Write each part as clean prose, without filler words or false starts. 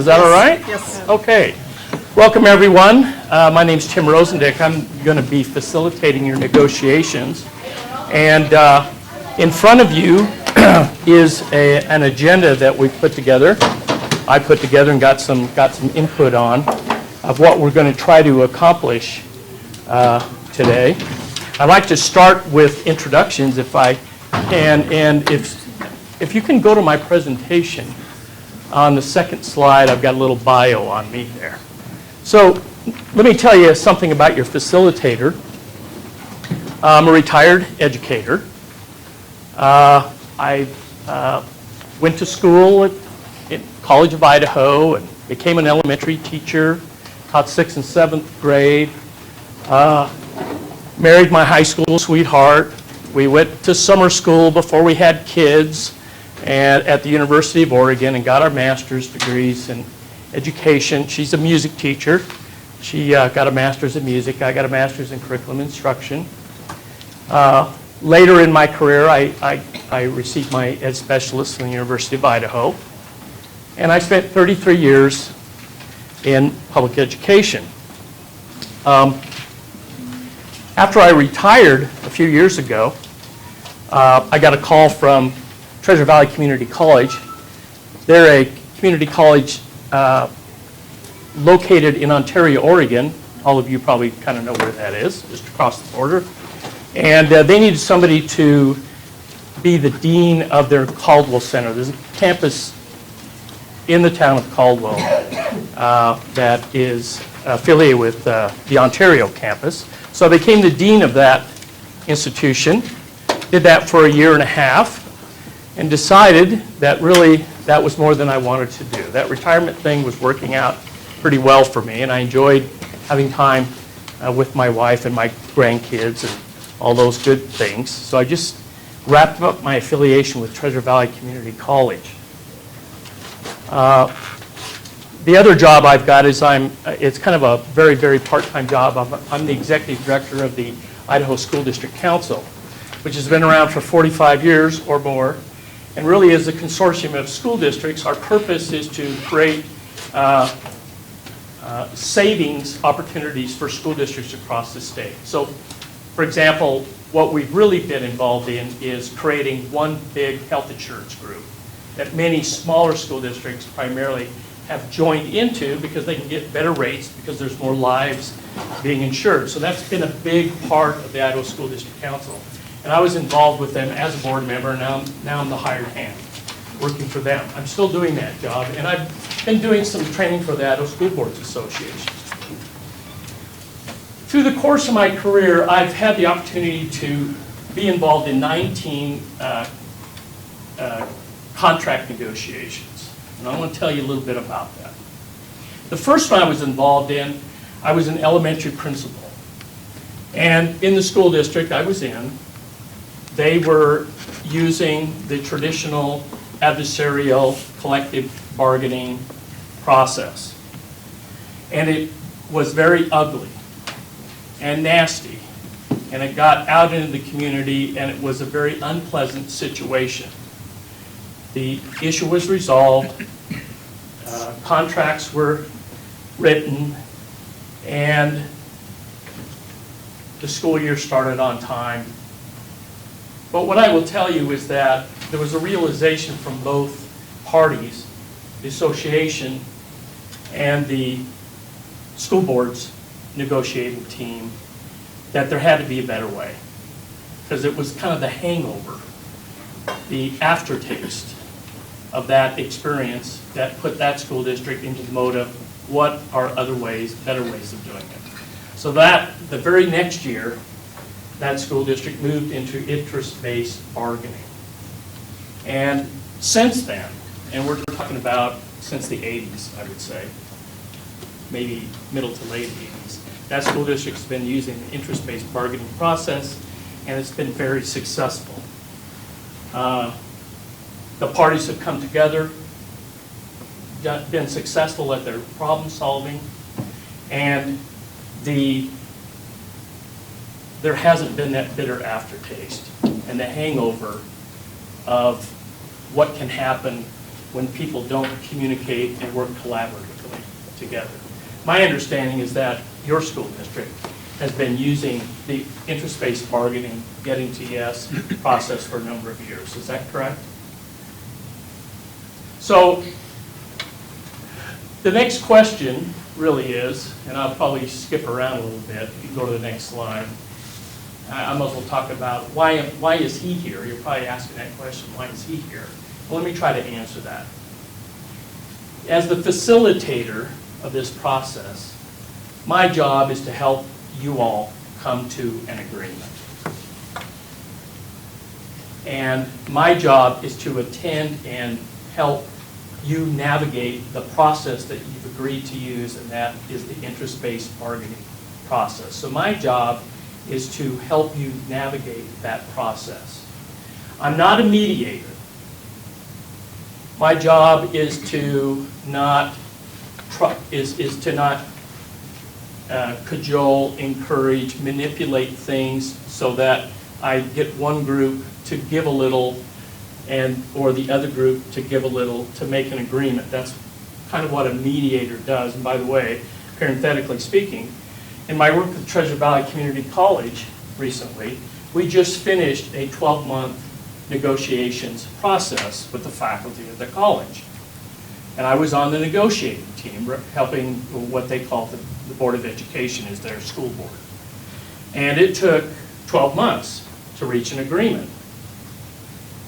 Is that all right? Yes. Okay. Welcome, everyone. My name is Tim Rosendick. I'm going to be facilitating your negotiations. And in front of you is an agenda that we put together. I put together and got some input on of what we're going to try to accomplish today. I'd like to start with introductions if I can, and if you can go to my presentation. On the second slide, I've got a little bio on me there. So let me tell you something about your facilitator. I'm a retired educator. I went to school at College of Idaho and became an elementary teacher, taught 6th and 7th grade, married my high school sweetheart. We went to summer school before we had kids and at the University of Oregon and got our master's degrees in education. She's a music teacher. She got a master's in music. I got a master's in curriculum instruction. Later in my career, I received my ed specialist from the University of Idaho. And I spent 33 years in public education. After I retired a few years ago, I got a call from Treasure Valley Community College. They're a community college located in Ontario, Oregon. All of you probably kind of know where that is, just across the border. And they needed somebody to be the dean of their Caldwell Center. There's a campus in the town of Caldwell that is affiliated with the Ontario campus. So I became the dean of that institution, did that for a year and a half, and decided that really that was more than I wanted to do. That retirement thing was working out pretty well for me, and I enjoyed having time with my wife and my grandkids and all those good things. So I just wrapped up my affiliation with Treasure Valley Community College. The other job I've got is it's kind of a very, very part-time job. I'm the executive director of the Idaho School District Council, which has been around for 45 years or more, and really is a consortium of school districts. Our purpose is to create savings opportunities for school districts across the state. So, for example, what we've really been involved in is creating one big health insurance group that many smaller school districts primarily have joined into because they can get better rates because there's more lives being insured. So that's been a big part of the Idaho School District Council. And I was involved with them as a board member, and now I'm the hired hand working for them. I'm still doing that job, and I've been doing some training for the Idaho School Boards Association. Through the course of my career, I've had the opportunity to be involved in 19 contract negotiations. And I want to tell you a little bit about that. The first one I was involved in, I was an elementary principal. And in the school district I was in, they were using the traditional adversarial collective bargaining process. And it was very ugly and nasty. And it got out into the community, and it was a very unpleasant situation. The issue was resolved, contracts were written, and the school year started on time. But what I will tell you is that there was a realization from both parties, the association and the school board's negotiating team, that there had to be a better way. Because it was kind of the hangover, the aftertaste of that experience that put that school district into the mode of what are other ways, better ways of doing it. So that, the very next year, that school district moved into interest-based bargaining. And since then, and we're talking about since the 80s, I would say, maybe middle to late 80s, that school district's been using the interest-based bargaining process, and it's been very successful. The parties have come together, been successful at their problem solving, and there hasn't been that bitter aftertaste and the hangover of what can happen when people don't communicate and work collaboratively together. My understanding is that your school district has been using the interest-based bargaining, getting to yes process for a number of years. Is that correct? So the next question really is, and I'll probably skip around a little bit. You can go to the next slide. I might as well talk about why is he here? You're probably asking that question, why is he here? Well, let me try to answer that. As the facilitator of this process, my job is to help you all come to an agreement. And my job is to attend and help you navigate the process that you've agreed to use, and that is the interest-based bargaining process. So my job is to help you navigate that process. I'm not a mediator. My job is to not cajole, encourage, manipulate things so that I get one group to give a little or the other group to give a little to make an agreement. That's kind of what a mediator does. And by the way, parenthetically speaking, in my work with Treasure Valley Community College recently, we just finished a 12-month negotiations process with the faculty of the college. And I was on the negotiating team, helping what they call the Board of Education is their school board. And it took 12 months to reach an agreement.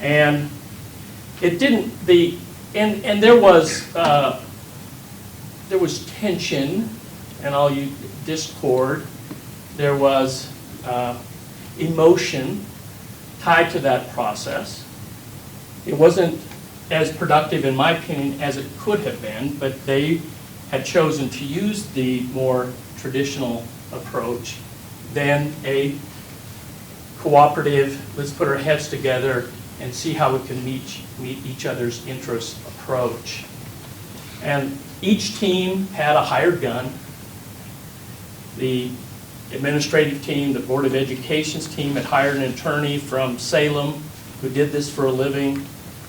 And it didn't, and there was tension, and I'll use discord. There was emotion tied to that process. It wasn't as productive, in my opinion, as it could have been, but they had chosen to use the more traditional approach than a cooperative, let's put our heads together and see how we can meet each other's interests approach. And each team had a hired gun. The administrative team, the Board of Education's team had hired an attorney from Salem who did this for a living,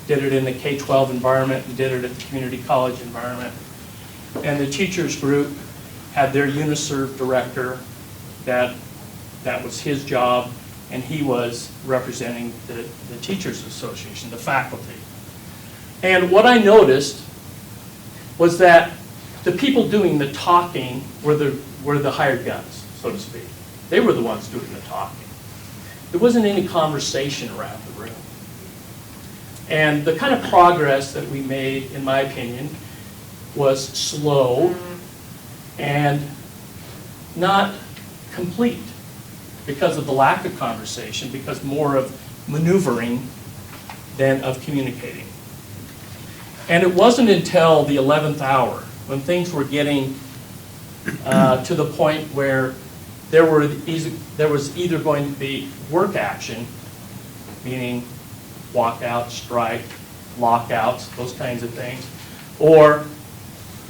did it in the K-12 environment, and did it at the community college environment. And the teachers group had their UniServe director, that was his job, and he was representing the Teachers Association, the faculty. And what I noticed was that the people doing the talking were the hired guns, so to speak. They were the ones doing the talking. There wasn't any conversation around the room. And the kind of progress that we made, in my opinion, was slow and not complete because of the lack of conversation, because more of maneuvering than of communicating. And it wasn't until the 11th hour, when things were getting to the point where there was either going to be work action, meaning walkout, strike, lockouts, those kinds of things, or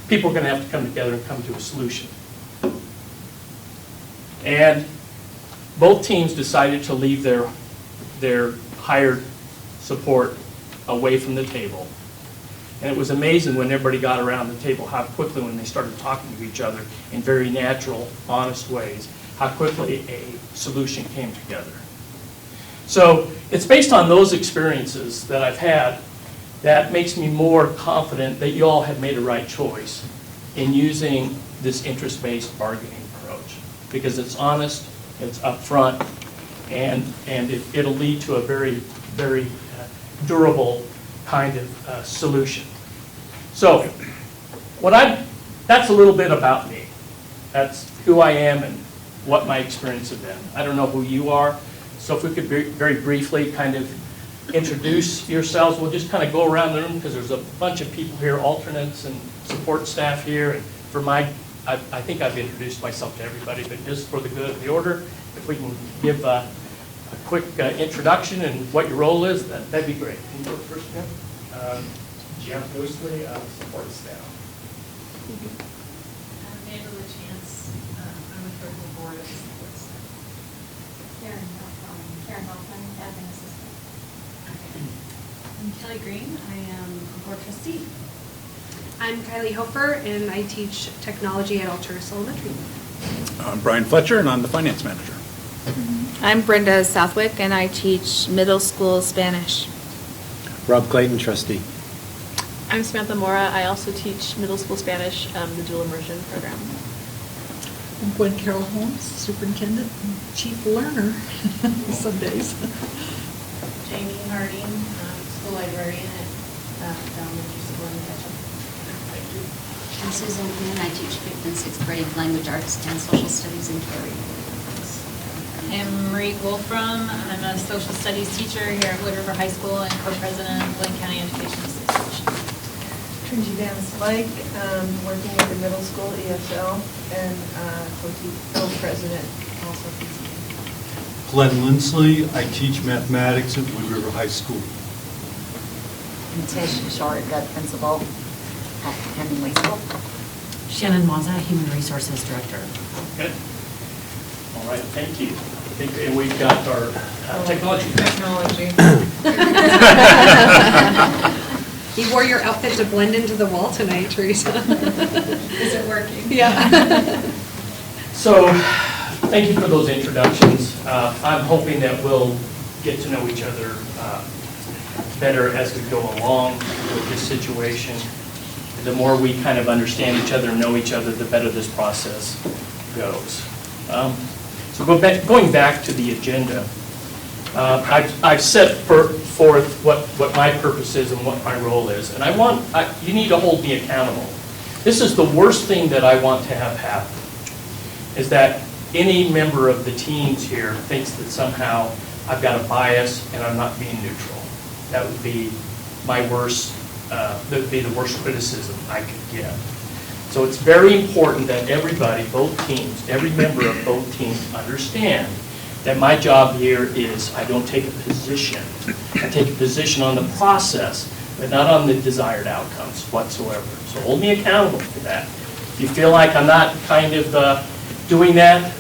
people are going to have to come together and come to a solution. And both teams decided to leave their hired support away from the table. And it was amazing when everybody got around the table how quickly, when they started talking to each other in very natural, honest ways, how quickly a solution came together. So it's based on those experiences that I've had that makes me more confident that you all have made a right choice in using this interest-based bargaining approach, because it's honest, it's upfront, and it'll lead to a very, very durable kind of solution. So that's a little bit about me. That's who I am and what my experience has been. I don't know who you are, so if we could very briefly kind of introduce yourselves. We'll just kind of go around the room because there's a bunch of people here, alternates and support staff here. And for I think I've introduced myself to everybody, but just for the good of the order, if we can give a quick introduction and what your role is, that'd be great. Can you go first, Jim? Jeff Goosley, support staff. Amanda LaChance, I'm with the board of support staff. Karen Hoffman, admin assistant. Okay. I'm Kelly Green. I am Board Trustee. I'm Kylie Hofer, and I teach technology at Alturas Elementary. I'm Brian Fletcher, and I'm the finance manager. I'm Brenda Southwick, and I teach middle school Spanish. Rob Clayton, trustee. I'm Samantha Mora. I also teach middle school Spanish, the dual immersion program. I'm Gwen Carroll Holmes, superintendent and chief learner some days. Jamie Harding, school librarian at the elementary school in Ketchum. I'm Susan Quinn. I teach 5th and 6th grade language arts and social studies in Cary. I'm Marie Wolfram. I'm a social studies teacher here at Wood River High School and co-president of Blaine County Education Association. Trinity Van Slyke, working at the middle school ESL and co-president also BCEA. Glenn Lindsley, I teach mathematics at Wood River High School. I'm Tish Short, principal at Hemingway School. Shannon Maza, Human Resources Director. Good. All right, thank you. And we've got our technology. You wore your outfit to blend into the wall tonight, Teresa. Is it working? Yeah. So, thank you for those introductions. I'm hoping that we'll get to know each other better as we go along with this situation. The more we kind of understand each other and know each other, the better this process goes. So going back to the agenda, I've set forth what my purpose is and what my role is, and you need to hold me accountable. This is the worst thing that I want to have happen, is that any member of the teams here thinks that somehow I've got a bias and I'm not being neutral. That would be my worst, that would be the worst criticism I could get. So it's very important that everybody, both teams, every member of both teams understand that my job here is I don't take a position. I take a position on the process, but not on the desired outcomes whatsoever. So hold me accountable for that. If you feel like I'm not kind of doing that,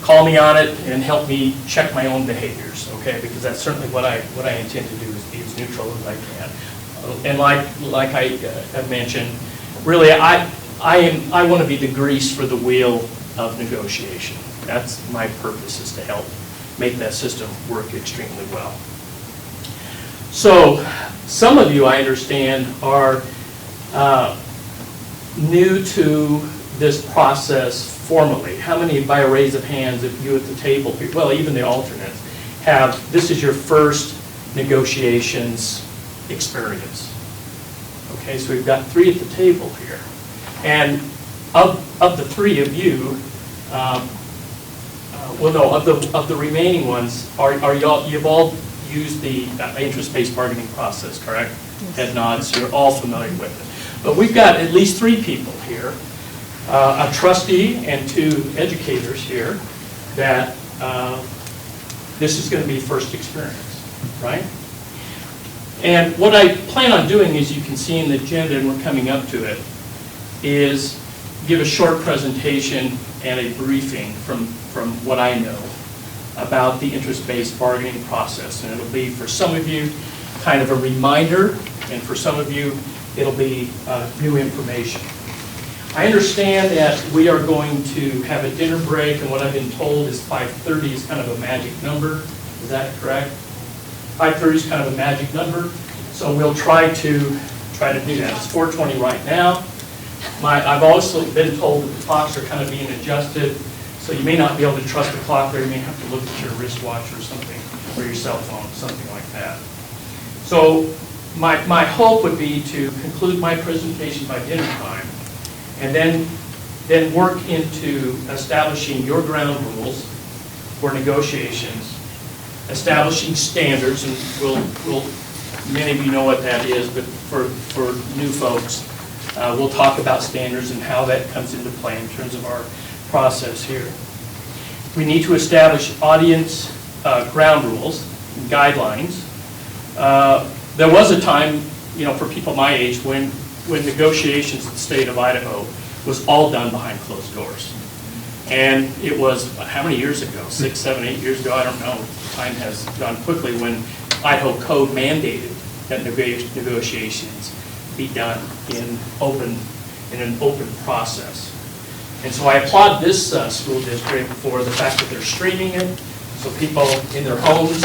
call me on it and help me check my own behaviors, okay? Because that's certainly what I intend to do, is be as neutral as I can. And like I mentioned, really I want to be the grease for the wheel of negotiation. That's my purpose, is to help make that system work extremely well. So some of you, I understand, are new to this process formally. How many, by a raise of hands, of you at the table, well, even the alternates, this is your first negotiations experience? Okay, so we've got 3 at the table here. And of the 3 of you, of the remaining ones, you've all used the interest-based bargaining process, correct? Yes. Head nods, you're all familiar with it. But we've got at least 3 people here, a trustee and 2 educators here, that this is going to be first experience, right? And what I plan on doing, as you can see in the agenda, and we're coming up to it, is give a short presentation and a briefing from what I know about the interest-based bargaining process. And it'll be, for some of you, kind of a reminder, and for some of you, it'll be new information. I understand that we are going to have a dinner break, and what I've been told is 5:30 is kind of a magic number. Is that correct? 5:30 is kind of a magic number, so we'll try to do that. It's 4:20 right now. I've also been told that the clocks are kind of being adjusted, so you may not be able to trust the clock there. You may have to look at your wristwatch or something, or your cell phone, something like that. So my hope would be to conclude my presentation by dinner time, and then work into establishing your ground rules for negotiations, establishing standards, and many of you know what that is, but for new folks, we'll talk about standards and how that comes into play in terms of our process here. We need to establish audience ground rules, and guidelines. There was a time, for people my age, when negotiations in the state of Idaho was all done behind closed doors. And it was, how many years ago? 6, 7, 8 years ago? I don't know. Time has gone quickly, when Idaho code mandated that negotiations be done in an open process. And so I applaud this school district for the fact that they're streaming it, so people in their homes,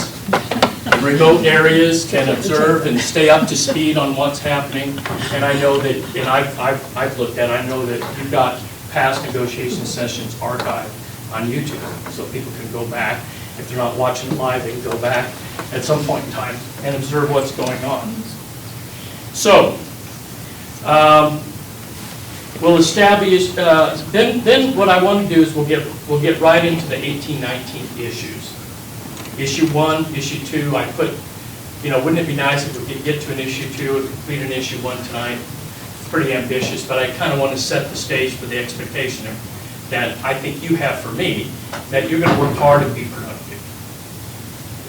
in remote areas can observe and stay up to speed on what's happening. And I know that, and I've looked at it, I know that you've got past negotiation sessions archived on YouTube, so people can go back. If they're not watching live, they can go back at some point in time and observe what's going on. So, we'll establish, then what I want to do is we'll get right into the 18-19 issues. Issue 1, issue 2, I put, wouldn't it be nice if we could get to an issue 2 and complete an issue 1 tonight? It's pretty ambitious, but I kind of want to set the stage for the expectation that I think you have for me, that you're going to work hard and be productive.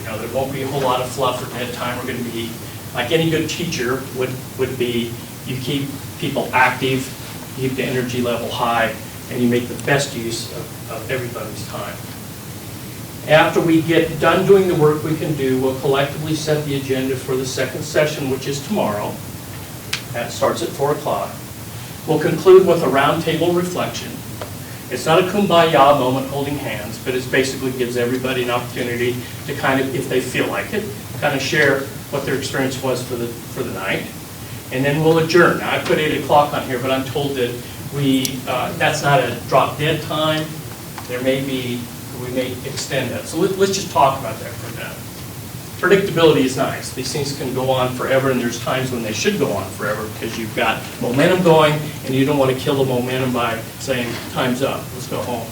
There won't be a whole lot of fluff or dead time. We're going to be, like any good teacher would be, you keep people active, you keep the energy level high, and you make the best use of everybody's time. After we get done doing the work we can do, we'll collectively set the agenda for the second session, which is tomorrow. That starts at 4 o'clock. We'll conclude with a roundtable reflection. It's not a kumbaya moment holding hands, but it basically gives everybody an opportunity to kind of, if they feel like it, kind of share what their experience was for the night. And then we'll adjourn. Now, I put 8 o'clock on here, but I'm told that that's not a drop dead time. We may extend that. So let's just talk about that for a minute. Predictability is nice. These things can go on forever, and there's times when they should go on forever because you've got momentum going, and you don't want to kill the momentum by saying, time's up, let's go home.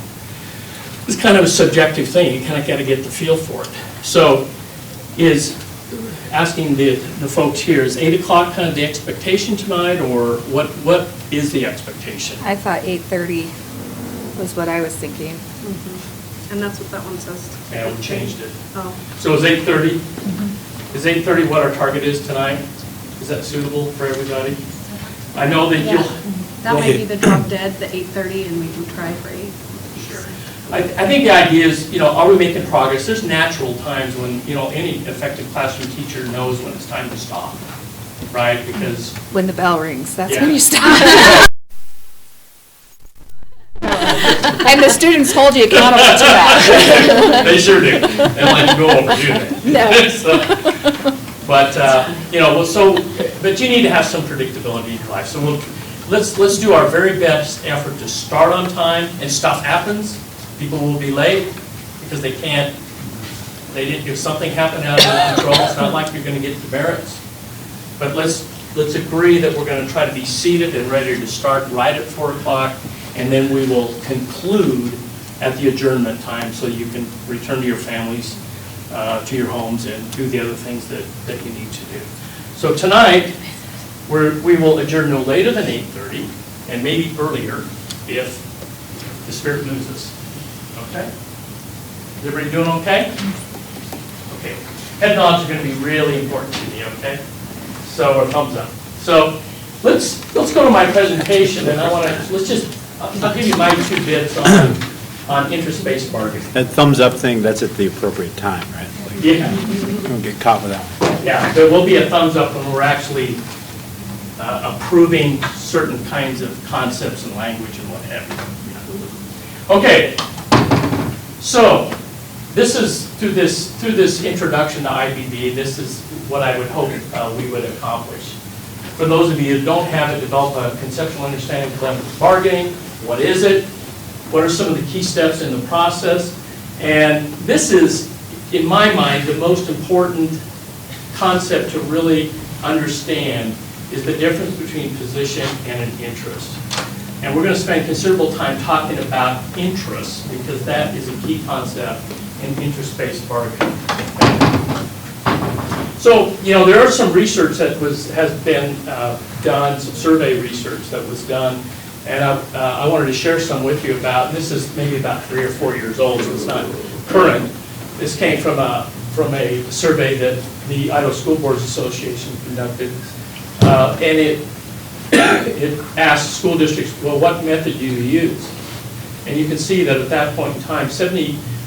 It's kind of a subjective thing. You kind of got to get the feel for it. So asking the folks here, is 8 o'clock kind of the expectation tonight, or what is the expectation? I thought 8:30 was what I was thinking. And that's what that one says. Yeah, we changed it. Oh. So is 8:30? Is 8:30 what our target is tonight? Is that suitable for everybody? I know that Yeah. That might be the drop dead, the 8:30, and we can try for 8. Sure. I think the idea is, are we making progress? There's natural times when, any effective classroom teacher knows when it's time to stop, right? Because when the bell rings, that's Yeah. when you stop. And the students hold you accountable to that. They sure do. They like to go over, do they? No. But but you need to have some predictability in your life. So let's do our very best effort to start on time. And stuff happens. People will be late because they didn't. If something happened out of their control, it's not like you're going to get demerits. But let's agree that we're going to try to be seated and ready to start right at 4 o'clock. And then we will conclude at the adjournment time so you can return to your families, to your homes, and do the other things that you need to do. So tonight, we will adjourn no later than 8:30, and maybe earlier if the Spirit moves us. Okay? Is everybody doing okay? Okay. Head nods are going to be really important to me, okay? So, a thumbs up. So, let's go to my presentation, and I'll give you my 2 bits on interest-based bargaining. That thumbs up thing, that's at the appropriate time, right? Yeah. Don't get caught with that one. Yeah, there will be a thumbs up when we're actually approving certain kinds of concepts and language and what have you. Okay, so this is through this introduction to IBB, this is what I would hope we would accomplish. For those of you who don't have it, develop a conceptual understanding of collective bargaining. What is it? What are some of the key steps in the process? And this is, in my mind, the most important concept to really understand is the difference between position and an interest. And we're going to spend considerable time talking about interests because that is a key concept in interest-based bargaining. So, there are some research that has been done, some survey research that was done, and I wanted to share some with you about, and this is maybe about 3 or 4 years old, so it's not current. This came from a survey that the Idaho School Boards Association conducted, and it asked school districts, well, what method do you use? And you can see that at that point in time,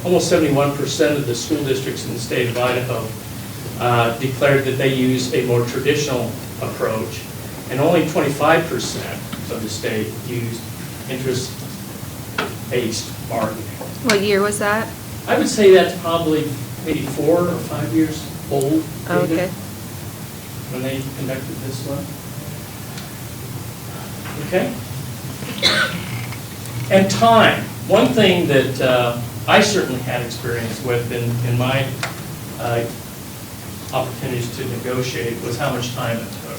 almost 71% of the school districts in the state of Idaho declared that they use a more traditional approach, and only 25% of the state used interest-based bargaining. What year was that? I would say that's probably maybe 4 or 5 years old. Oh, data, okay. When they conducted this one. Okay? And time. One thing that I certainly had experience with in my opportunities to negotiate was how much time it took.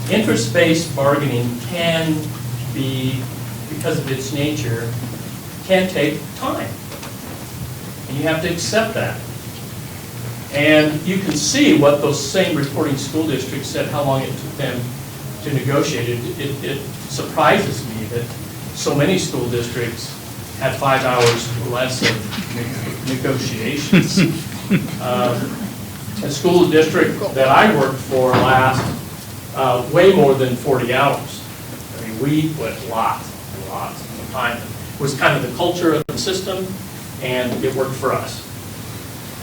Interest-based bargaining can be, because of its nature, can take time. And you have to accept that. And you can see what those same reporting school districts said, how long it took them to negotiate. It surprises me that so many school districts had 5 hours or less of negotiations. A school district that I worked for last way more than 40 hours. I mean, we put lots and lots of time. It was kind of the culture of the system, and it worked for us.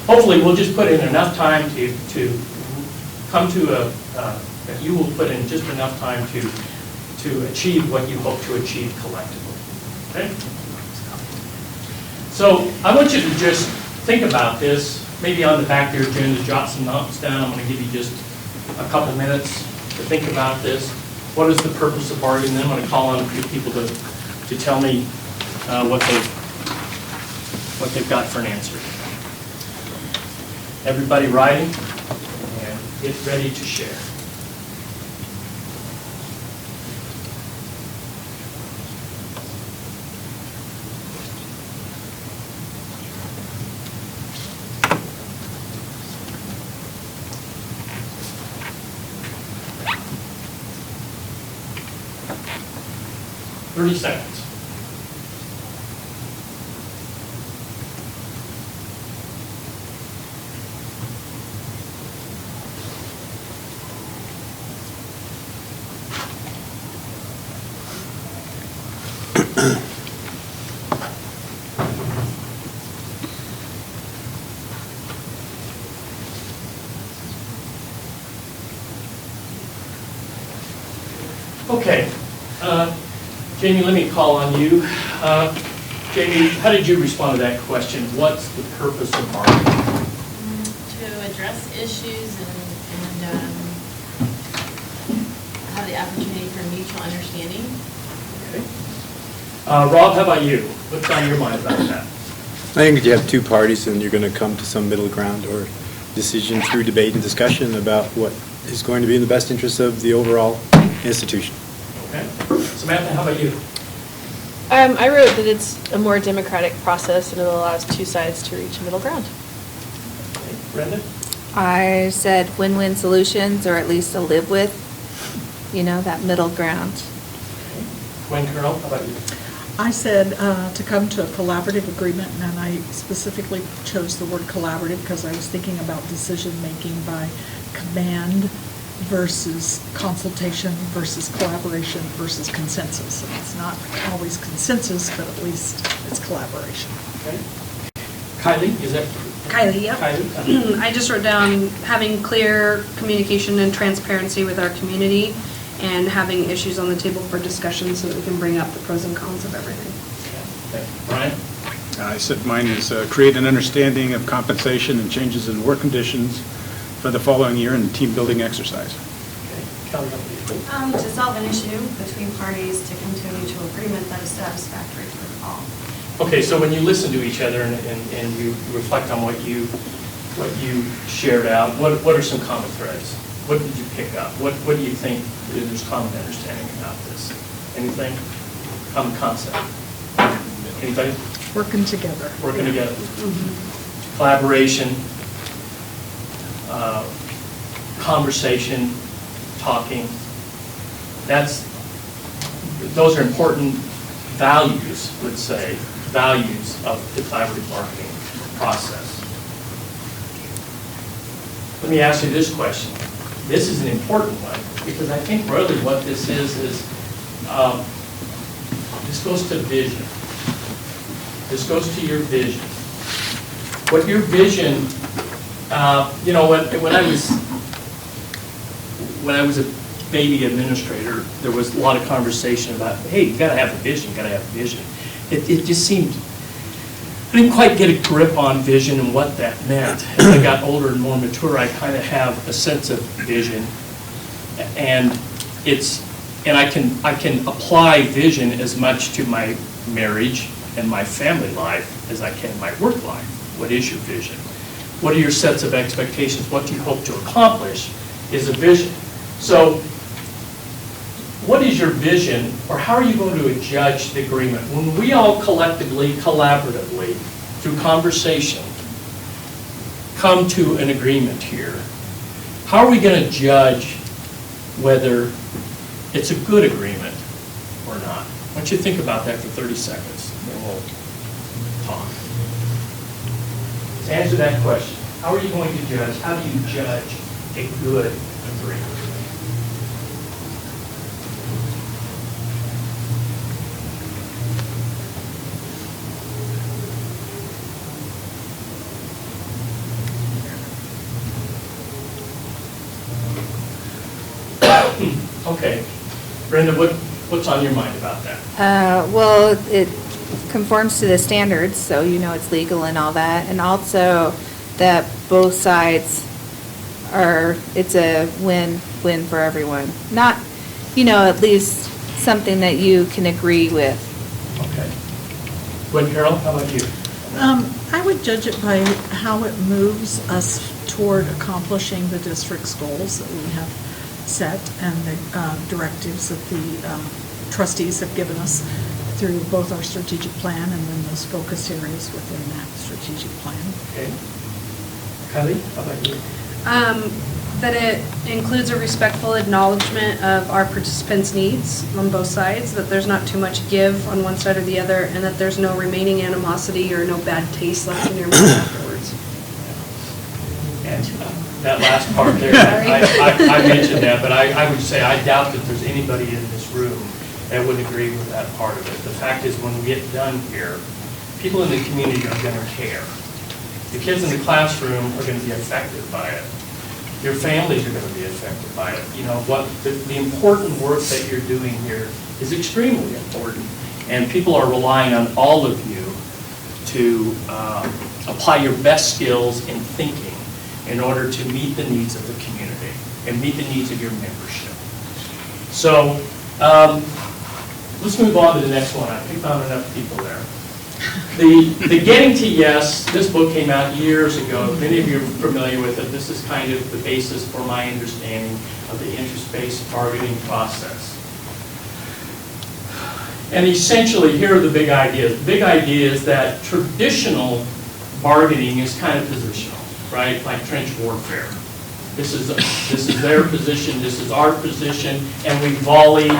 Hopefully, we'll just put in enough time to come to that you will put in just enough time to achieve what you hope to achieve collectively. Okay? So I want you to just think about this, maybe on the back of your agenda, jot some notes down. I'm going to give you just a couple minutes to think about this. What is the purpose of bargaining? Then I'm going to call on a few people to tell me what they've got for an answer. Everybody writing? And get ready to share. $30. Okay, Jamie, let me call on you. Jamie, how did you respond to that question? What's the purpose of bargaining? To address issues and have the opportunity for mutual understanding. Okay. Rob, how about you? What's on your mind about that? I think you have two parties and you're going to come to some middle ground or decision through debate and discussion about what is going to be in the best interest of the overall institution. Okay. Samantha, how about you? I wrote that it's a more democratic process and it allows two sides to reach a middle ground. Okay. Brenda? I said win-win solutions, or at least to live with, that middle ground. Okay. Gwen Carroll, how about you? I said to come to a collaborative agreement, and I specifically chose the word collaborative because I was thinking about decision-making by command versus consultation versus collaboration versus consensus. And it's not always consensus, but at least it's collaboration. Okay. Kylie, is that? Kylie, yep. Kylie? I just wrote down having clear communication and transparency with our community and having issues on the table for discussion so that we can bring up the pros and cons of everything. Okay. Brian? I said mine is create an understanding of compensation and changes in work conditions for the following year in team building exercise. Okay. Kelly, how about you? To solve an issue between parties to come to a mutual agreement that is satisfactory for all. Okay, so when you listen to each other and you reflect on what you shared out, what are some common threads? What did you pick up? What do you think there's common understanding about this? Anything? Common concept? Anybody? Working together. Working together. Collaboration, conversation, talking. Those are important values, let's say, values of the collaborative marketing process. Let me ask you this question. This is an important one, because I think really what this is this goes to vision. This goes to your vision. What your vision, when I was baby administrator, there was a lot of conversation about, hey, you gotta have a vision, you gotta have a vision. It just seemed, I didn't quite get a grip on vision and what that meant. As I got older and more mature, I kind of have a sense of vision. And I can apply vision as much to my marriage and my family life as I can my work life. What is your vision? What are your sets of expectations? What do you hope to accomplish is a vision. So what is your vision, or how are you going to judge the agreement? When we all collectively, collaboratively, through conversation, come to an agreement here, how are we going to judge whether it's a good agreement or not? Why don't you think about that for 30 seconds, and then we'll talk. To answer that question, how are you going to judge, how do you judge a good agreement? Okay. Brenda, what's on your mind about that? Well, it conforms to the standards, so you know it's legal and all that. And also that both sides it's a win-win for everyone. Not, at least something that you can agree with. Okay. Gwen Carroll, how about you? I would judge it by how it moves us toward accomplishing the district's goals that we have set and the directives that the trustees have given us through both our strategic plan and then those focus areas within that strategic plan. Okay. Kylie, how about you? That it includes a respectful acknowledgement of our participants' needs on both sides, that there's not too much give on one side or the other, and that there's no remaining animosity or no bad taste left in your mouth afterwards. And that last part there, I mentioned that, but I would say I doubt that there's anybody in this room that would agree with that part of it. The fact is, when we get done here, people in the community are going to care. The kids in the classroom are going to be affected by it. Your families are going to be affected by it. The important work that you're doing here is extremely important, and people are relying on all of you to apply your best skills in thinking in order to meet the needs of the community and meet the needs of your membership. So let's move on to the next one. I think I found enough people there. The Getting to Yes, this book came out years ago. Many of you are familiar with it. This is kind of the basis for my understanding of the interest-based bargaining process. And essentially, here are the big ideas. The big idea is that traditional bargaining is kind of positional, right? Like trench warfare. This is their position, this is our position, and we volley,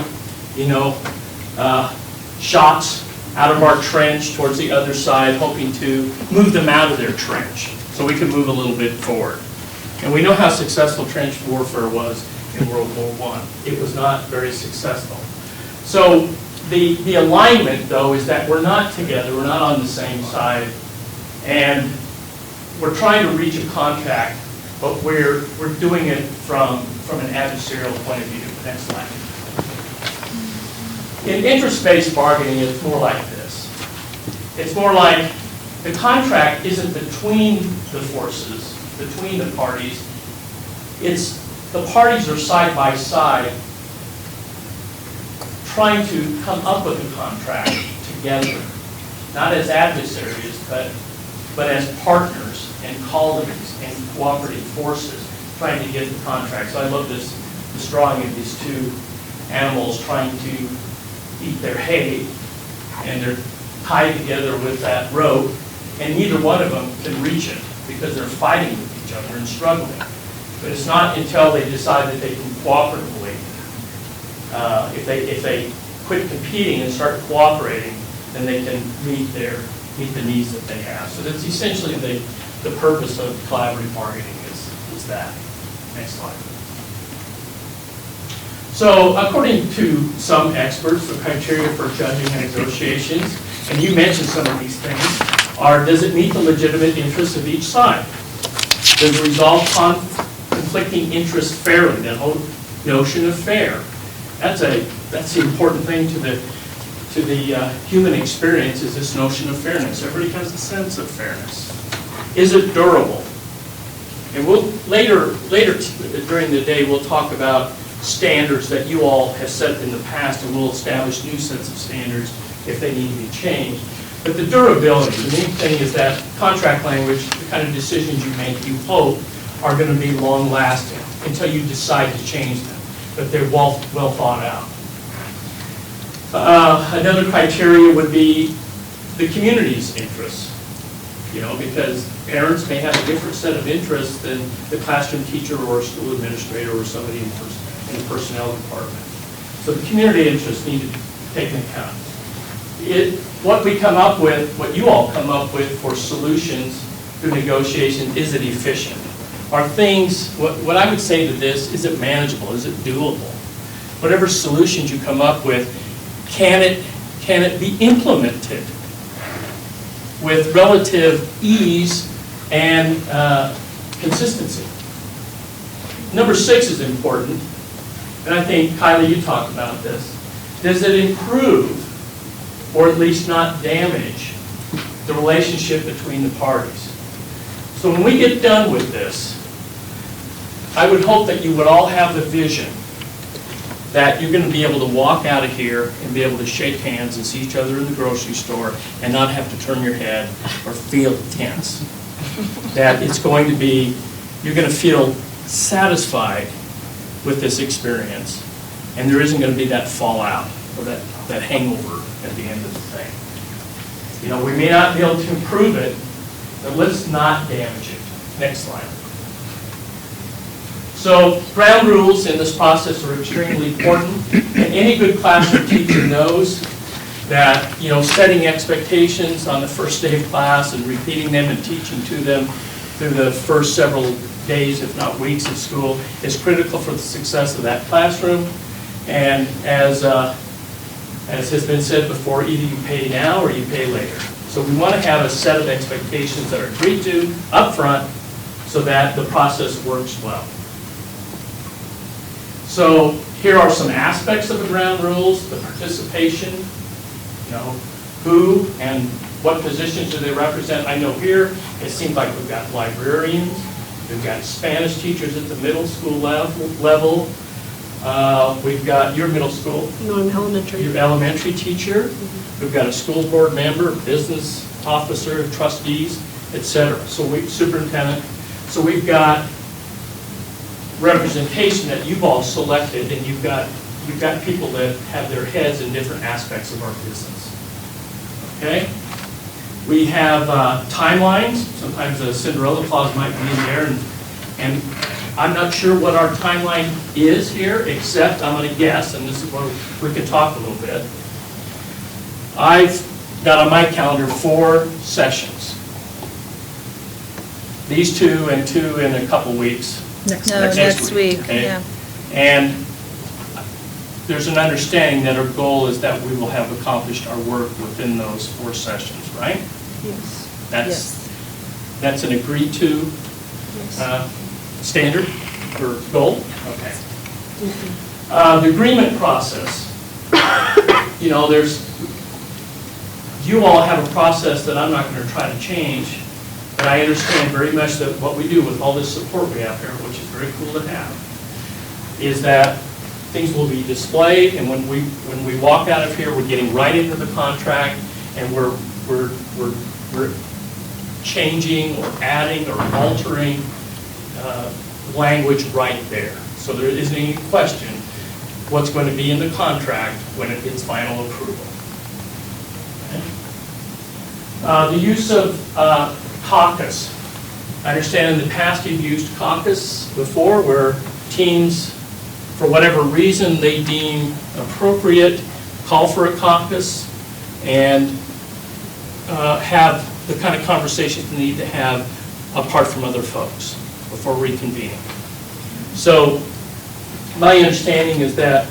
shots out of our trench towards the other side, hoping to move them out of their trench so we can move a little bit forward. And we know how successful trench warfare was in World War I. It was not very successful. So the alignment, though, is that we're not together, we're not on the same side, and we're trying to reach a contract, but we're doing it from an adversarial point of view. Next slide. In interest-based bargaining, it's more like this. It's more like the contract isn't between the forces, between the parties. It's the parties are side by side trying to come up with a contract together, not as adversaries, but as partners and colleagues and cooperative forces trying to get the contract. So I love this drawing of these two animals trying to eat their hay, and they're tied together with that rope, and neither one of them can reach it because they're fighting with each other and struggling. But it's not until they decide that they can cooperatively, if they quit competing and start cooperating, then they can meet the needs that they have. So that's essentially the purpose of collaborative bargaining is that. Next slide. So according to some experts, the criteria for judging and negotiations, and you mentioned some of these things, are: does it meet the legitimate interests of each side? Does it resolve conflicting interests fairly? notion of fair. That's the important thing to the human experience, is this notion of fairness. Everybody has a sense of fairness. Is it durable? And we'll later during the day, we'll talk about standards that you all have set in the past, and we'll establish new sets of standards if they need to be changed. But the durability, the main thing is that contract language, the kind of decisions you make, you hope, are going to be long-lasting until you decide to change them, but they're well thought out. Another criteria would be the community's interests, because parents may have a different set of interests than the classroom teacher or school administrator or somebody in the personnel department. So the community interests need to be taken into account. What we come up with, what you all come up with for solutions through negotiation, is it efficient? Are things, what I would say to this, is it manageable? Is it doable? Whatever solutions you come up with, can it be implemented with relative ease and consistency? Number 6 is important, and I think, Kylie, you talked about this. Does it improve, or at least not damage, the relationship between the parties? So when we get done with this, I would hope that you would all have the vision that you're going to be able to walk out of here and be able to shake hands and see each other in the grocery store and not have to turn your head or feel tense. That it's going to be, you're going to feel satisfied with this experience, and there isn't going to be that fallout or that hangover at the end of the thing. We may not be able to improve it, but let's not damage it. Next slide. So ground rules in this process are extremely important, and any good classroom teacher knows that setting expectations on the first day of class and repeating them and teaching to them through the first several days, if not weeks of school, is critical for the success of that classroom. And as has been said before, either you pay now or you pay later. So we want to have a set of expectations that are agreed to up front so that the process works well. So here are some aspects of the ground rules: the participation, who and what positions do they represent. I know here it seems like we've got librarians, we've got Spanish teachers at the middle school level. We've got your middle school. No, I'm elementary. Your elementary teacher. We've got a school board member, business officer, trustees, etc. So superintendent. So we've got representation that you've all selected, and you've got people that have their heads in different aspects of our business. Okay? We have timelines. Sometimes a Cinderella clause might be in there, and I'm not sure what our timeline is here, except I'm going to guess, and this is where we can talk a little bit. I've got on my calendar 4 sessions. These 2 and 2 in a couple weeks. Next week. Okay? Yeah. And there's an understanding that our goal is that we will have accomplished our work within those 4 sessions, right? Yes. That's an agreed to standard or goal? Okay. The agreement process. You all have a process that I'm not going to try to change, but I understand very much that what we do with all this support we have here, which is very cool to have, is that things will be displayed, and when we walk out of here, we're getting right into the contract, and we're changing or adding or altering language right there. So there isn't any question what's going to be in the contract when it gets final approval. Okay. The use of caucus. I understand in the past you've used caucus before, where teams, for whatever reason they deem appropriate, call for a caucus and have the kind of conversations they need to have apart from other folks before reconvening. So my understanding is that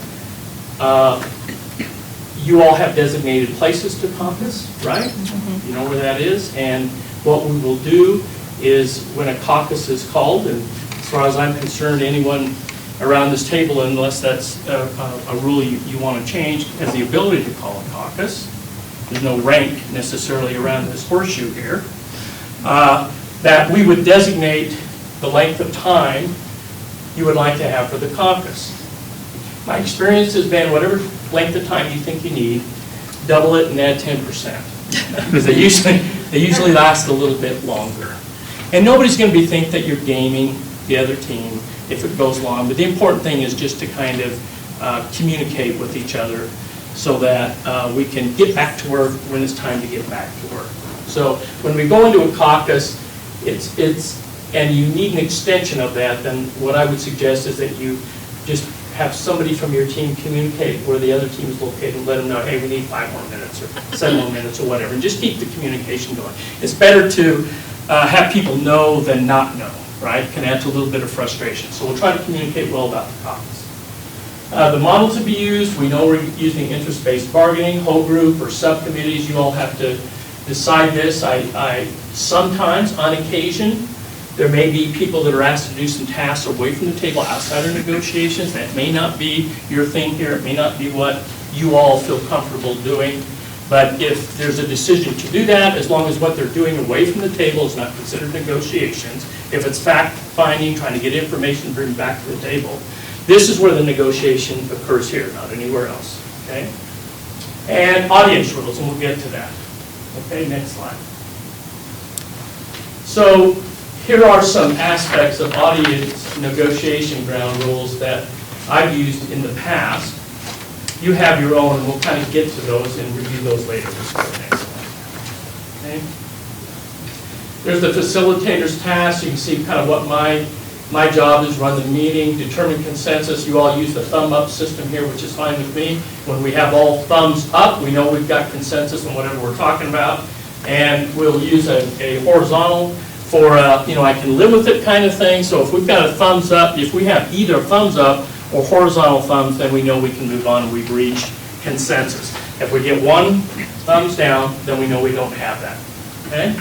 you all have designated places to caucus, right? Mm-hmm. You know where that is, and what we will do is when a caucus is called, and as far as I'm concerned, anyone around this table unless that's a rule you want to change, has the ability to call a caucus. There's no rank necessarily around this horseshoe here. That we would designate the length of time you would like to have for the caucus. My experience has been whatever length of time you think you need, double it and add 10%. Because they usually last a little bit longer. And nobody's going to be think that you're gaming the other team if it goes long. But the important thing is just to kind of communicate with each other so that we can get back to work when it's time to get back to work. So when we go into a caucus, and you need an extension of that, then what I would suggest is that you just have somebody from your team communicate where the other team is located and let them know, hey, we need 5 more minutes or 7 more minutes or whatever, and just keep the communication going. It's better to have people know than not know, right? It can add to a little bit of frustration. So we'll try to communicate well about the caucus. The model to be used, we know we're using interest-based bargaining, whole group or subcommittees. You all have to decide this. I sometimes, on occasion, there may be people that are asked to do some tasks away from the table outside of negotiations. That may not be your thing here. It may not be what you all feel comfortable doing. But if there's a decision to do that, as long as what they're doing away from the table is not considered negotiations, if it's fact-finding, trying to get information, bring back to the table, this is where the negotiation occurs here, not anywhere else. Okay? And audience rules, and we'll get to that. Okay, next slide. So here are some aspects of audience negotiation ground rules that I've used in the past. You have your own, and we'll kind of get to those and review those later. Next slide. Okay. There's the facilitator's task. You can see kind of what my job is: run the meeting, determine consensus. You all use the thumb up system here, which is fine with me. When we have all thumbs up, we know we've got consensus on whatever we're talking about. And we'll use a horizontal for, I can live with it kind of thing. So if we've got a thumbs up, if we have either thumbs up or horizontal thumbs, then we know we can move on and we've reached consensus. If we get one thumbs down, then we know we don't have that. Okay?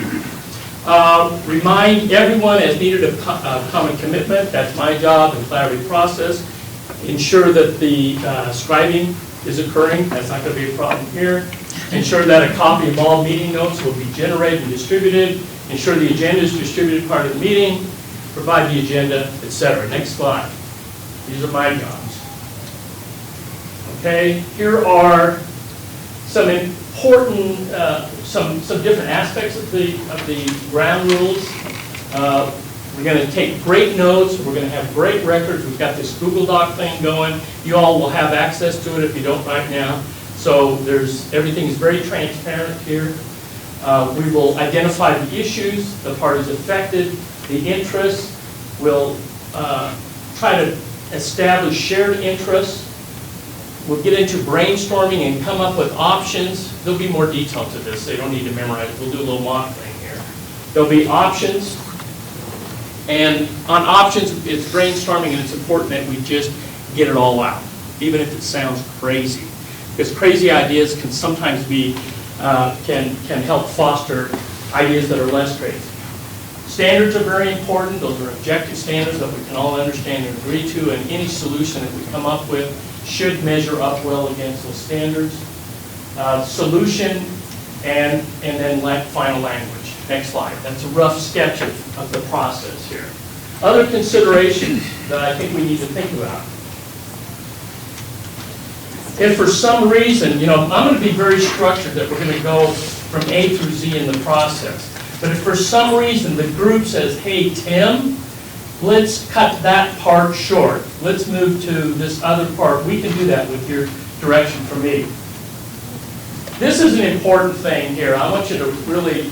Remind everyone as needed of common commitment. That's my job in collaborative process. Ensure that the scribing is occurring. That's not going to be a problem here. Ensure that a copy of all meeting notes will be generated and distributed. Ensure the agenda is distributed part of the meeting. Provide the agenda, etc. Next slide. These are my jobs. Okay, here are some important, some different aspects of the ground rules. We're going to take great notes. We're going to have great records. We've got this Google Doc thing going. You all will have access to it if you don't right now. So everything is very transparent here. We will identify the issues, the parties affected, the interests. We'll try to establish shared interests. We'll get into brainstorming and come up with options. There'll be more detail to this. They don't need to memorize it. We'll do a little mock thing here. There'll be options. And on options, it's brainstorming, and it's important that we just get it all out, even if it sounds crazy. Because crazy ideas can sometimes be, can help foster ideas that are less crazy. Standards are very important. Those are objective standards that we can all understand and agree to, and any solution that we come up with should measure up well against those standards. Solution and then final language. Next slide. That's a rough sketch of the process here. Other considerations that I think we need to think about. If for some reason, I'm going to be very structured that we're going to go from A through Z in the process. But if for some reason the group says, hey, Tim, let's cut that part short. Let's move to this other part. We can do that with your direction from me. This is an important thing here. I want you to really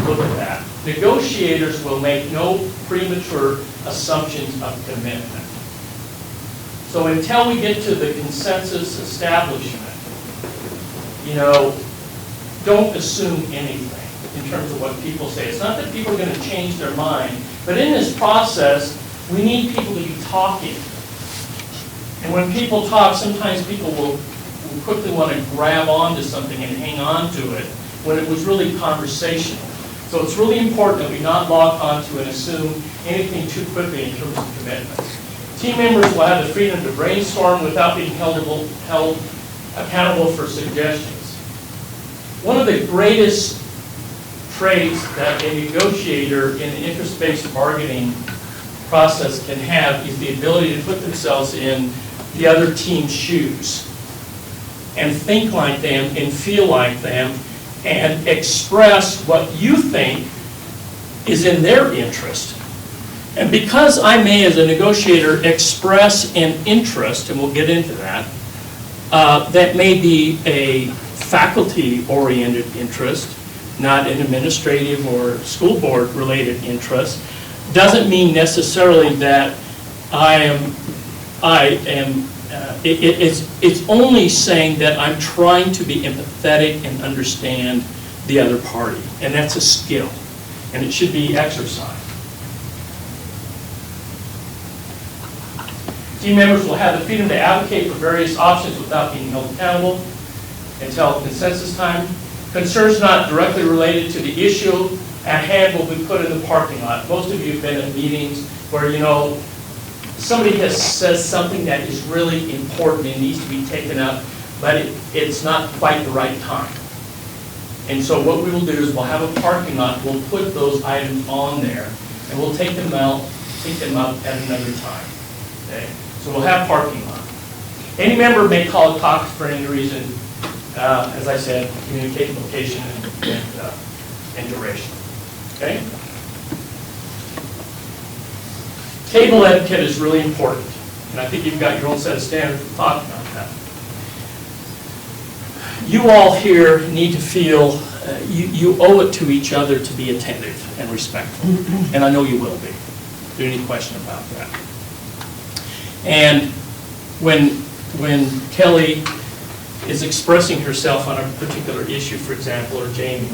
look at that. Negotiators will make no premature assumptions of commitment. So until we get to the consensus establishment, don't assume anything in terms of what people say. It's not that people are going to change their mind, but in this process, we need people to be talking. And when people talk, sometimes people will quickly want to grab onto something and hang on to it when it was really conversational. So it's really important that we not lock onto and assume anything too quickly in terms of commitments. Team members will have the freedom to brainstorm without being held accountable for suggestions. One of the greatest traits that a negotiator in the interest-based bargaining process can have is the ability to put themselves in the other team's shoes and think like them and feel like them and express what you think is in their interest. And because I may, as a negotiator, express an interest, and we'll get into that, that may be a faculty-oriented interest, not an administrative or school board-related interest, doesn't mean necessarily that it's only saying that I'm trying to be empathetic and understand the other party, and that's a skill, and it should be exercised. Team members will have the freedom to advocate for various options without being held accountable until consensus time. Concerns not directly related to the issue at hand will be put in the parking lot. Most of you have been at meetings where, you know, somebody says something that is really important and needs to be taken up, but it's not quite the right time. And so what we will do is we'll have a parking lot, we'll put those items on there, and we'll take them up at another time. Okay? So we'll have parking lot. Any member may call a caucus for any reason, as I said, communicate location and duration. Okay? Table etiquette is really important, and I think you've got your own set of standards for talking about that. You all here need to feel you owe it to each other to be attentive and respectful, and I know you will be. There's any question about that. And when Kelly is expressing herself on a particular issue, for example, or Jamie,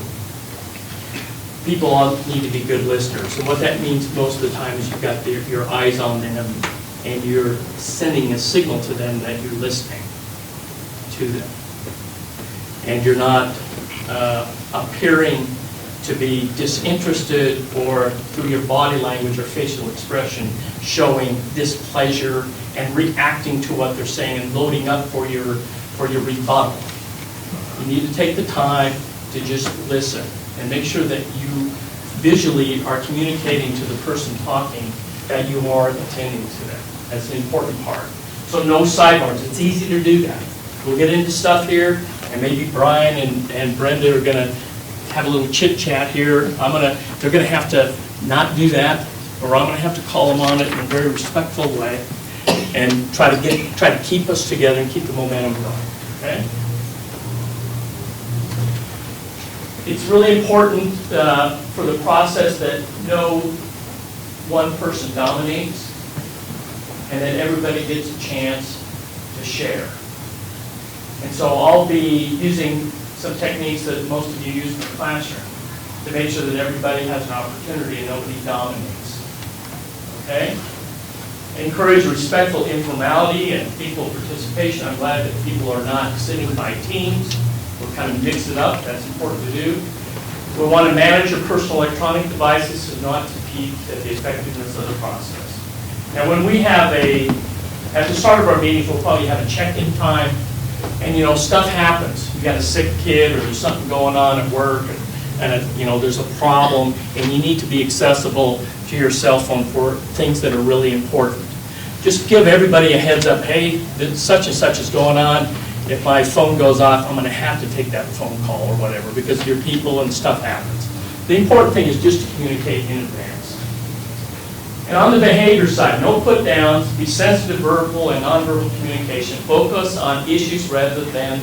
people all need to be good listeners. And what that means most of the time is you've got your eyes on them and you're sending a signal to them that you're listening to them. And you're not appearing to be disinterested or through your body language or facial expression showing displeasure and reacting to what they're saying and loading up for your rebuttal. You need to take the time to just listen and make sure that you visually are communicating to the person talking that you are attending to them. That's an important part. So no sidebars. It's easy to do that. We'll get into stuff here, and maybe Brian and Brenda are going to have a little chit chat here. They're going to have to not do that, or I'm going to have to call them on it in a very respectful way and try to keep us together and keep the momentum going. Okay? It's really important for the process that no one person dominates and that everybody gets a chance to share. And so I'll be using some techniques that most of you use in the classroom to make sure that everybody has an opportunity and nobody dominates. Okay? Encourage respectful informality and equal participation. I'm glad that people are not sitting by teams. We'll kind of mix it up. That's important to do. We want to manage your personal electronic devices so not to impede the effectiveness of the process. Now, when we have at the start of our meetings, we'll probably have a check-in time. And, you know, stuff happens. You got a sick kid or there's something going on at work and you know, there's a problem and you need to be accessible to your cell phone for things that are really important. Just give everybody a heads up, hey, such and such is going on. If my phone goes off, I'm going to have to take that phone call or whatever because your people and stuff happens. The important thing is just to communicate in advance. And on the behavior side, no put downs, be sensitive verbal and nonverbal communication. Focus on issues rather than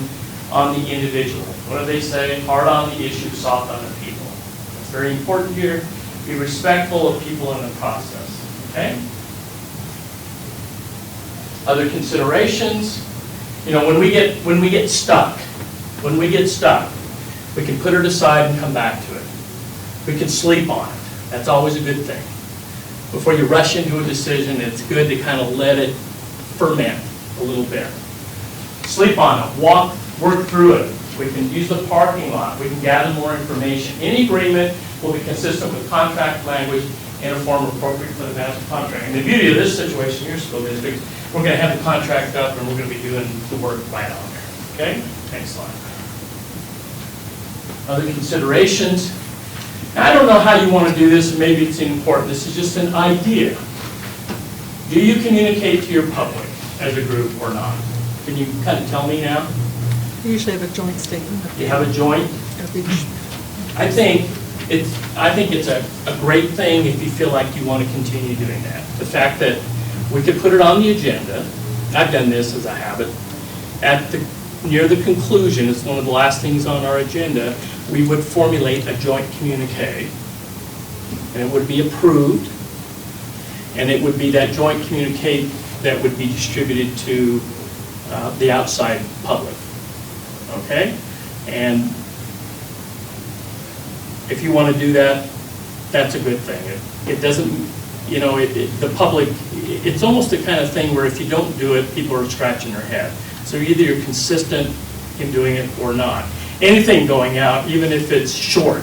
on the individual. What do they say? Hard on the issue, soft on the people. It's very important here. Be respectful of people in the process. Okay? Other considerations. You know, when we get stuck, we can put it aside and come back to it. We can sleep on it. That's always a good thing. Before you rush into a decision, it's good to kind of let it ferment a little bit. Sleep on it, work through it. We can use the parking lot. We can gather more information. Any agreement will be consistent with contract language in a form appropriate for the master contract. And the beauty of this situation, your school district, we're going to have the contract up and we're going to be doing the work right on there. Okay? Next slide. Other considerations. Now, I don't know how you want to do this, maybe it's important. This is just an idea. Do you communicate to your public as a group or not? Can you kind of tell me now? We usually have a joint statement. You have a joint? I think it's a great thing if you feel like you want to continue doing that. The fact that we could put it on the agenda, I've done this as a habit, near the conclusion, it's one of the last things on our agenda, we would formulate a joint communique, and it would be approved, and it would be that joint communique that would be distributed to the outside public. Okay? And if you want to do that, that's a good thing. It doesn't, you know, the public, it's almost the kind of thing where if you don't do it, people are scratching their head. So either you're consistent in doing it or not. Anything going out, even if it's short,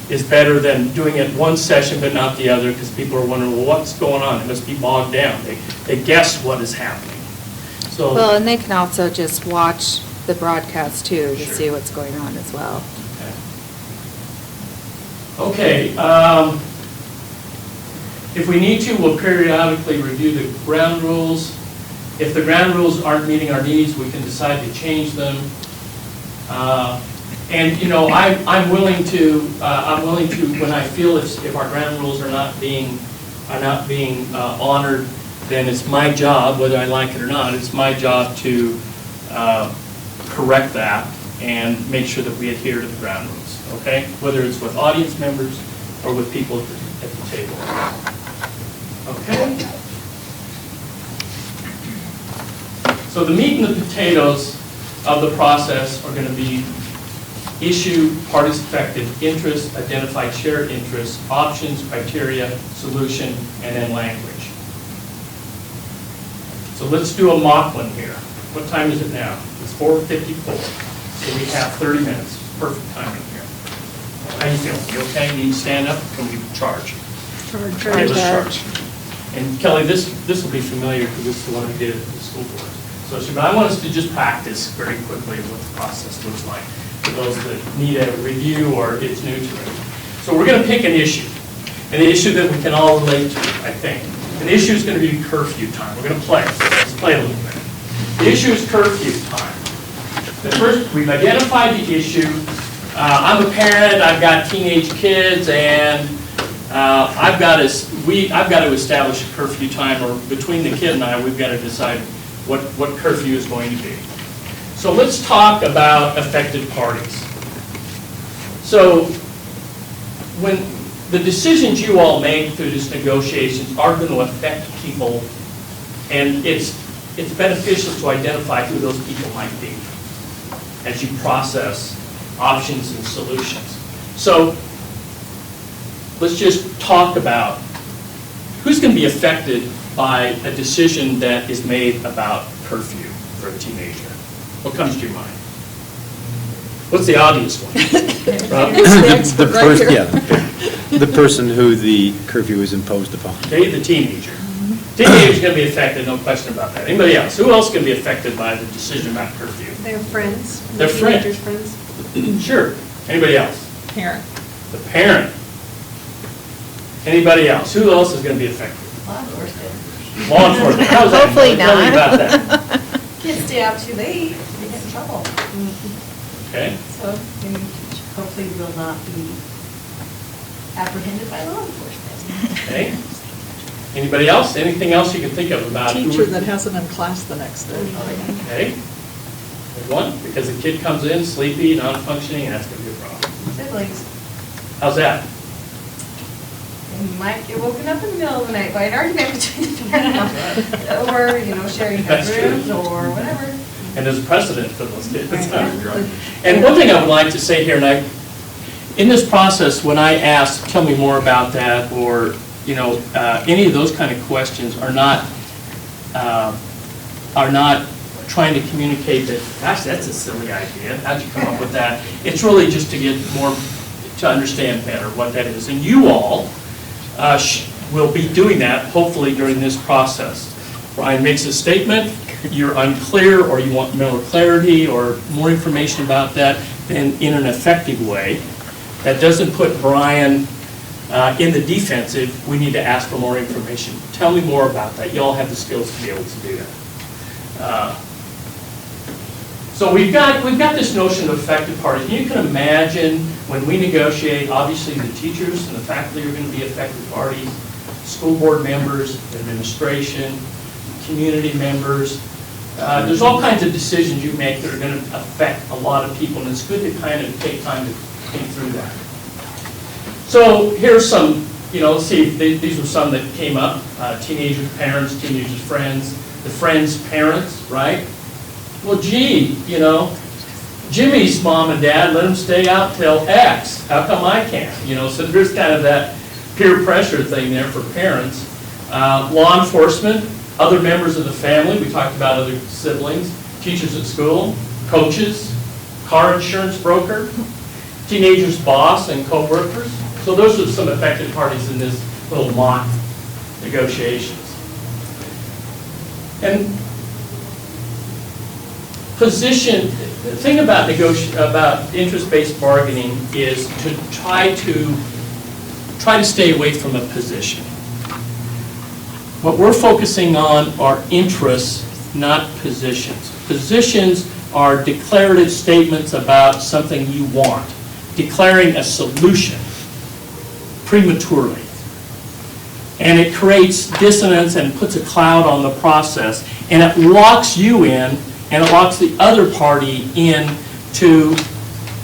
is better than doing it one session but not the other, because people are wondering, well, what's going on? It must be bogged down. They guess what is happening. So, Well, and they can also just watch the broadcast too to see what's going on as well. Okay. If we need to, we'll periodically review the ground rules. If the ground rules aren't meeting our needs, we can decide to change them. And you know, I'm willing to when I feel if our ground rules are not being honored, then it's my job, whether I like it or not, it's my job to correct that and make sure that we adhere to the ground rules. Okay, whether it's with audience members or with people at the table. Okay. So the meat and the potatoes of the process are going to be issue, parties affected, interests, identify shared interests, options, criteria, solution, and then language. So let's do a mock one here. What time is it now? It's 4:54. So we have 30 minutes. Perfect timing here. How you feeling? You okay? Need to stand up? Can we charge? Charge. Okay, let's charge. And Kelly, this will be familiar because this is what I did at the school board. So, but I want us to just practice very quickly what the process looks like for those that need a review or it's new to them. So we're going to pick an issue that we can all relate to, I think. An issue is going to be curfew time. We're going to play. Let's play a little bit. The issue is curfew time. The first, we've identified the issue. I'm a parent. I've got teenage kids, and I've got to establish a curfew time, or between the kid and I, we've got to decide what curfew is going to be. So let's talk about affected parties. So when the decisions you all make through these negotiations are going to affect people, and it's beneficial to identify who those people might be as you process options and solutions. So let's just talk about who's going to be affected by a decision that is made about curfew for a teenager. What comes to your mind? What's the obvious one? The person who the curfew is imposed upon. Okay, the teenager. Teenager's going to be affected, no question about that. Anybody else? Who else can be affected by the decision about curfew? Their friends. Their teenagers' friends. Sure. Anybody else? Parent. The parent. Anybody else? Who else is going to be affected? Law enforcement. Law enforcement. How's that? Hopefully Tell me not. about that. Kids stay out too late, they get in trouble. Okay. So they hopefully will not be apprehended by law enforcement. Okay. Anybody else? Anything else you can think of about who? Teacher that hasn't in class the next day. Okay. There's one, because the kid comes in sleepy, non-functioning, and that's going to be a problem. Siblings. How's that? You might get woken up in the middle of the night by an argument between the parents, or, you know, sharing That's true. bedrooms or whatever. And there's a precedent for those kids. And one thing I would like to say here, and in this process, when I ask, tell me more about that, or you know, any of those kind of questions are not trying to communicate that, gosh, that's a silly idea. How'd you come up with that? It's really just to get more, to understand better what that is. And you all will be doing that, hopefully, during this process. Brian makes a statement, you're unclear, or you want more clarity or more information about that in an effective way that doesn't put Brian in the defensive. We need to ask for more information. Tell me more about that. You all have the skills to be able to do that. So we've got this notion of effective parties. You can imagine when we negotiate, obviously the teachers and the faculty are going to be effective parties, school board members, administration, community members. There's all kinds of decisions you make that are going to affect a lot of people, and it's good to kind of take time to think through that. So here's some, let's see, these were some that came up. Teenagers' parents, teenagers' friends, the friends' parents, right? Well, gee, Jimmy's mom and dad let him stay out till X. How come I can't? So there's kind of that peer pressure thing there for parents. Law enforcement, other members of the family. We talked about other siblings, teachers at school, coaches, car insurance broker, teenagers' boss and co-workers. So those are some effective parties in this little mock negotiations. And the thing about interest-based bargaining is to try to stay away from a position. What we're focusing on are interests, not positions. Positions are declarative statements about something you want, declaring a solution prematurely. And it creates dissonance and puts a cloud on the process, and it locks you in, and it locks the other party in to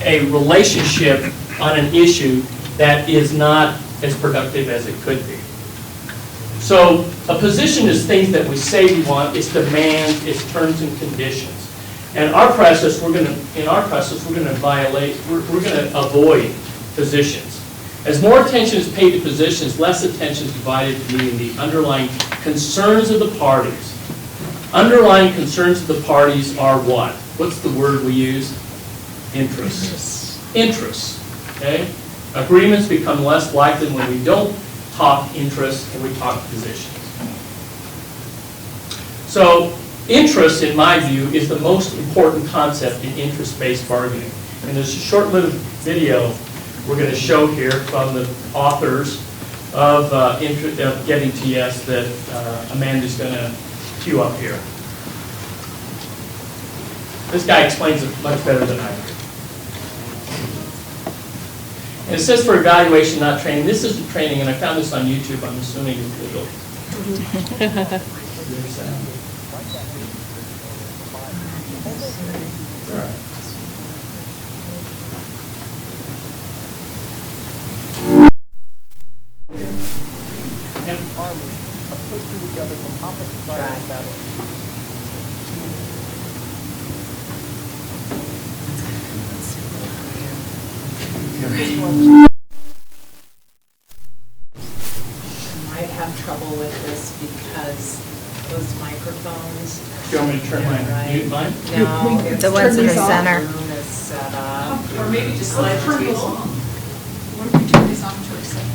a relationship on an issue that is not as productive as it could be. So a position is things that we say we want, it's demands, it's terms and conditions. And our process, we're going to avoid positions. As more attention is paid to positions, less attention is divided to meeting the underlying concerns of the parties. Underlying concerns of the parties are what? What's the word we use? Interests. Interests. Okay? Agreements become less likely when we don't talk interests and we talk positions. So, interest, in my view, is the most important concept in interest-based bargaining. And there's a short little video we're going to show here from the authors of Getting to Yes that Amanda's going to cue up here. This guy explains it much better than I do. And it says for evaluation, not training. This isn't training, and I found this on YouTube. I'm assuming it's legal. I might have trouble with this because those microphones. Do you want me to turn my mute mine? No, it's The ones in the turned center. room is set up. Or maybe just slide turn your these table. on. What if we turn these on to a second?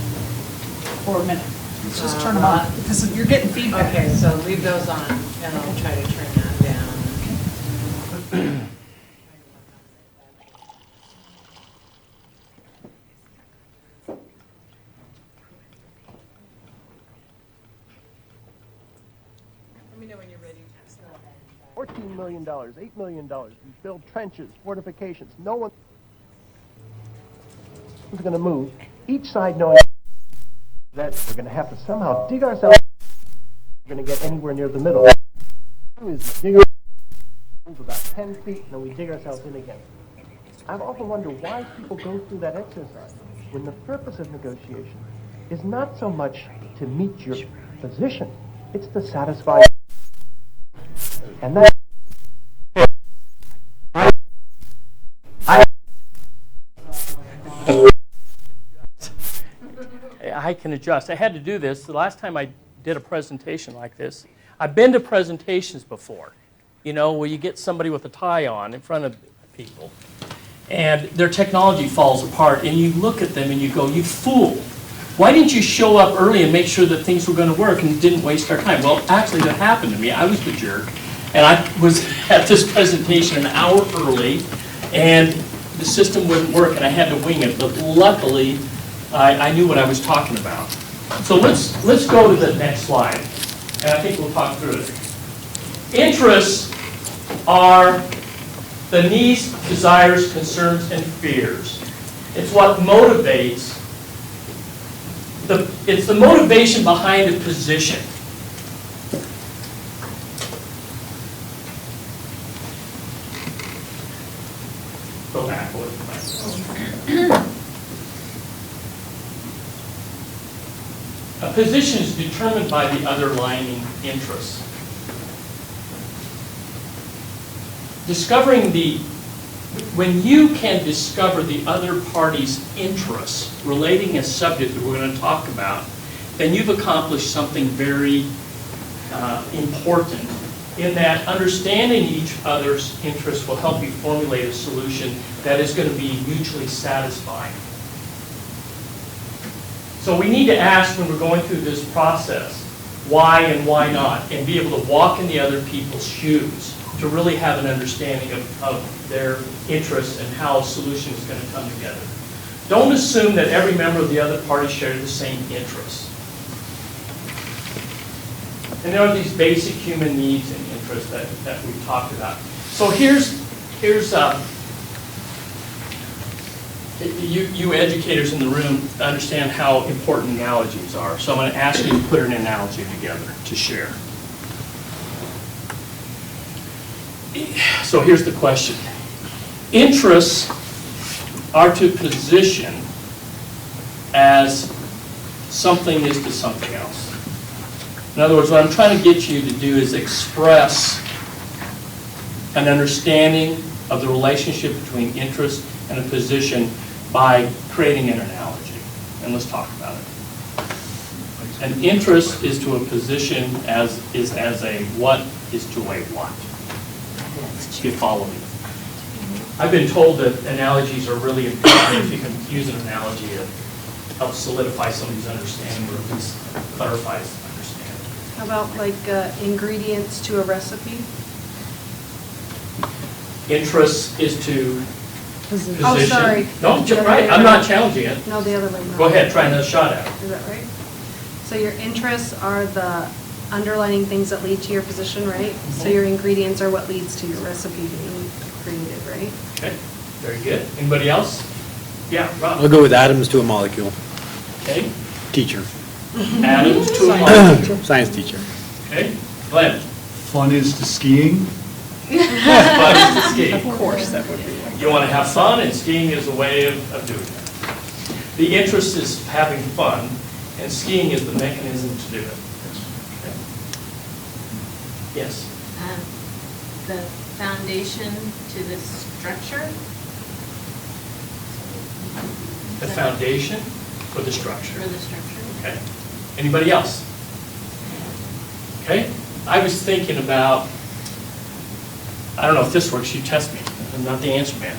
For a minute. Let's just turn them on, because you're getting feedback. Okay, so leave those on, and I'll try to turn that down. Let me know when you're ready. $14 million, $8 million. We build trenches, fortifications. No one's going to move. Each side knowing that we're going to have to somehow dig ourselves. We're going to get anywhere near the middle. Is dig move about 10 feet, and then we dig ourselves in again. I've often wondered why people go through that exercise when the purpose of negotiation is not so much to meet your position, it's to satisfy. And that I can adjust. I had to do this. The last time I did a presentation like this, I've been to presentations before, where you get somebody with a tie on in front of people, and their technology falls apart, and you look at them and you go, you fool. why didn't you show up early and make sure that things were going to work and didn't waste our time? Well, actually, that happened to me. I was the jerk. And I was at this presentation an hour early, and the system wouldn't work, and I had to wing it. But luckily, I knew what I was talking about. So let's go to the next slide, and I think we'll talk through it. Interests are the needs, desires, concerns, and fears. It's what motivates. It's the motivation behind a position. Go back. A position is determined by the underlying interests. When you can discover the other party's interests relating a subject that we're going to talk about, then you've accomplished something very important, in that understanding each other's interests will help you formulate a solution that is going to be mutually satisfying. So we need to ask, when we're going through this process, why and why not, and be able to walk in the other people's shoes to really have an understanding of their interests and how a solution is going to come together. Don't assume that every member of the other party shares the same interests. And there are these basic human needs and interests that we've talked about. So here's you educators in the room understand how important analogies are. So I'm going to ask you to put an analogy together to share. So here's the question. Interests are to position as something is to something else. In other words, what I'm trying to get you to do is express an understanding of the relationship between interest and a position by creating an analogy. And let's talk about it. An interest is to a position as a what is to a what. If you follow me. I've been told that analogies are really important. If you can use an analogy, it helps solidify somebody's understanding, or at least clarifies understanding. How about like ingredients to a recipe? Interest is to position. Oh, sorry. No, right. I'm not challenging it. No, the other way around. Go ahead, try another shot at it. Is that right? So your interests are the underlining things that lead to your position, right? So your ingredients are what leads to your recipe being created, right? Okay, very good. Anybody else? Yeah, Rob. I'll go with atoms to a molecule. Okay. Teacher. Atoms to a molecule. Science teacher. Okay. Glenn. Fun is to skiing. Fun is to skiing. Of course, that would be. You want to have fun, and skiing is a way of doing that. The interest is having fun, and skiing is the mechanism to do it. Okay. Yes? The foundation to the structure? The foundation for the structure. For the structure. Okay. Anybody else? Okay. I was thinking about, I don't know if this works, you test me. I'm not the answer man.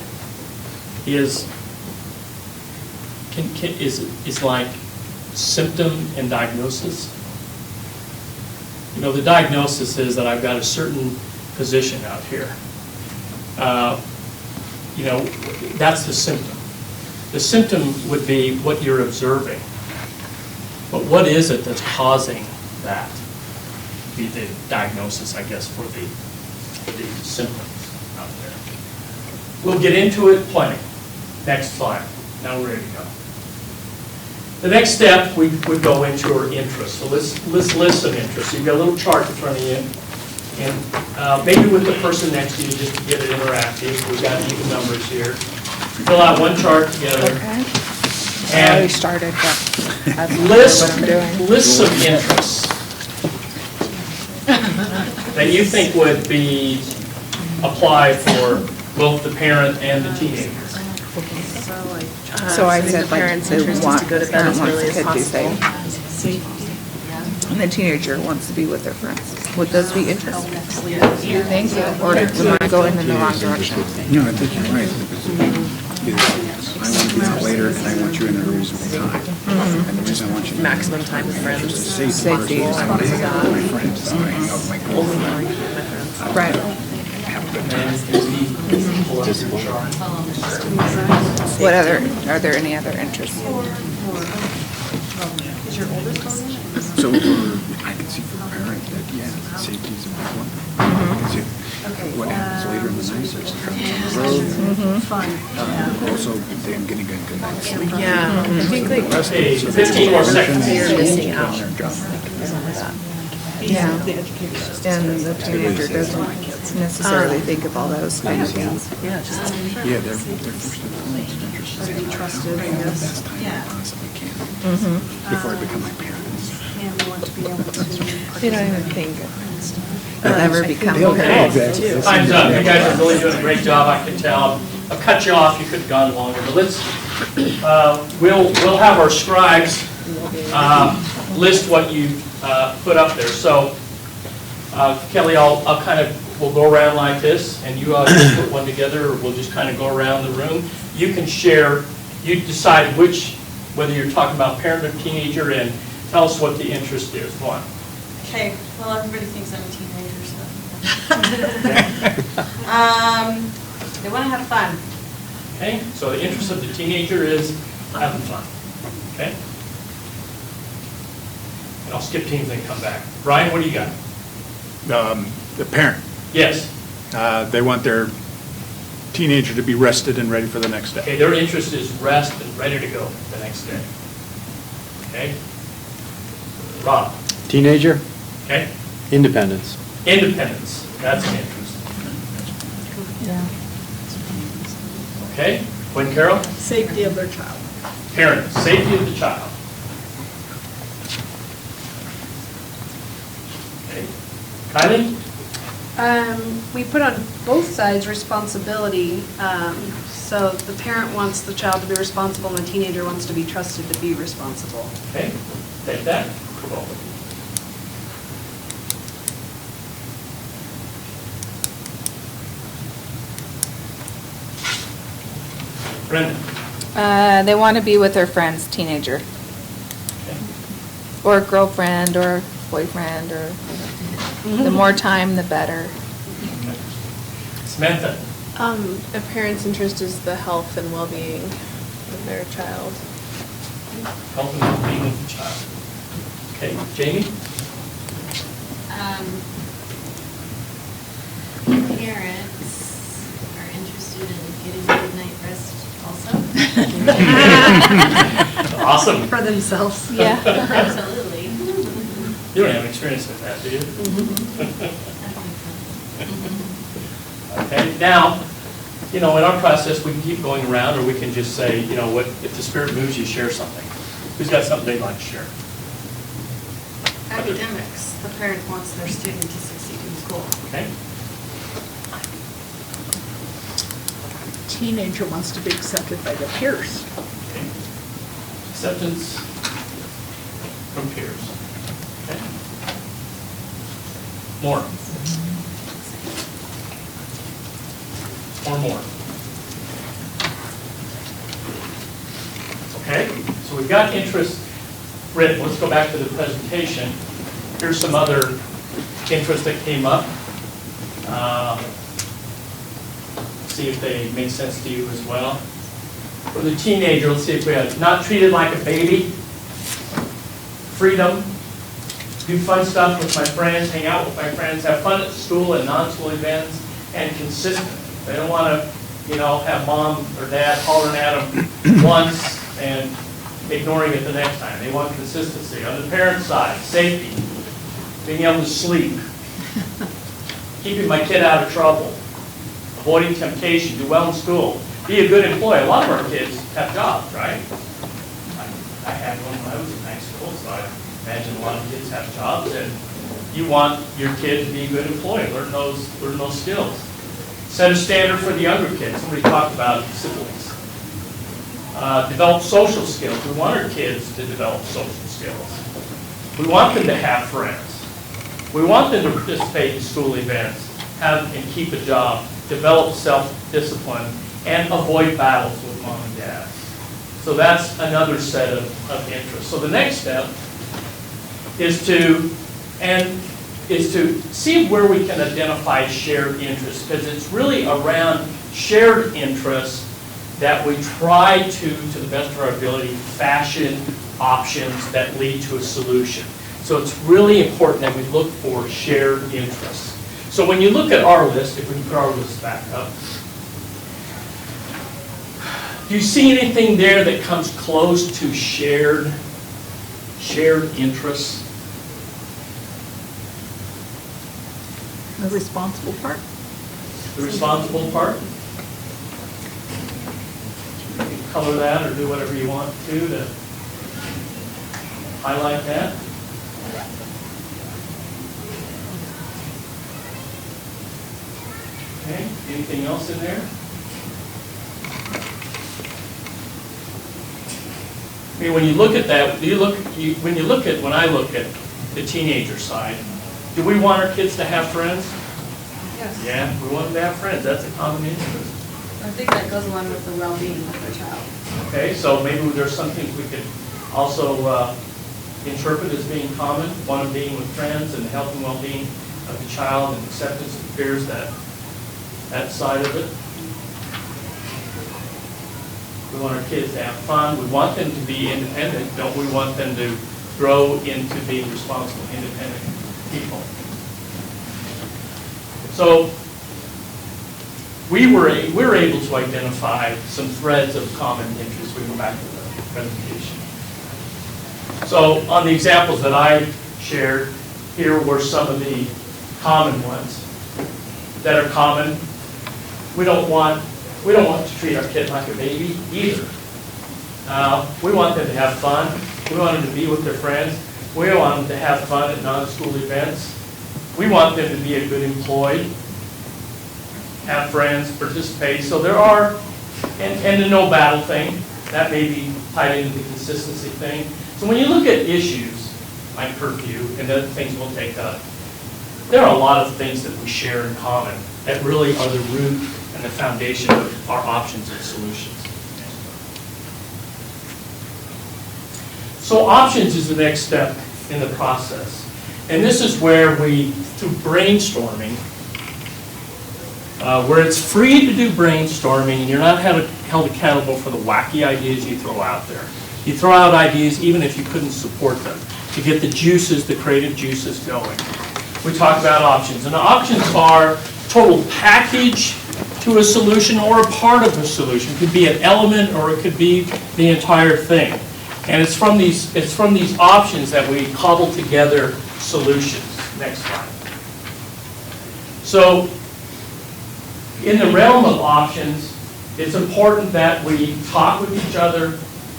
Is like symptom and diagnosis. You know, the diagnosis is that I've got a certain position out here. You know, that's the symptom. The symptom would be what you're observing. But what is it that's causing that? Be the diagnosis, I guess, for the symptoms out there. We'll get into it plenty. Next slide. Now we're ready to go. The next step, we would go into our interests. So let's list some interests. You've got a little chart in front of you. And maybe with the person next to you, just to get it interactive. We've got even numbers here. Fill out one chart together. Okay. I And already started, but that's what I'm doing. list some interests that you think would be applied for both the parent and the teenager. So I said, like, they want, parent wants the kid to say, and the teenager wants to be with their friends. Would those be interests? You think, or am I going in the wrong direction? No, I think you're right. I wonder to be out later, and I want you in a reasonable time. And the reason I want you in Maximum time with friends. Safety. I want to hang out with my friends, I want to hang out with my girlfriend. Right. Have a good time. What other, are there any other interests? So I can see for a parent that, yeah, safety is a big one. I can see what happens later in the night, there's traffic on the road. Also, them getting a good night's sleep. Yeah, I think like. Hey, 15 more seconds. You're missing out. Yeah, and the teenager doesn't necessarily think of all those kind of things. Yeah, just. Yeah, they're first and foremost interested in trusted, I the guess. best time they possibly can before I become my parents. And we want to be able to. They don't even think they'll ever become Okay, parents. time's up. You guys are really doing a great job, I can tell. I've cut you off, you could have gone longer, but let's, we'll have our scribes list what you put up there. So, Kelly, I'll kind of, we'll go around like this, and you just put one together, or we'll just kind of go around the room. You can share, you decide which, whether you're talking about parent or teenager, and tell us what the interest is. One. Okay, well, everybody thinks I'm a teenager, so. They want to have fun. Okay, so the interest of the teenager is having fun. Okay? And I'll skip teams and come back. Brian, what do you got? The parent, Yes. they want their teenager to be rested and ready for the next day. Okay, their interest is rest and ready to go the next day. Okay? Rob? Teenager, Okay? independence. Independence, that's an interest. Yeah. Okay? Gwen Carroll? Safety of their child. Parent, safety of the child. Okay. Kylie? We put on both sides responsibility, so the parent wants the child to be responsible and the teenager wants to be trusted to be responsible. Okay, take that. Cool. Brenda? They want to be with their friends, teenager. Okay. Or girlfriend, or boyfriend, or the more time, the better. Samantha? A parent's interest is the health and well-being of their child. Health and well-being of the child. Okay, Jamie? Parents are interested in getting a good night rest also. Awesome. For themselves. Yeah. Absolutely. You don't have experience with that, do you? Okay, now, you know, in our process, we can keep going around, or we can just say, you know, what, if the spirit moves you, share something. Who's got something they'd like to share? Academics, the parent wants their student to succeed in school. Okay? Teenager wants to be accepted by their peers. Okay. Acceptance from peers. Okay? More. Or more. Okay, so we've got interest written. Let's go back to the presentation. Here's some other interest that came up. See if they make sense to you as well. For the teenager, let's see if we have not treated like a baby, freedom, do fun stuff with my friends, hang out with my friends, have fun at school and non-school events, and consistent. They don't want to, you know, have mom or dad hollering at them once and ignoring it the next time. They want consistency. On the parent side, safety, being able to sleep, keeping my kid out of trouble, avoiding temptation, do well in school, be a good employee. A lot of our kids have jobs, right? I had one when I was in high school, so I imagine a lot of kids have jobs, and you want your kid to be a good employee, learn those skills. Set a standard for the younger kids. Somebody talked about siblings. Develop social skills. We want our kids to develop social skills. We want them to have friends. We want them to participate in school events, have and keep a job, develop self-discipline, and avoid battles with mom and dad. So that's another set of interests. So the next step is to see where we can identify shared interests, because it's really around shared interests that we try to the best of our ability, fashion options that lead to a solution. So it's really important that we look for shared interests. So when you look at our list, if we can put our list back up, do you see anything there that comes close to shared interests? The responsible part? The responsible part? You can color that or do whatever you want to highlight that. Okay, anything else in there? I mean, when you look at that, when I look at the teenager side, do we want our kids to have friends? Yes. Yeah, we want them to have friends. That's a common interest. I think that goes along with the well-being of their child. Okay, so maybe there's some things we could also interpret as being common. One of being with friends and the health and well-being of the child and acceptance of peers, that side of it. We want our kids to have fun. We want them to be independent. Don't we want them to grow into being responsible, independent people? So we were able to identify some threads of common interest. We go back to the presentation. So on the examples that I shared, here were some of the common ones that are common. We don't want to treat our kid like a baby either. We want them to have fun. We want them to be with their friends. We want them to have fun at non-school events. We want them to be a good employee, have friends, participate. So there are, and the no battle thing, that may be tied into the consistency thing. So when you look at issues like curfew and other things we'll take up, there are a lot of things that we share in common that really are the root and the foundation of our options and solutions. So options is the next step in the process. And this is where we, through brainstorming, where it's free to do brainstorming and you're not held accountable for the wacky ideas you throw out there. You throw out ideas even if you couldn't support them to get the juices, the creative juices going. We talk about options. And options are total package to a solution or a part of a solution. It could be an element or it could be the entire thing. And it's from these options that we cobble together solutions. Next slide. So in the realm of options, it's important that we talk with each other,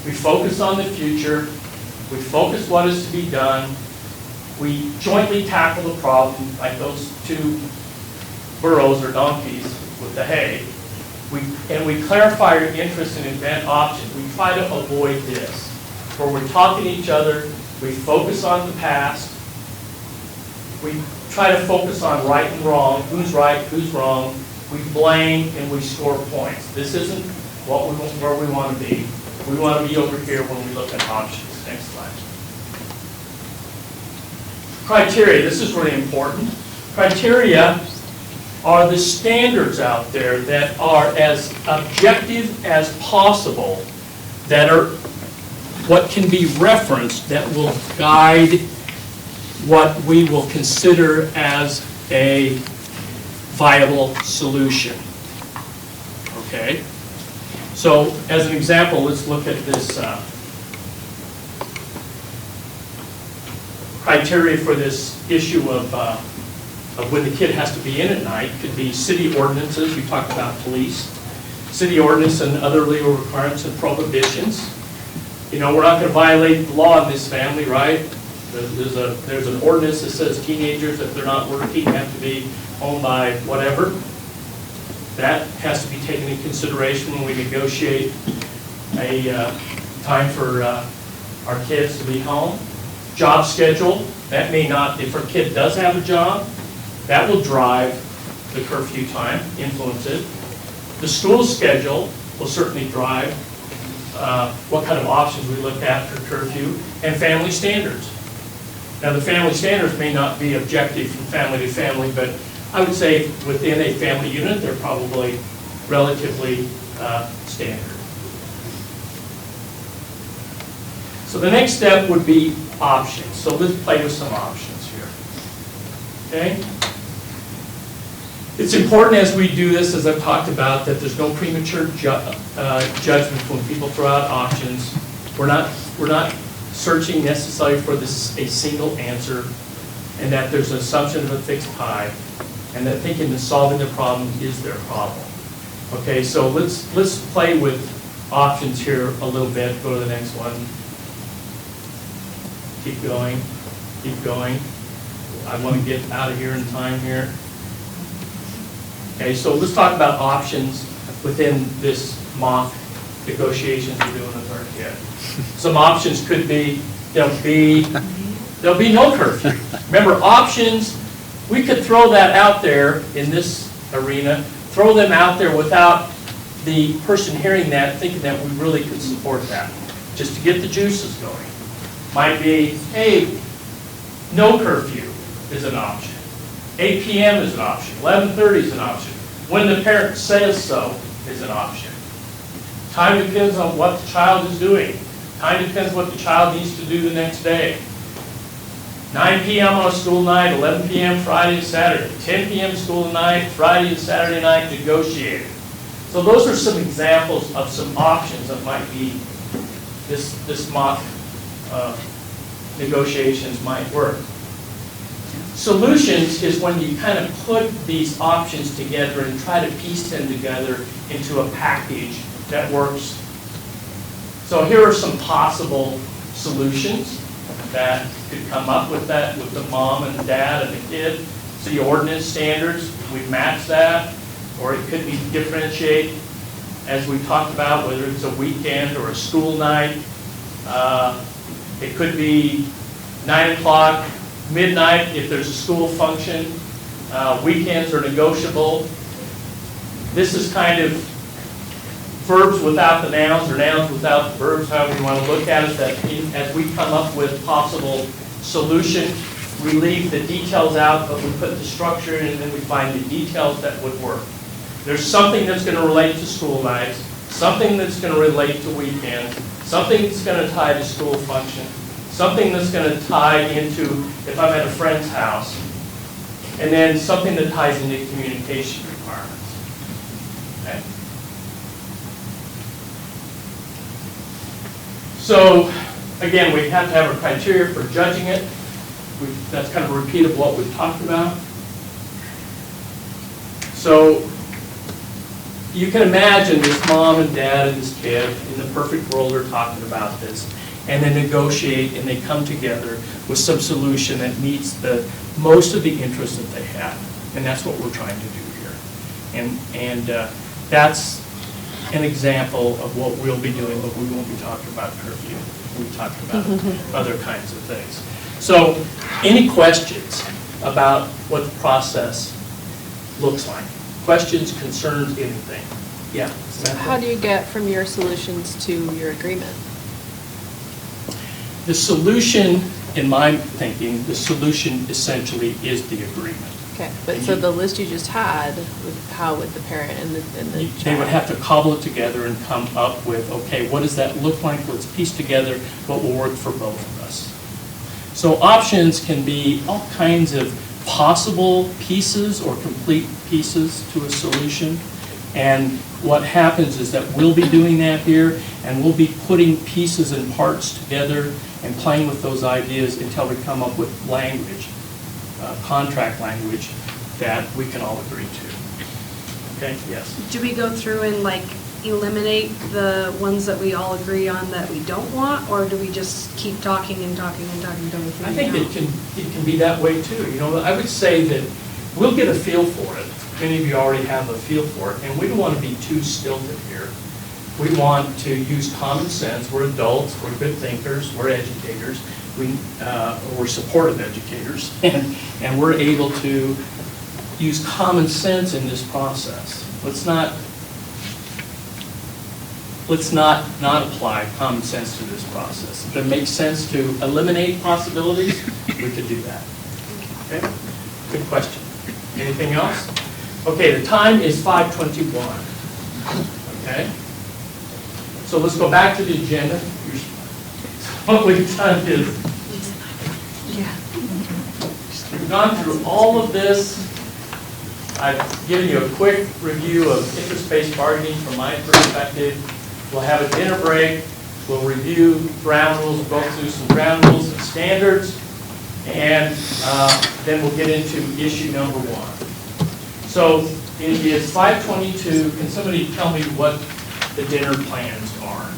we focus on the future, we focus what is to be done, we jointly tackle the problem like those two burros or donkeys with the hay, and we clarify our interest and invent options. We try to avoid this, where we're talking to each other, we focus on the past, we try to focus on right and wrong, who's right, who's wrong, we blame and we score points. This isn't where we want to be. We want to be over here when we look at options. Next slide. Criteria, this is really important. Criteria are the standards out there that are as objective as possible, that are what can be referenced, that will guide what we will consider as a viable solution. Okay? So, as an example, let's look at this criteria for this issue of when the kid has to be in at night. It could be city ordinances. We talked about police. City ordinance and other legal requirements and prohibitions. You know, we're not going to violate the law in this family, right? There's an ordinance that says teenagers, if they're not working, have to be home by whatever. That has to be taken into consideration when we negotiate a time for our kids to be home. Job schedule, that may not, if our kid does have a job, that will drive the curfew time, influence it. The school schedule will certainly drive what kind of options we look at for curfew, and family standards. Now, the family standards may not be objective from family to family, but I would say within a family unit, they're probably relatively standard. So the next step would be options. So let's play with some options here. Okay? It's important as we do this, as I've talked about, that there's no premature judgment when people throw out options. We're not searching necessarily for a single answer, and that there's an assumption of a fixed pie, and that thinking that solving the problem is their problem. Okay, so let's play with options here a little bit. Go to the next one. Keep going. Keep going. I want to get out of here in time here. Okay, so let's talk about options within this mock negotiations we're doing with our kid. Some options could be, there'll be no curfew. Remember, options, we could throw that out there in this arena, throw them out there without the person hearing that thinking that we really could support that, just to get the juices going. Might be, hey, no curfew is an option. 8 p.m. is an option. 11:30 is an option. When the parent says so is an option. Time depends on what the child is doing. Time depends what the child needs to do the next day. 9 p.m. on a school night, 11 p.m. Friday and Saturday, 10 p.m. school night, Friday and Saturday night negotiated. So those are some examples of some options that might be this mock negotiations might work. Solutions is when you kind of put these options together and try to piece them together into a package that works. So here are some possible solutions that could come up with that, with the mom and the dad and the kid. So the ordinance standards, we match that, or it could be differentiate, as we talked about, whether it's a weekend or a school night. It could be 9 o'clock, midnight if there's a school function. Weekends are negotiable. This is kind of verbs without the nouns or nouns without the verbs, however you want to look at it, that as we come up with possible solution, we leave the details out, but we put the structure in and then we find the details that would work. There's something that's going to relate to school nights, something that's going to relate to weekends, something that's going to tie to school function, something that's going to tie into if I'm at a friend's house, and then something that ties into communication requirements. Okay? So, again, we have to have a criteria for judging it. That's kind of a repeat of what we've talked about. So, you can imagine this mom and dad and this kid in the perfect world are talking about this, and they negotiate and they come together with some solution that meets the most of the interests that they have, and that's what we're trying to do here. And that's an example of what we'll be doing, but we won't be talking about curfew. We've talked about other kinds of things. So, any questions about what the process looks like? Questions, concerns, anything? Yeah. So how do you get from your solutions to your agreement? The solution, in my thinking, the solution essentially is the agreement. Okay, but so the list you just had, how would the parent and the child? They would have to cobble it together and come up with, okay, what does that look like? Let's piece together what will work for both of us. So options can be all kinds of possible pieces or complete pieces to a solution. And what happens is that we'll be doing that here, and we'll be putting pieces and parts together and playing with those ideas until we come up with language, contract language, that we can all agree to. Okay, yes? Do we go through and like eliminate the ones that we all agree on that we don't want, or do we just keep talking and talking and talking until we figure I think it out? it can be that way too. You know, I would say that we'll get a feel for it. Many of you already have a feel for it, and we don't want to be too stilted here. We want to use common sense. We're adults, we're good thinkers, we're educators, we're supportive educators, and we're able to use common sense in this process. Let's not let's not apply common sense to this process. If it makes sense to eliminate possibilities, we could do that. Okay? Good question. Anything else? Okay, the time is 5:21. Okay? So let's go back to the agenda. What we've done is, we've gone through all of this. I've given you a quick review of interest-based bargaining from my perspective. We'll have a dinner break. We'll review ground rules, go through some ground rules and standards, and then we'll get into issue number 1. So it is 5:22. Can somebody tell me what the dinner plans are?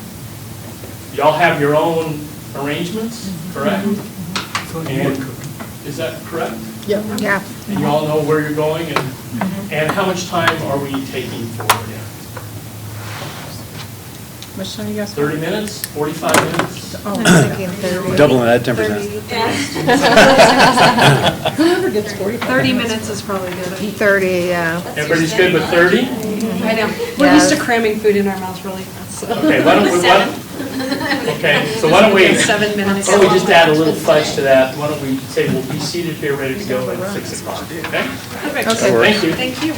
Y'all have your own arrangements, correct? And is that correct? Yep. Yeah. And you all know where you're going, and how much time are we taking for it? Much time you guys? 30 minutes, 45 minutes? Oh, I'm thinking 30. Doubling that 10%. Whoever gets 45. 30 minutes is probably good. 30, yeah. Everybody's good with 30? I know. We're used to cramming food in our mouths really fast. So. Okay, why don't we, okay, so why don't we, 7 minutes. why don't we just add a little fudge to that? Why don't we say we'll be seated here, ready to go at 6 o'clock, okay? Perfect. Okay. Thank you. Thank you.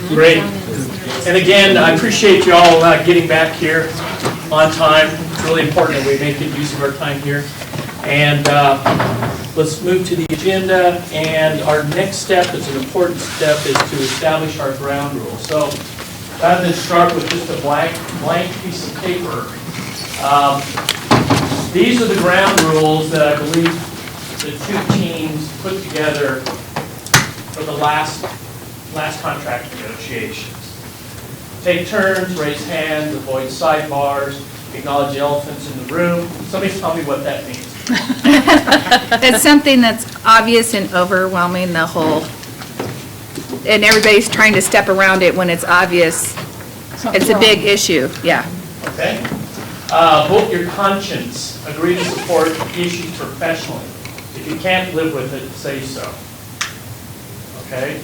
Great. And again, I appreciate you all getting back here on time. It's really important that we make good use of our time here. And let's move to the agenda. And our next step is an important step, is to establish our ground rules. So rather than start with just a blank piece of paper, these are the ground rules that I believe the two teams put together for the last contract negotiations. Take turns, raise hands, avoid sidebars, acknowledge the elephants in the room. Somebody tell me what that means. It's something that's obvious and overwhelming, the whole, and everybody's trying to step around it when it's obvious. It's a big issue, yeah. Okay. Vote your conscience. Agree to support issues professionally. If you can't live with it, say so. Okay?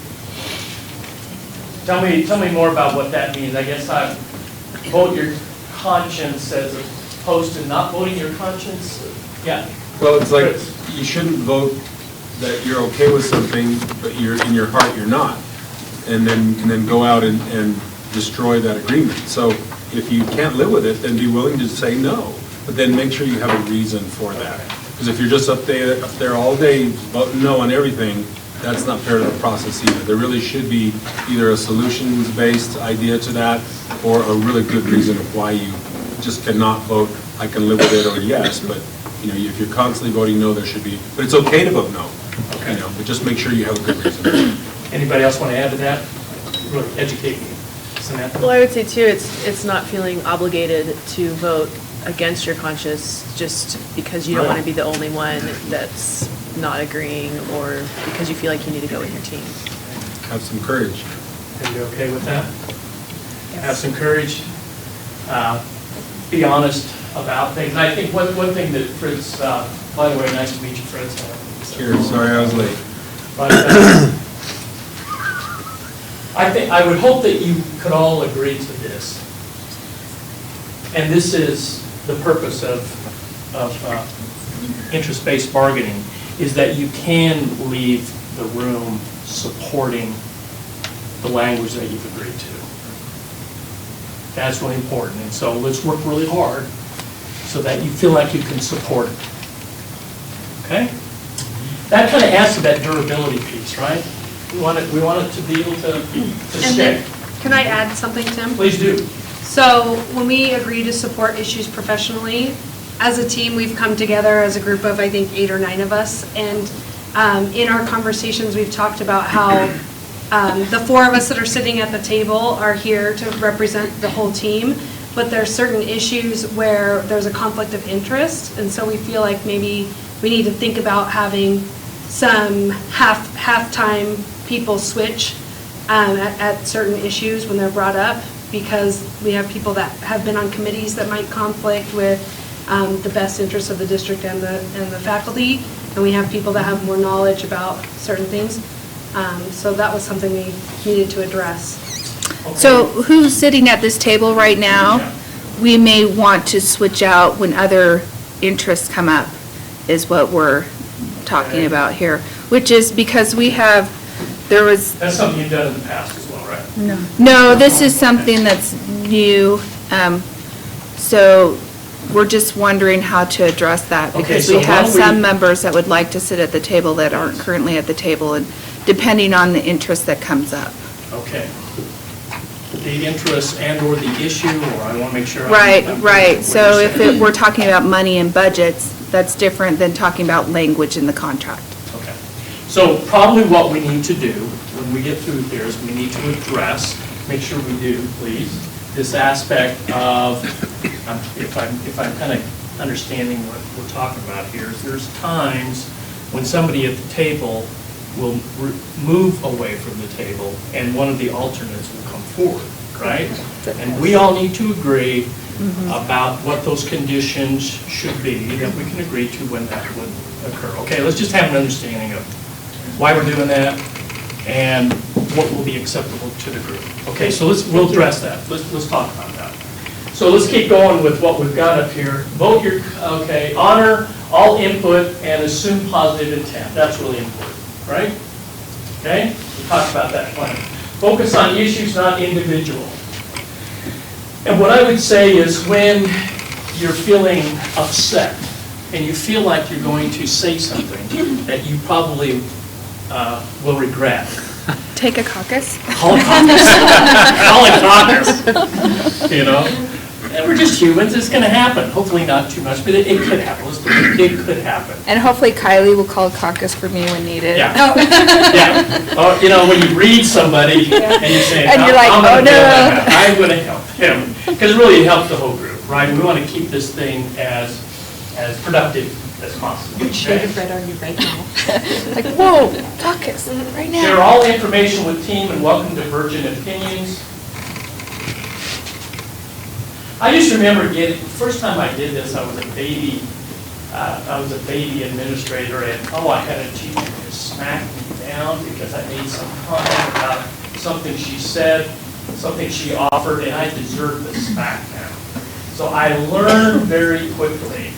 Tell me more about what that means. I guess I vote your conscience as opposed to not voting your conscience. Yeah. Well, it's like, Chris. you shouldn't vote that you're okay with something, but in your heart you're not. And then go out and destroy that agreement. So if you can't live with it, then be willing to say no. But then make sure you have a reason for that. Because if you're just up there all day voting no on everything, that's not fair to the process either. There really should be either a solutions-based idea to that, or a really good reason of why you just cannot vote, I can live with it, or yes, but if you're constantly voting no, there should be, but it's okay to vote no. Okay. But just make sure you have a good reason. Anybody else want to add to that? Really educate me. Samantha? Well, I would say too, it's not feeling obligated to vote against your conscience just because you don't want to be the only one that's not agreeing, or because you feel like you need to go with your team. Have some courage. Are you okay with that? Yes. Have some courage. Be honest about things. And I think one thing that Fritz, by the way, nice to meet you, Fritz. Cheers. Sorry I was late. But I would hope that you could all agree to this. And this is the purpose of interest-based bargaining, is that you can leave the room supporting the language that you've agreed to. That's really important. And so let's work really hard so that you feel like you can support it. Okay? That kind of adds to that durability piece, right? We want it to be able to stay. Can I add something, Tim? Please do. So when we agree to support issues professionally, as a team, we've come together as a group of, I think, 8 or 9 of us. And in our conversations, we've talked about how the 4 of us that are sitting at the table are here to represent the whole team. But there's certain issues where there's a conflict of interest. And so we feel like maybe we need to think about having some half-time people switch at certain issues when they're brought up, because we have people that have been on committees that might conflict with the best interests of the district and the faculty, and we have people that have more knowledge about certain things. So that was something we needed to address. Okay. So who's sitting at this table right now? Yeah. We may want to switch out when other interests come up, is what we're talking about here, which is because That's something you've done in the past as well, right? No, this is something that's new. So we're just wondering how to address that, Okay, because so we have why don't we- some members that would like to sit at the table that aren't currently at the table, and depending on the interest that comes up. Okay. The interest and/or the issue, or I want to make sure. Right. what So you're if saying. we're talking about money and budgets, that's different than talking about language in the contract. Okay. So probably what we need to do when we get through here is we need to address, make sure we do, please, this aspect of, if I'm kind of understanding what we're talking about here, is there's times when somebody at the table will move away from the table and one of the alternates will come forward, right? And we all need to agree about what those conditions should be that we can agree to when that would occur. Okay, let's just have an understanding of why we're doing that and what will be acceptable to the group. Okay, so we'll address that. Let's talk about that. So let's keep going with what we've got up here. Vote your, okay, honor all input and assume positive intent. That's really important, right? Okay, we talked about that plenty. Focus on issues, not individual. And what I would say is when you're feeling upset and you feel like you're going to say something that you probably will regret. Take a caucus. Call a caucus. Call a caucus. You know? And we're just humans, it's gonna happen. Hopefully not too much, but it could happen. It could happen. And hopefully Kylie will call a caucus for me when needed. Yeah. Yeah. Or, you know, when you read somebody and you say, And you're like, I'm oh, no. I'm gonna help him. Because it really helps the whole group, right? We wanna keep this thing as productive as possible. Which shade of red are you right now? Like, whoa, caucus, right now. Share all information with team and welcome divergent opinions. I just remember first time I did this, I was a baby administrator, and I had a teacher who smacked me down because I made some comment about something she said, something she offered, and I deserved the smackdown. So I learned very quickly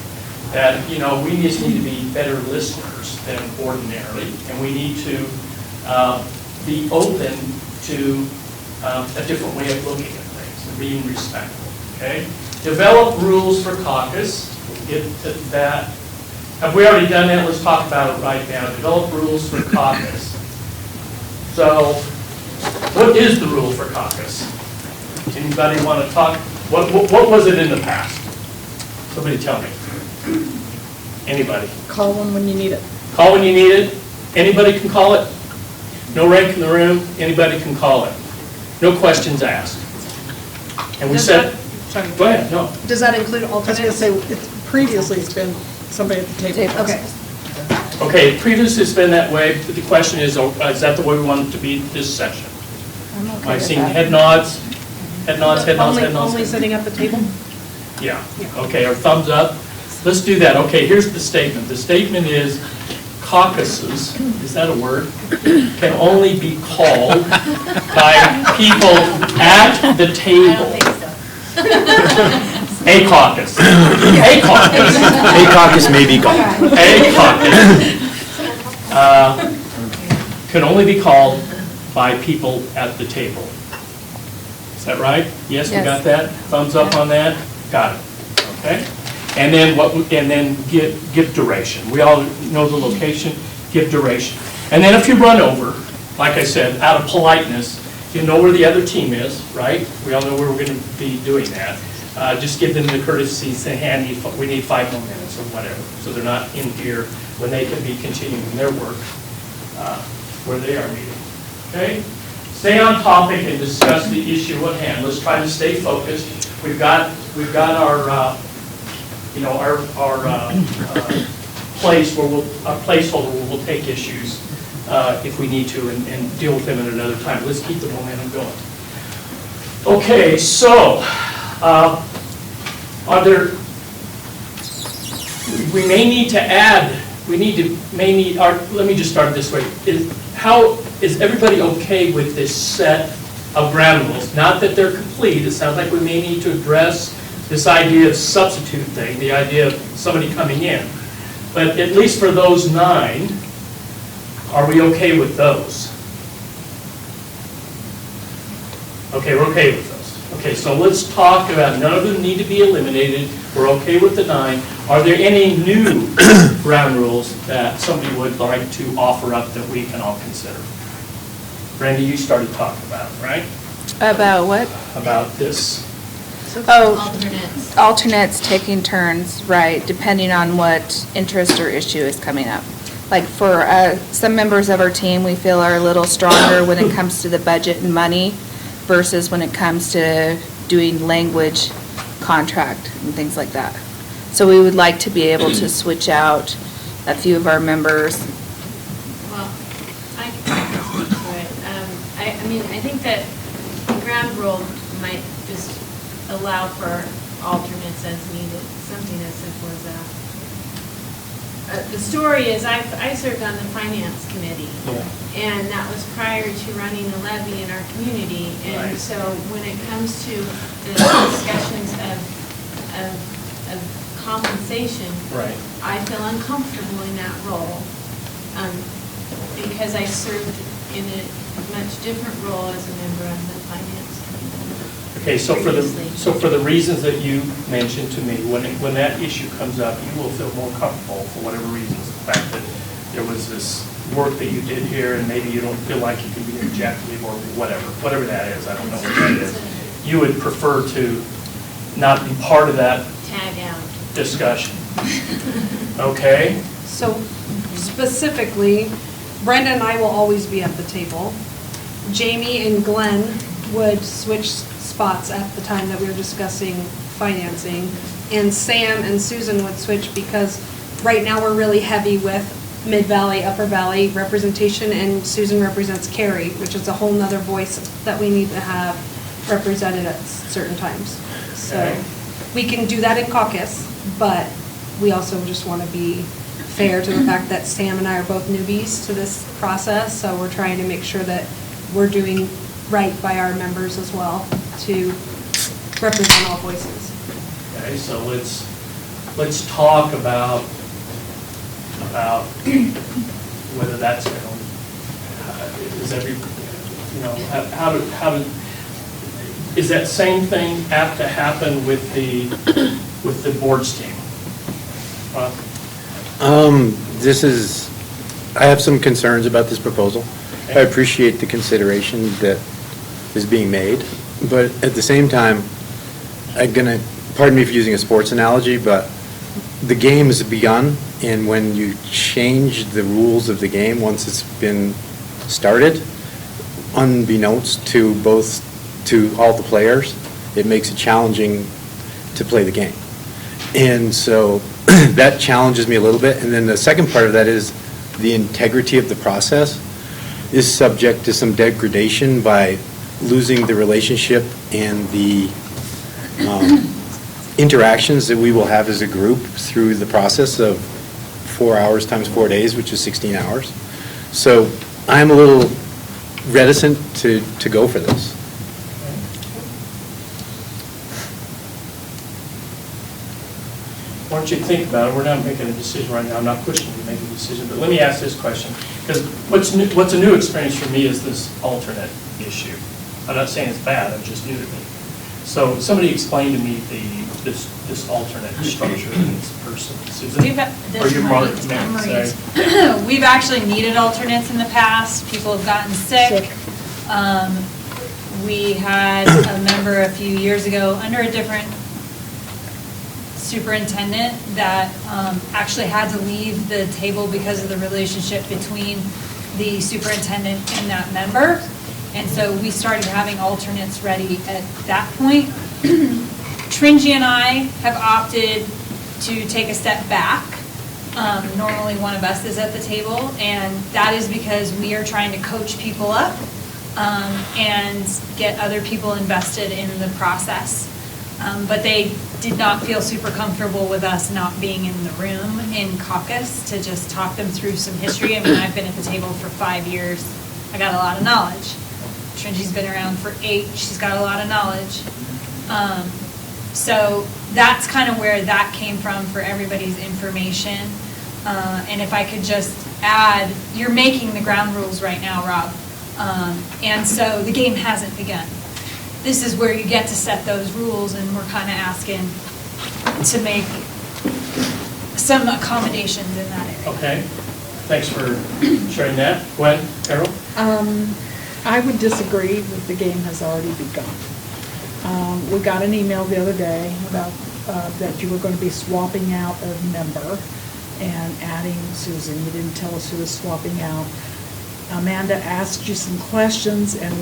that, you know, we just need to be better listeners than ordinarily, and we need to be open to a different way of looking at things and being respectful. Okay? Develop rules for caucus. We'll get to that. Have we already done that? Let's talk about it right now. Develop rules for caucus. So, what is the rule for caucus? Anybody want to talk? What was it in the past? Somebody tell me. Anybody? Call one when you need it. Call when you need it. Anybody can call it. No rank in the room. Anybody can call it. No questions asked. And we said. Sorry. Go ahead, no. Does that include I was alternates? going to say, previously it's been somebody at the table. Okay. Okay, previously it's been that way, but the question is that the way we want it to be this session? I'm okay Am I with seeing that. head nods? Head nods, head nods, head nods? Only setting up the table? Yeah, okay, or thumbs up. Let's do that. Okay, here's the statement. The statement is caucuses, is that a word? Can only be called by people at the table. A caucus. A caucus. A caucus may be gone. A caucus can only be called by people at the table. Is that right? Yes, we Yes. got that? Thumbs up on that? Got it. Okay. And then give duration. We all know the location. Give duration. And then if you run over, like I said, out of politeness, you know where the other team is, right? We all know where we're going to be doing that. Just give them the courtesy, say, hey, we need 5 more minutes or whatever, so they're not in here when they can be continuing their work where they are meeting. Okay? Stay on topic and discuss the issue at hand. Let's try to stay focused. We've got our place where our placeholder where we'll take issues if we need to and deal with them at another time. Let's keep the momentum going. Okay, so we may need to add, let me just start this way. How is everybody okay with this set of ground rules? Not that they're complete, it sounds like we may need to address this idea of substitute thing, the idea of somebody coming in. But at least for those 9, are we okay with those? Okay, we're okay with those. Okay, so let's talk about, none of them need to be eliminated. We're okay with the 9. Are there any new ground rules that somebody would like to offer up that we can all consider? Brandy, you started talking about it, right? About what? About this. Oh, alternates taking turns, right, depending on what interest or issue is coming up. Like for some members of our team, we feel are a little stronger when it comes to the budget and money versus when it comes to doing language, contract, and things like that. So we would like to be able to switch out a few of our members. Well, I can speak to it. I mean, I think that the ground rule might just allow for alternates as needed, something as simple as that. The story is I served on the finance committee, and that was prior to running a levy in our community. And Right. so when it comes to the discussions of compensation, Right. I feel uncomfortable in that role because I served in much different role as a member of the finance committee. Okay, so previously. for the reasons that you mentioned to me, when that issue comes up, you will feel more comfortable for whatever reasons, the fact that there was this work that you did here and maybe you don't feel like you can be objective or whatever that is, I don't know what that is. You would prefer to not be part of that Tag out. discussion. Okay? So specifically, Brenda and I will always be at the table. Jamie and Glenn would switch spots at the time that we were discussing financing. And Sam and Susan would switch because right now we're really heavy with Mid-Valley, Upper Valley representation, and Susan represents Cary, which is a whole nother voice that we need to have represented at certain times. So we can do that in caucus, but we also just want to be fair to the fact that Sam and I are both newbies to this process, so we're trying to make sure that we're doing right by our members as well to represent all voices. Okay, so let's talk about whether that's going to, is every, how do, is that same thing apt to happen with the boards team? I have some concerns about this proposal. I appreciate the consideration that is being made, but at the same time, pardon me for using a sports analogy, but the game has begun, and when you change the rules of the game once it's been started, unbeknownst to all the players, it makes it challenging to play the game. And so that challenges me a little bit. And then the second part of that is the integrity of the process is subject to some degradation by losing the relationship and the interactions that we will have as a group through the process of 4 hours times 4 days, which is 16 hours. So I'm a little reticent to go for this. Why don't you think about it? We're not making a decision right now. I'm not pushing you to make a decision, but let me ask this question. Because what's a new experience for me is this alternate issue. I'm not saying it's bad, it's just new to me. So somebody explain to me this alternate structure in this person. Susan? Or your Mark, sorry. We've actually needed alternates in the past. People have gotten sick. We had a member a few years ago under a different superintendent that actually had to leave the table because of the relationship between the superintendent and that member. And so we started having alternates ready at that point. Tringy and I have opted to take a step back. Normally one of us is at the table, and that is because we are trying to coach people up and get other people invested in the process. But they did not feel super comfortable with us not being in the room in caucus to just talk them through some history. I mean, I've been at the table for 5 years. I got a lot of knowledge. Tringy's been around for 8. She's got a lot of knowledge. So that's kind of where that came from for everybody's information. And if I could just add, you're making the ground rules right now, Rob. And so the game hasn't begun. This is where you get to set those rules, and we're kind of asking to make some accommodations in that area. Okay. Thanks for sharing that. Gwen, Carol? I would disagree that the game has already begun. We got an email the other day about that you were going to be swapping out a member and adding Susan. You didn't tell us who was swapping out. Amanda asked you some questions, and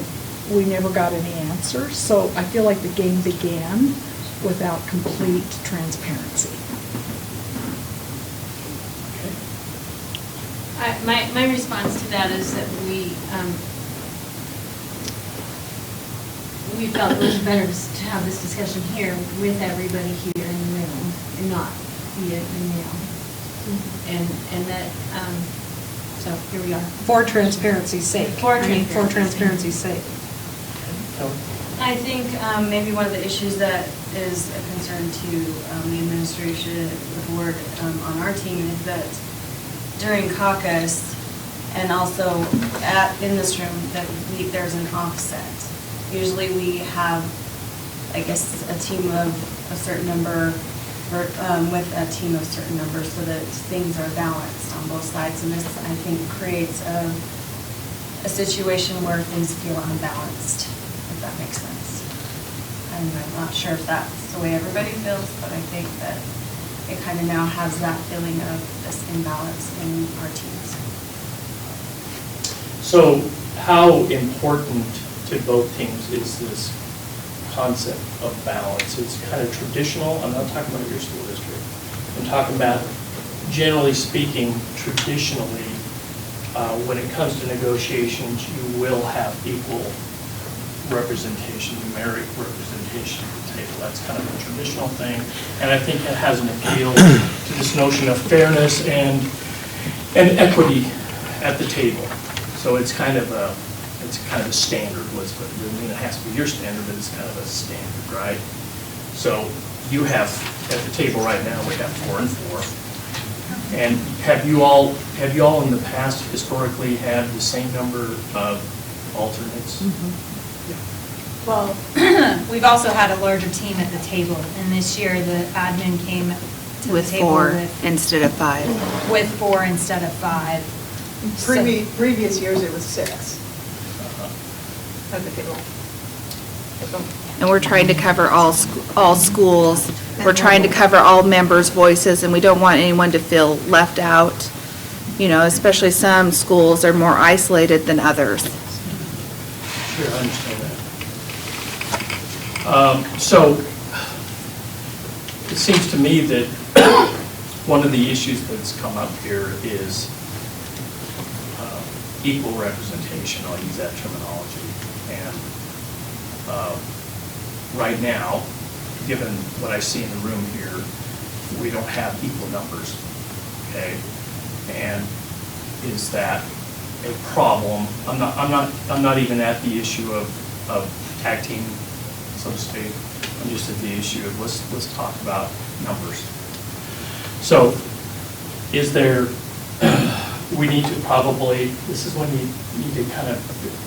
we never got any answers. So I feel like the game began without complete transparency. My response to that is that we felt it was better to have this discussion here with everybody here in the room and not via email. And that, so here we are. For transparency's sake. For transparency's sake. I think maybe one of the issues that is a concern to the administration, the board on our team, is that during caucus, And also in this room, there's an offset. Usually we have, I guess, a team of a certain number, or with a team of certain numbers, so that things are balanced on both sides. And this, I think, creates a situation where things feel unbalanced, if that makes sense. And I'm not sure if that's the way everybody feels, but I think that it kind of now has that feeling of this imbalance in our teams. So how important to both teams is this concept of balance? It's kind of traditional. I'm not talking about your school district. I'm talking about, generally speaking, traditionally, when it comes to negotiations, you will have equal representation, numeric representation at the table. That's kind of a traditional thing. And I think it has an appeal to this notion of fairness and equity at the table. So it's kind of a standard. It doesn't mean it has to be your standard, but it's kind of a standard, right? So you have, at the table right now, we have 4 and 4. And have you all in the past historically had the same number of alternates? Well, we've also had a larger team at the table, and this year the admin came to the With table 4 instead of 5. with 4 instead of 5. Previous years, it was 6 at the table. And we're trying to cover all schools. We're trying to cover all members' voices, and we don't want anyone to feel left out. You know, especially some schools are more isolated than others. Sure, I understand that. So it seems to me that one of the issues that's come up here is equal representation. I'll use that terminology. And right now, given what I see in the room here, we don't have equal numbers, okay? And is that a problem? I'm not even at the issue of tag team, so to speak. I'm just at the issue of let's talk about numbers. So, is there? We need to probably. This is when you need to kind of.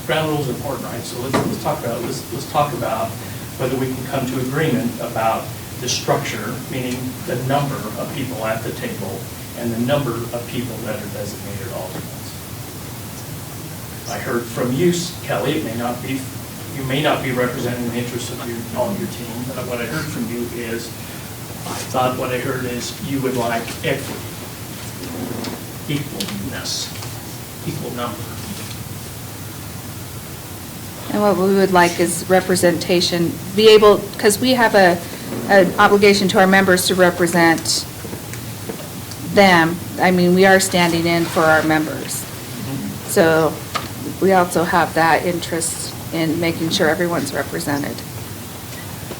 Ground rules are important, right? So let's talk about whether we can come to agreement about the structure, meaning the number of people at the table and the number of people that are designated alternates. I heard from you, Kelly, you may not be representing the interests of all your team, but what I heard from you is, what I heard is you would like equity, equalness, equal number. And what we would like is representation, because we have an obligation to our members to represent them. I mean, we are standing in for our members. So we also have that interest in making sure everyone's represented.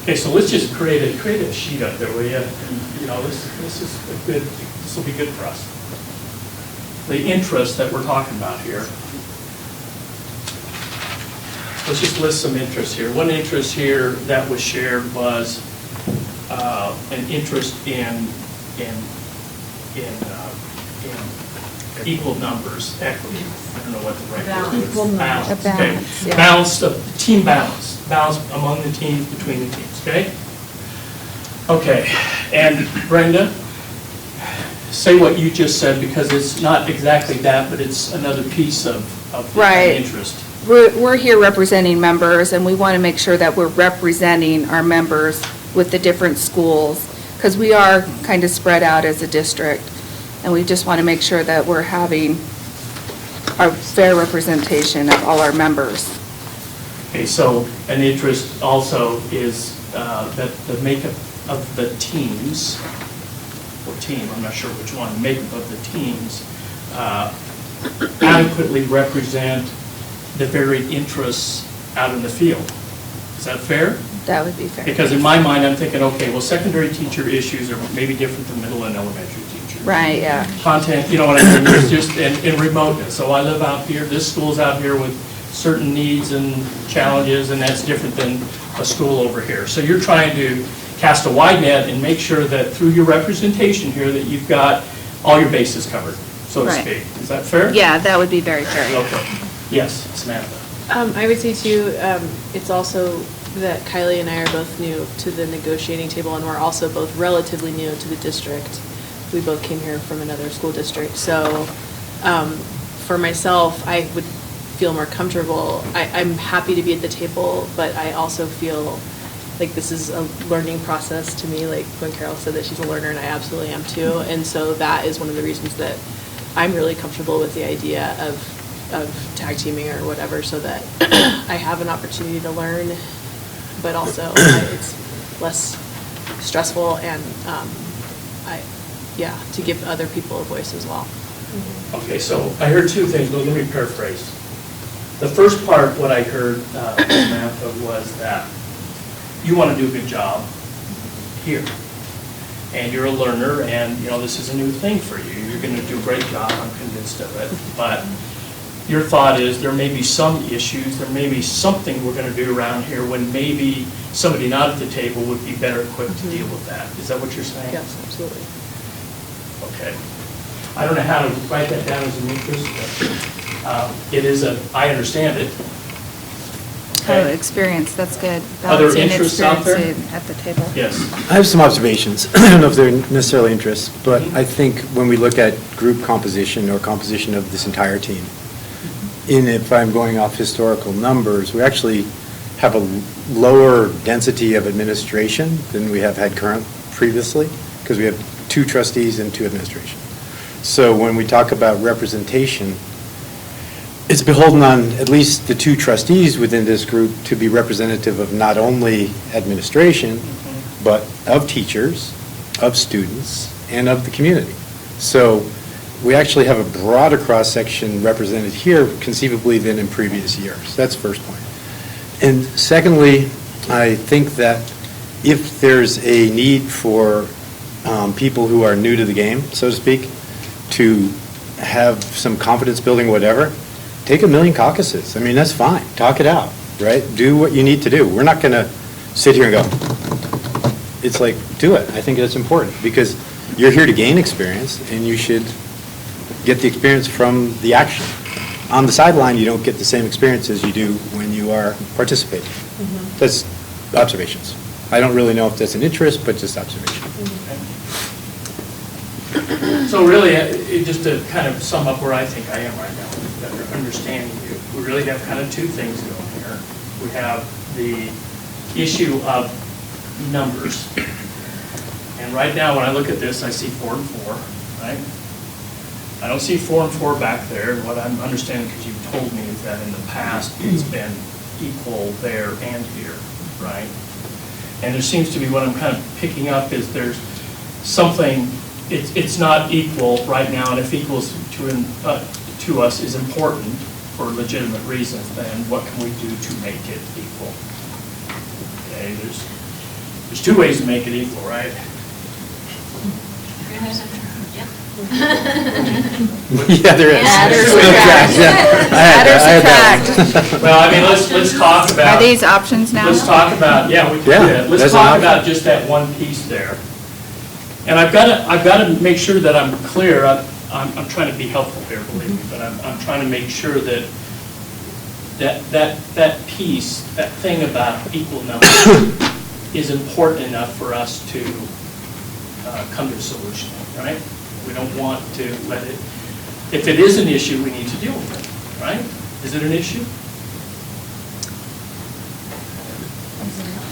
Okay, so let's just create a sheet up there, will you? You know, this will be good for us. The interest that we're talking about here. Let's just list some interests here. One interest here that was shared was an interest in equal numbers, equity. I don't know what the right word is. Balance. Balance, Okay. yeah. Balance, team balance. Balance among the teams, between the teams, okay? Okay, and Brenda, say what you just said, because it's not exactly that, but it's another piece of Right. interest. We're here representing members, and we want to make sure that we're representing our members with the different schools, because we are kind of spread out as a district, and we just want to make sure that we're having a fair representation of all our members. Okay, so an interest also is that the makeup of the teams, or team, I'm not sure which one, the makeup of the teams adequately represent the varied interests out in the field. Is that fair? That would be fair. Because in my mind, I'm thinking, okay, well, secondary teacher issues are maybe different than middle and elementary teachers. Right, yeah. Content, you know what I mean, it's just in remoteness. So I live out here, this school's out here with certain needs and challenges, and that's different than a school over here. So you're trying to cast a wide net and make sure that through your representation here that you've got all your bases covered. so to Right. speak. Is that fair? Yeah, that would be very fair. Yeah. Okay. Yes, Samantha. I would say too, it's also that Kylie and I are both new to the negotiating table, and we're also both relatively new to the district. We both came here from another school district, so for myself, I would feel more comfortable. I'm happy to be at the table, but I also feel like this is a learning process to me, like when Carol said that she's a learner, and I absolutely am too, and so that is one of the reasons that I'm really comfortable with the idea of tag teaming or whatever, so that I have an opportunity to learn, but also it's less stressful, and to give other people a voice as well. Okay, so I heard two things, but let me paraphrase. The first part, what I heard, Samantha, was that you want to do a good job here. And you're a learner, and, you know, this is a new thing for you. You're going to do a great job, I'm convinced of it. But your thought is there may be some issues, there may be something we're going to do around here when maybe somebody not at the table would be better equipped to deal with that. Is that what you're saying? Yes, absolutely. Okay. I don't know how to write that down as an interest, but it is I understand it. Oh, experience, that's good. Other Balancing interests out there? experience at the table. Yes. I have some observations. I don't know if they're necessarily interests, but I think when we look at group composition or composition of this entire team, if I'm going off historical numbers, we actually have a lower density of administration than we have had previously, because we have 2 trustees and 2 administration. So when we talk about representation, it's beholden on at least the 2 trustees within this group to be representative of not only administration, but of teachers, of students, and of the community. So we actually have a broader cross-section represented here conceivably than in previous years. That's the first point. And secondly, I think that if there's a need for people who are new to the game, so to speak, to have some confidence building, whatever, take 1 million caucuses. I mean, that's fine. Talk it out, right? Do what you need to do. We're not going to sit here and go, it's like, do it. I think that's important because you're here to gain experience and you should get the experience from the action. On the sideline, you don't get the same experience as you do when you are participating. That's observations. I don't really know if that's an interest, but just observation. So really, just to kind of sum up where I think I am right now, understanding you, we really have kind of 2 things going here. We have the issue of numbers. And right now, when I look at this, I see 4 and 4, right? I don't see 4 and 4 back there. And what I'm understanding, because you've told me, is that in the past, it's been equal there and here, right? And there seems to be, what I'm kind of picking up is there's something, it's not equal right now, and if equals to us is important for legitimate reasons, then what can we do to make it equal? Okay, there's 2 ways to make it equal, right? Yeah, there is. Add or subtract. Add or subtract. Well, I mean, let's talk about. Are these options now? Let's talk about, yeah, we can do that. Let's talk about just that one piece there. And I've got to make sure that I'm clear. I'm trying to be helpful here, believe me, but I'm trying to make sure that that piece, that thing about equal numbers is important enough for us to come to a solution, right? We don't want to let it, if it is an issue, we need to deal with it, right? Is it an issue?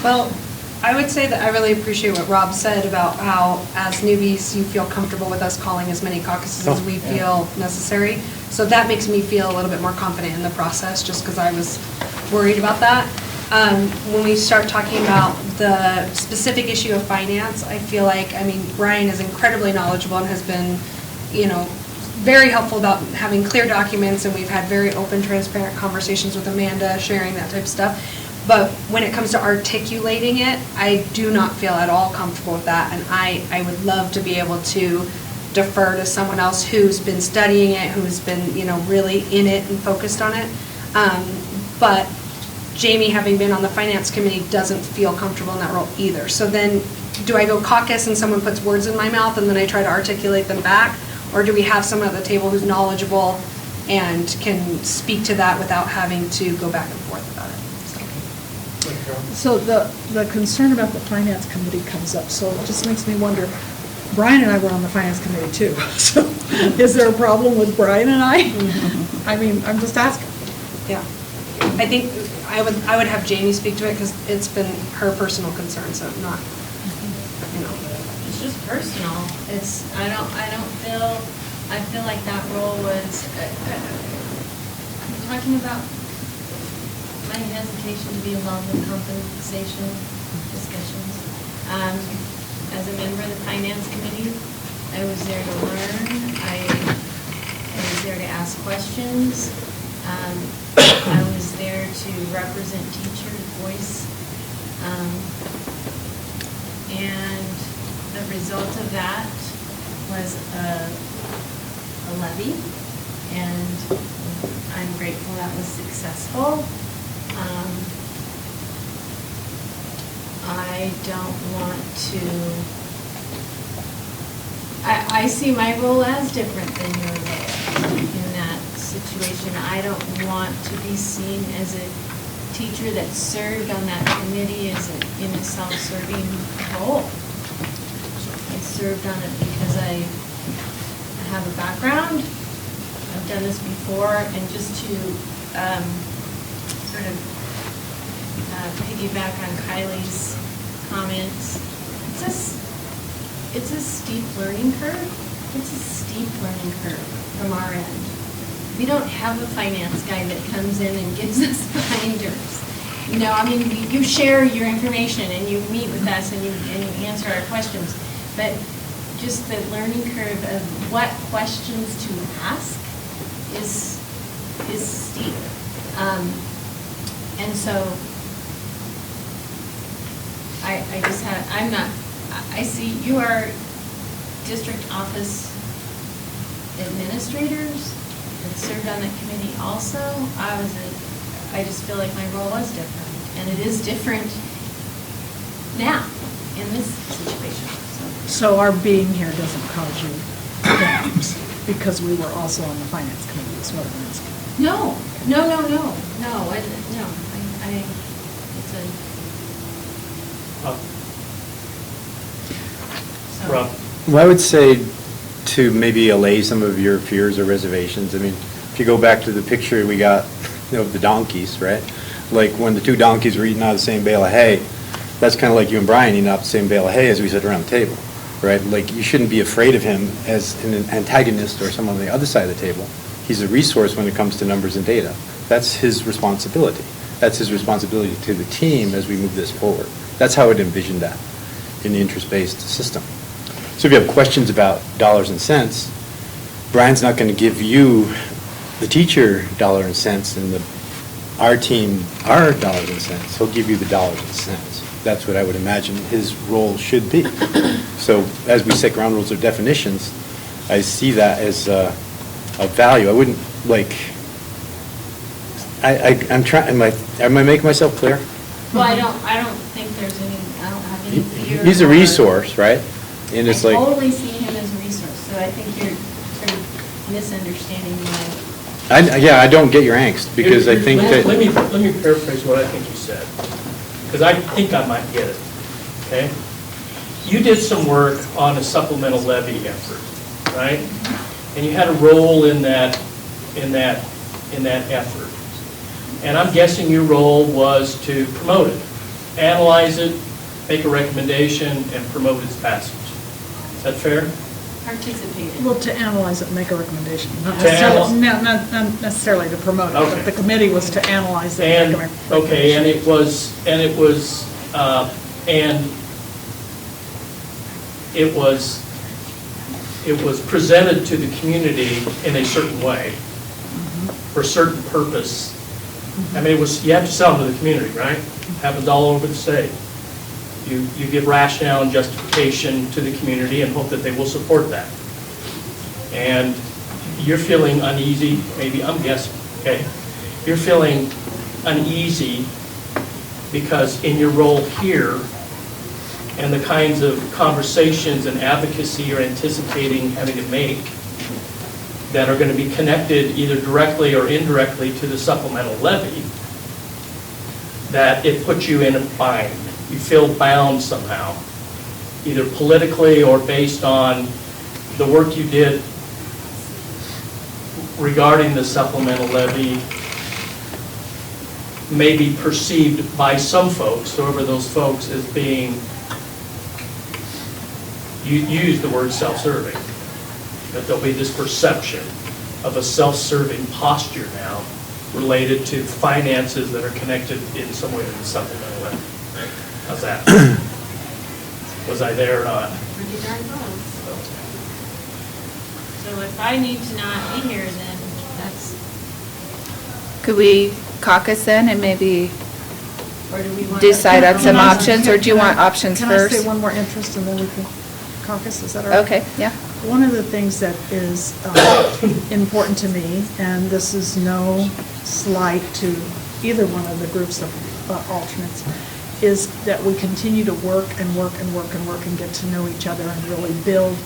Well, I would say that I really appreciate what Rob said about how, as newbies, you feel comfortable with us calling as many caucuses as we feel necessary. So that makes me feel a little bit more confident in the process, just because I was worried about that. When we start talking about the specific issue of finance, I feel like, I mean, Brian is incredibly knowledgeable and has been, you know, very helpful about having clear documents, and we've had very open, transparent conversations with Amanda, sharing that type of stuff. But when it comes to articulating it, I do not feel at all comfortable with that, and I would love to be able to defer to someone else who's been studying it, who's been, you know, really in it and focused on it. But Jamie, having been on the finance committee, doesn't feel comfortable in that role either. So then, do I go caucus and someone puts words in my mouth and then I try to articulate them back? Or do we have someone at the table who's knowledgeable and can speak to that without having to go back and forth about it? So the concern about the finance committee comes up, so it just makes me wonder, Brian and I were on the finance committee too, so is there a problem with Brian and I? I mean, I'm just asking. Yeah. I think I would have Jamie speak to it because it's been her personal concern, so not, you know. It's just personal. I feel like that role was, talking about my hesitation to be involved in compensation discussions. As a member of the finance committee, I was there to learn. I was there to ask questions. I was there to represent teachers' voice. And the result of that was a levy, and I'm grateful that was successful. I don't want to, I see my role as different than your role in that situation. I don't want to be seen as a teacher that served on that committee in a self-serving role. I served on it because I have a background. I've done this before, and just to sort of piggyback on Kylie's comments, it's a steep learning curve. It's a steep learning curve from our end. We don't have a finance guy that comes in and gives us binders. You know, I mean, you share your information and you meet with us and you answer our questions, but just the learning curve of what questions to ask is steep. And so I see you are district office administrators that served on that committee also. I just feel like my role was different, and it is different now in this situation. So our being here doesn't cause you problems, because we were also on the finance committee, is what I'm asking. No, it's a. Rob? Well, I would say to maybe allay some of your fears or reservations. I mean, if you go back to the picture we got of the donkeys, right? Like when the two donkeys were eating out of the same bale of hay, that's kind of like you and Brian eating out the same bale of hay as we sit around the table, right? Like you shouldn't be afraid of him as an antagonist or someone on the other side of the table. He's a resource when it comes to numbers and data. That's his responsibility. That's his responsibility to the team as we move this forward. That's how I'd envision that in the interest-based system. So if you have questions about dollars and cents, Brian's not going to give you, the teacher, dollars and cents, and our team, our dollars and cents. He'll give you the dollars and cents. That's what I would imagine his role should be. So as we set ground rules or definitions, I see that as a value. I wouldn't, like, I'm trying, am I making myself clear? Well, I don't think there's any, I don't have any fear. He's a resource, right? And it's like. I totally see him as a resource, so I think you're sort of misunderstanding my. Yeah, I don't get your angst, because I think that. Let me paraphrase what I think you said, because I think I might get it, okay? You did some work on a supplemental levy effort, right? And you had a role in that effort. And I'm guessing your role was to promote it, analyze it, make a recommendation, and promote its passage. Is that fair? Participated. Well, to analyze it and make a recommendation, not necessarily to promote it, Okay. but the committee was to analyze it. And, make a recommendation. okay, and it was presented to the community in a certain way, for a certain purpose. I mean, you have to sell them to the community, right? Happens all over the state. You give rationale and justification to the community and hope that they will support that. And you're feeling uneasy, maybe, I'm guessing, okay? You're feeling uneasy because in your role here and the kinds of conversations and advocacy you're anticipating having to make that are going to be connected either directly or indirectly to the supplemental levy, that it puts you in a bind. You feel bound somehow, either politically or based on the work you did regarding the supplemental levy may be perceived by some folks, whoever those folks, as being, you use the word self-serving, that there'll be this perception of a self-serving posture now related to finances that are connected in some way to the supplemental levy. How's that? Was I there or not? Pretty darn close. So if I need to not be here, then that's, Could we caucus then and maybe or do we want? decide on some Can I- options, or do you want options Can I first? say one more interest and then we can caucus, is that all right? Okay, yeah. One of the things that is important to me, and this is no slight to either one of the groups of alternates, is that we continue to work and work and work and work and get to know each other and really build.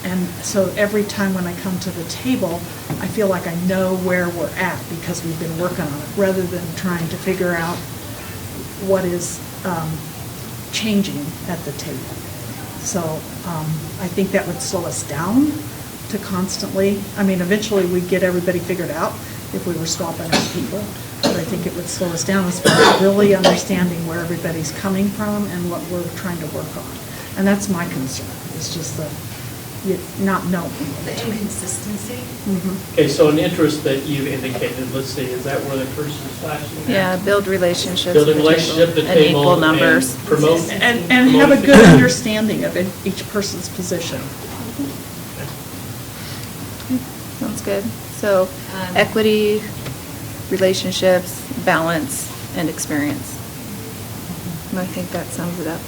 And so every time when I come to the table, I feel like I know where we're at because we've been working on it, rather than trying to figure out what is changing at the table. So I think that would slow us down to constantly, I mean, eventually we'd get everybody figured out if we were swapping out people, but I think it would slow us down as far as really understanding where everybody's coming from and what we're trying to work on. And that's my concern, it's just the not knowing. The inconsistency. Okay, so an interest that you indicated, let's see, is that where the cursor is flashing? Yeah, build relationships. Build a at the relationship at the and table. equal numbers. And promote. And have a good understanding of each person's position. Sounds good. So equity, relationships, balance, and experience. And I think that sums it up.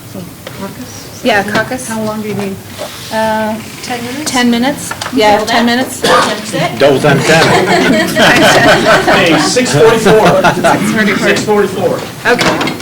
So caucus? Yeah, caucus. How long do you need? 10 minutes? 10 minutes? Yeah, 10 minutes. That's it? Double time 10. Hey, 6:44. 6:44. Okay.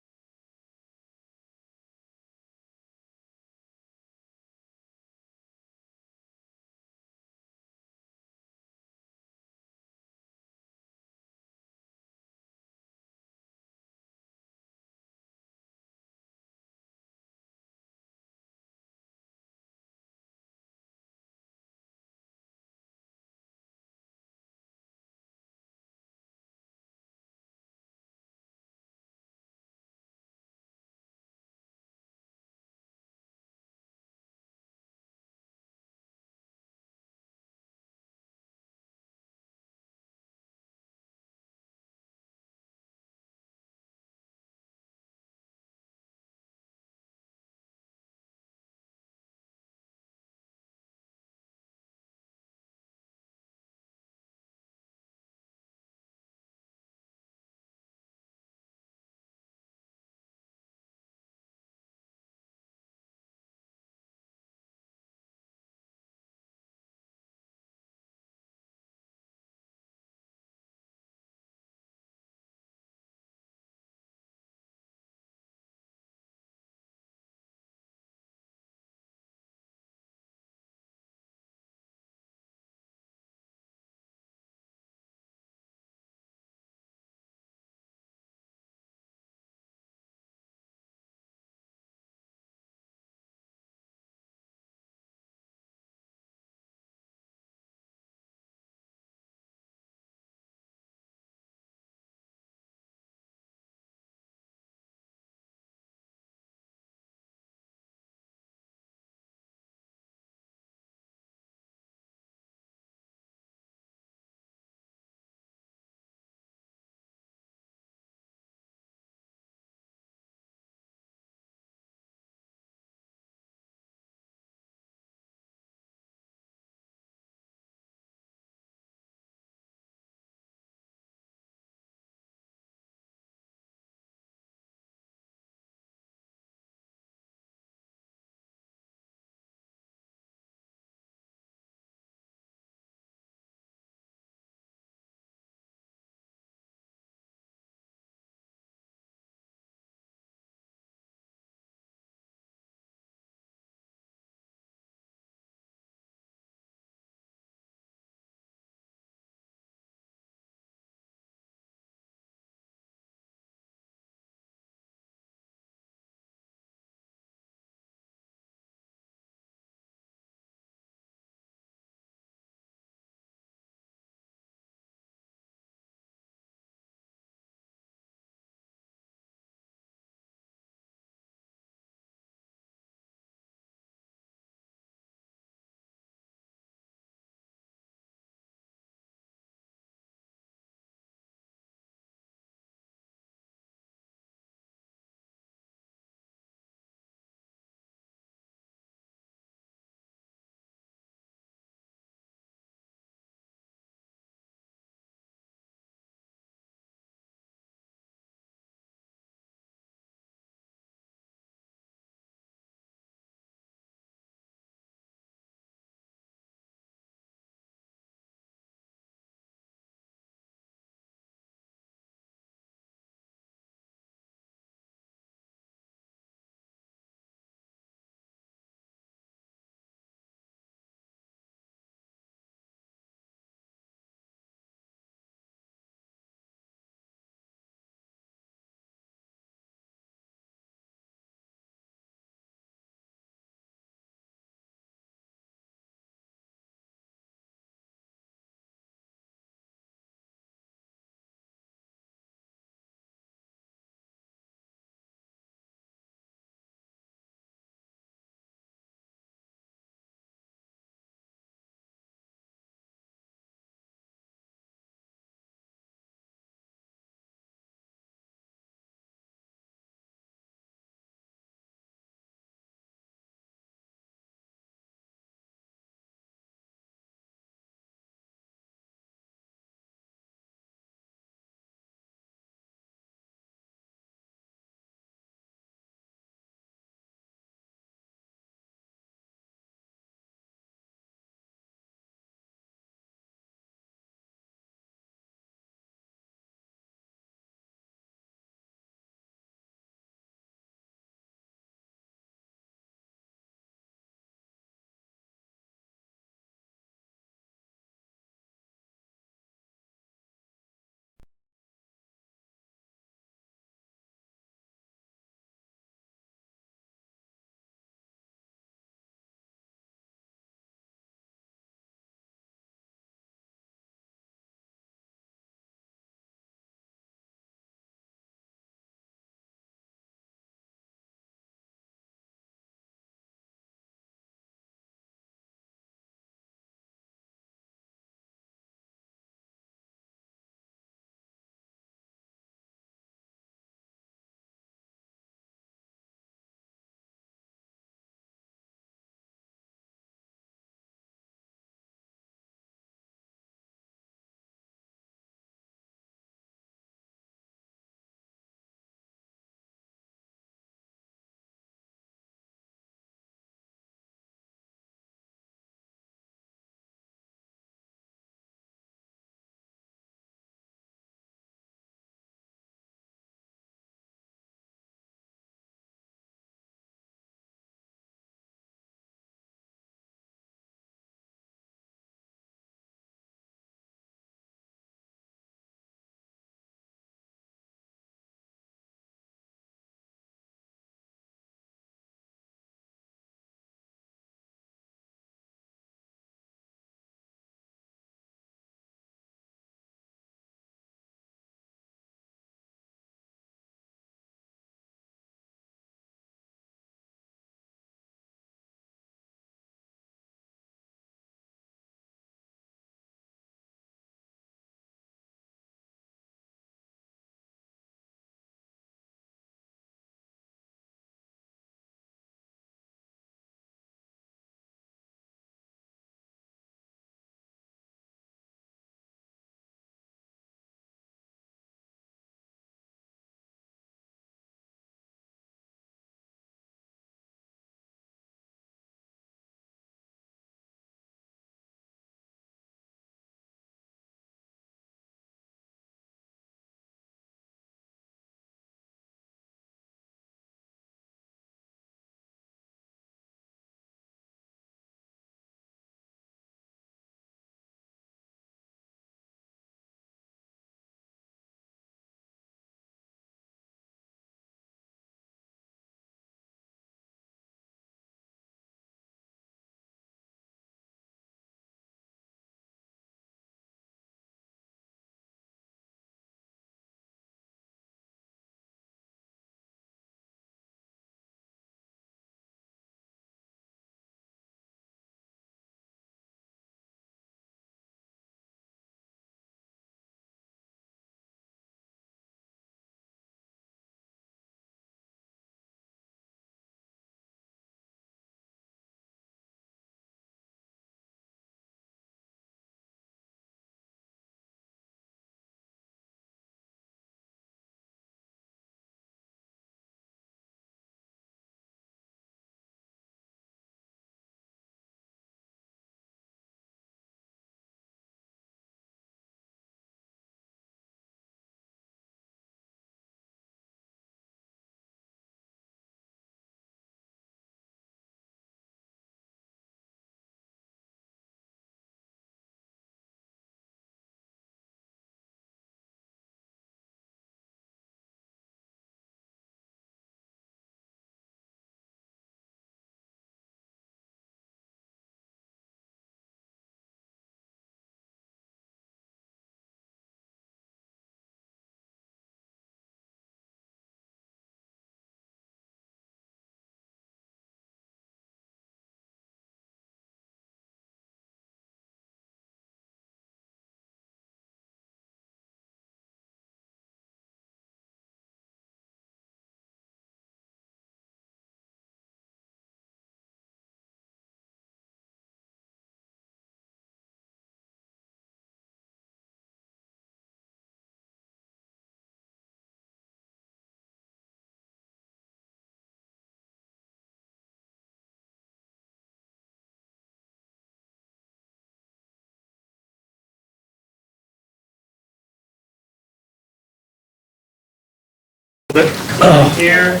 Here.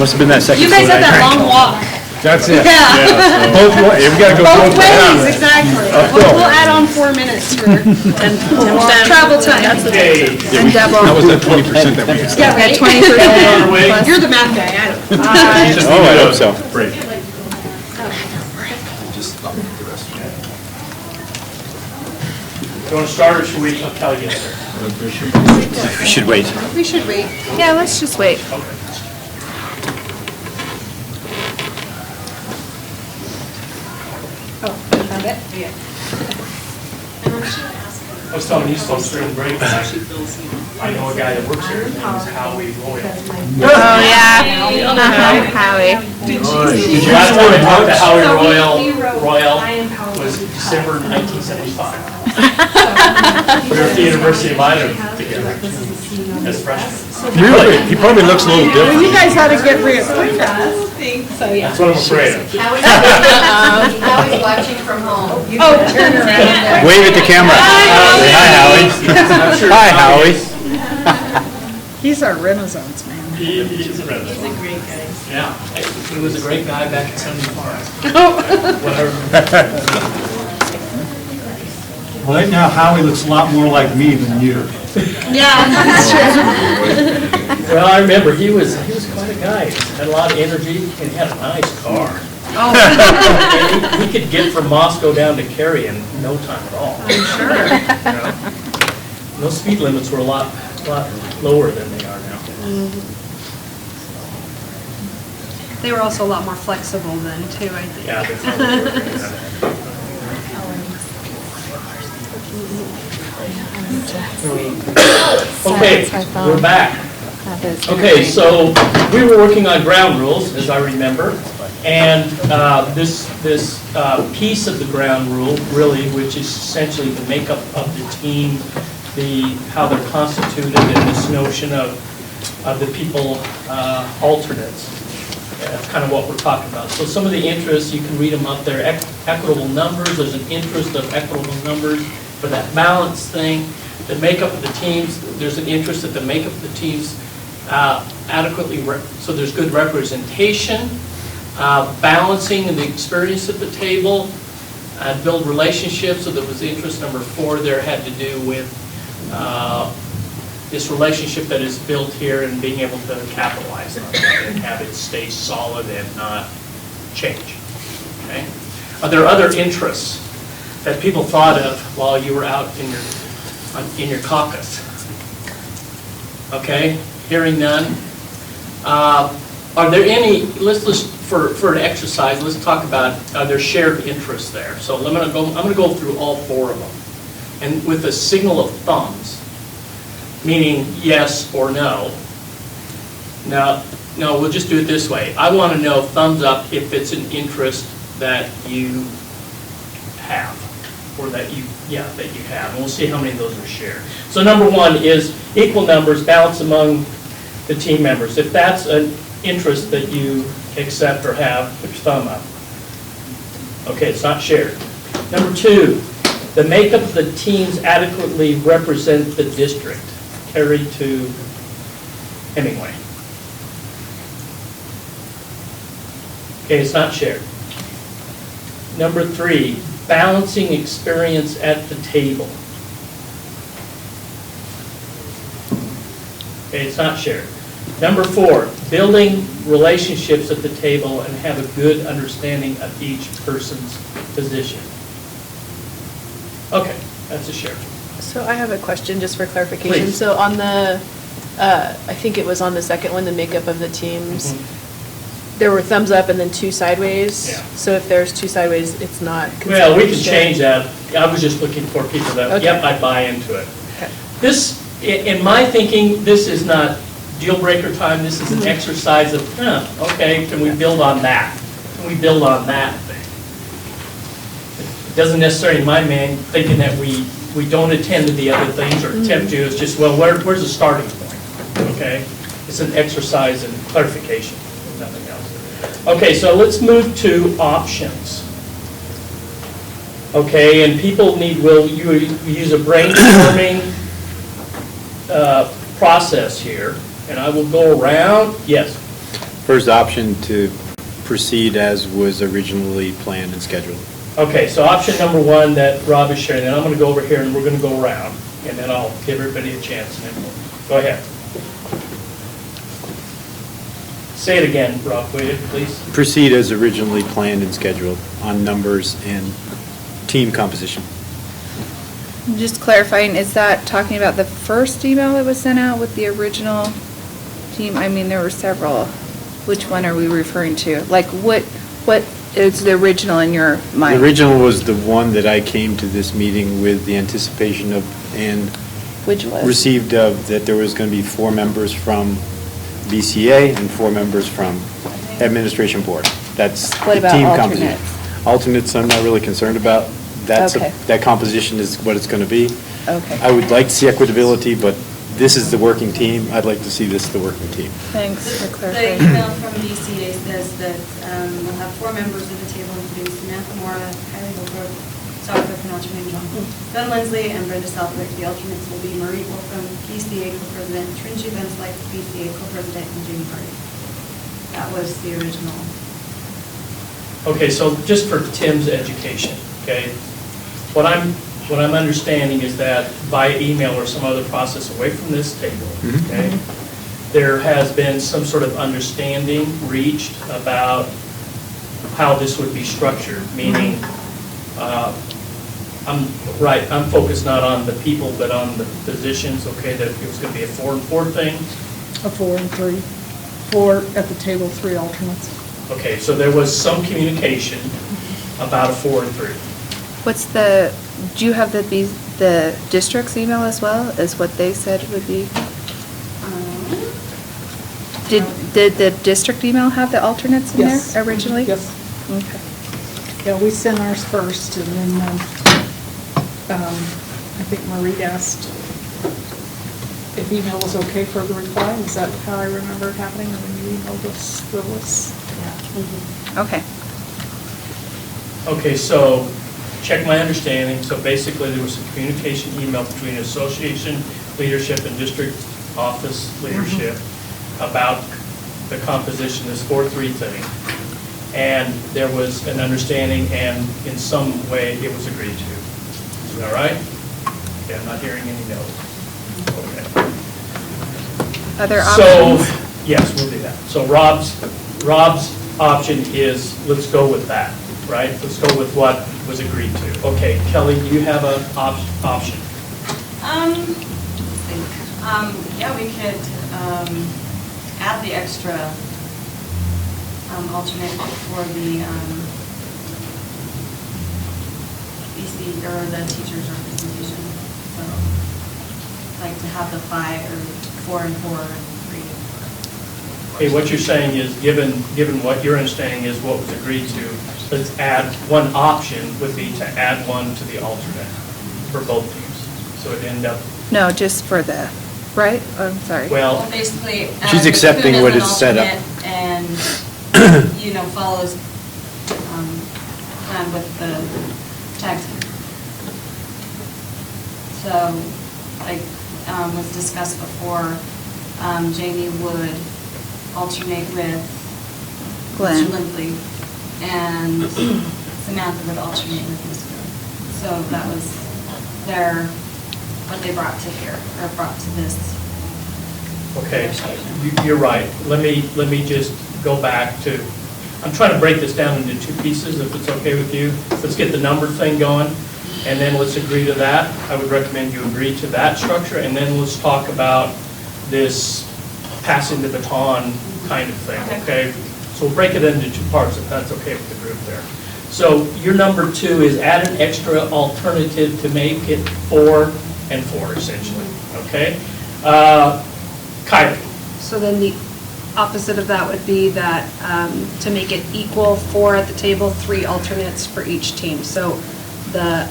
Must have been that second. You guys soda had I that drank. long walk. That's it. Yeah. Both ways, we gotta go Both both ways. ways, exactly. We'll add on 4 minutes for travel time. Okay. And double. That was that 20% that we had. Yeah, right. 20%. You're the math guy, I don't. Oh, I hope so. Break. You want to start or should we, I'll tell you. We should wait. We should wait. Yeah, let's just wait. Found it? Yeah. I was telling these folks during break, I know a guy that works here, his name is Howie Royal. Oh, yeah. Howie. Last time I talked to Howie Royal was December 1975. We were at the University of Idaho together as freshmen. Really? He probably looks a little different. You guys had to get reacquainted. So, yeah. That's what I'm afraid of. Howie's watching from home. Wave at the camera. Say hi, Howie. Hi, Howie. He's our Renaissance man. He's a redneck. He's a great guy. Yeah, he was a great guy back in 75. Well, right now Howie looks a lot more like me than you. Yeah, that's true. Well, I remember, he was quite a guy. Had a lot of energy, and he had a nice car. Oh, And he could get from Moscow down to Cary in no time at all. I'm sure. You know? Those speed limits were a lot lower than they are now. They were also a lot more flexible then, too, I think. Yeah, they probably were. Okay, we're back. Okay, so we were working on ground rules, as I remember, and this piece of the ground rule, really, which is essentially the makeup of the team, how they're constituted, and this notion of the people alternates. That's kind of what we're talking about. So some of the interests, you can read them up there. Equitable numbers, there's an interest of equitable numbers for that balance thing. The makeup of the teams, there's an interest that the makeup of the teams adequately, so there's good representation, balancing the experience at the table, build relationships. So there was interest number 4 there had to do with this relationship that is built here and being able to capitalize on that and have it stay solid and not change. Okay? Are there other interests that people thought of while you were out in your caucus? Okay, hearing none. Are there any? Let's for an exercise. Let's talk about are there shared interests there? So I'm going to go through all 4 of them, and with a signal of thumbs, meaning yes or no. No, we'll just do it this way. I want to know thumbs up if it's an interest that you have, or that you have, and we'll see how many of those are shared. So number 1 is equal numbers, balance among the team members. If that's an interest that you accept or have, put your thumb up. Okay, it's not shared. Number 2, the makeup of the teams adequately represent the district. Carry to Hemingway. Okay, it's not shared. Number 3, balancing experience at the table. Okay, it's not shared. Number 4, building relationships at the table and have a good understanding of each person's position. Okay, that's a share. So I have a question just for clarification. Please. So on the, I think it was on the second one, the makeup of the teams, there were thumbs up and then 2 sideways. Yeah. So if there's 2 sideways, it's not considered Well, we can shared? change that. I was just looking for people that, Okay. yep, I buy into it. Okay. This, in my thinking, this is not deal breaker time. This is an exercise of, okay, can we build on that? Can we build on that thing? It doesn't necessarily, in my mind, thinking that we don't attend to the other things or attempt to. It's just, well, where's the starting point? Okay? It's an exercise in clarification, nothing else. Okay, so let's move to options. Okay, and people will use a brainstorming process here. And I will go around, yes. First option to proceed as was originally planned and scheduled. Okay, so option number one that Rob is sharing, and I'm going to go over here and we're going to go around, and then I'll give everybody a chance. And then go ahead. Say it again, Rob, will you, please? Proceed as originally planned and scheduled on numbers and team composition. Just clarifying, is that talking about the first email that was sent out with the original team? I mean, there were several. Which one are we referring to? Like, what is the original in your mind? The original was the one that I came to this meeting with the anticipation of and Which was? received of that there was going to be 4 members from BCEA and 4 members from Administration Board. That's What the about team alternates? composition. Alternates, I'm not really concerned about. Okay. That composition is what it's going to be. Okay. I would like to see equitability, but this is the working team. I'd like to see this the working team. Thanks for The clarifying. email from BCA says that we'll have 4 members of the table, including Samantha Mora, Kylie Holbrook, Dr. Panache John, Ben Lindsley, and Brenda Southwick. The alternates will be Marie Wolfram, BCA co-president, Trinji Benslick, BCA co-president, and Jamie Hardy. That was the original. Okay, so just for Tim's education, okay? What I'm understanding is that by email or some other process away from this table, okay, there has been some sort of understanding reached about how this would be structured, meaning, I'm focused not on the people, but on the positions, okay, that it was going to be a 4 and 4 thing. A 4 and 3. 4 at the table, 3 alternates. Okay, so there was some communication about a 4 and 3. Do you have the district's email as well, as what they said would be? Did the district email have the alternates in Yes. there originally? Yes. Okay. Yeah, we sent ours first, and then I think Marie asked if email was okay for the reply. Is that how I remember it happening, and then you emailed us the list? Yeah. Okay. Okay, so check my understanding. So basically, there was a communication email between association leadership and district office leadership about the composition, this 4-3 thing. And there was an understanding, and in some way, it was agreed to. Is that right? Okay, I'm not hearing any no's. Okay. Other So, options? yes, we'll do that. So Rob's option is, let's go with that, right? Let's go with what was agreed to. Okay, Kelly, do you have an option? Yeah, we could add the extra alternate for the BC or the teachers representation. So, like to have the 5 or 4 and 4 and 3. Okay, what you're saying is, given what your understanding is what was agreed to, let's add, one option would be to add one to the alternate for both teams. So it'd end up, No, just for the, right? Oh, I'm sorry. well, Basically, She's accepting Coon what an is set up. alternate And, follows plan with the tag team. So, like was discussed before, Jamie would alternate with Glenn. Mr. Lindley, and Samantha would alternate with Ms. Coon. So that was what they brought to here, or brought to this. okay, you're right. Let me just go back to, I'm trying to break this down into 2 pieces, if it's okay with you. Let's get the number thing going, and then let's agree to that. I would recommend you agree to that structure, and then let's talk about this passing the baton kind of thing, okay? So we'll break it into 2 parts, if that's okay with the group there. So your number 2 is add an extra alternative to make it 4 and 4, essentially, okay? Kylie. So then the opposite of that would be that to make it equal, 4 at the table, 3 alternates for each team. So the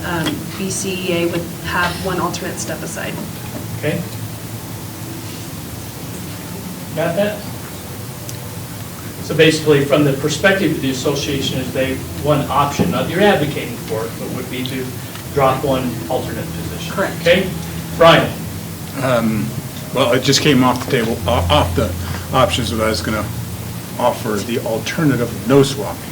BCEA would have 1 alternate step aside. Okay. Got that? So basically, from the perspective of the association, is they, one option, not you're advocating for it, but would be to drop 1 alternate position. Correct. Okay? Brian? Well, it just came off the table, off the options that I was going to offer, the alternative of no swapping.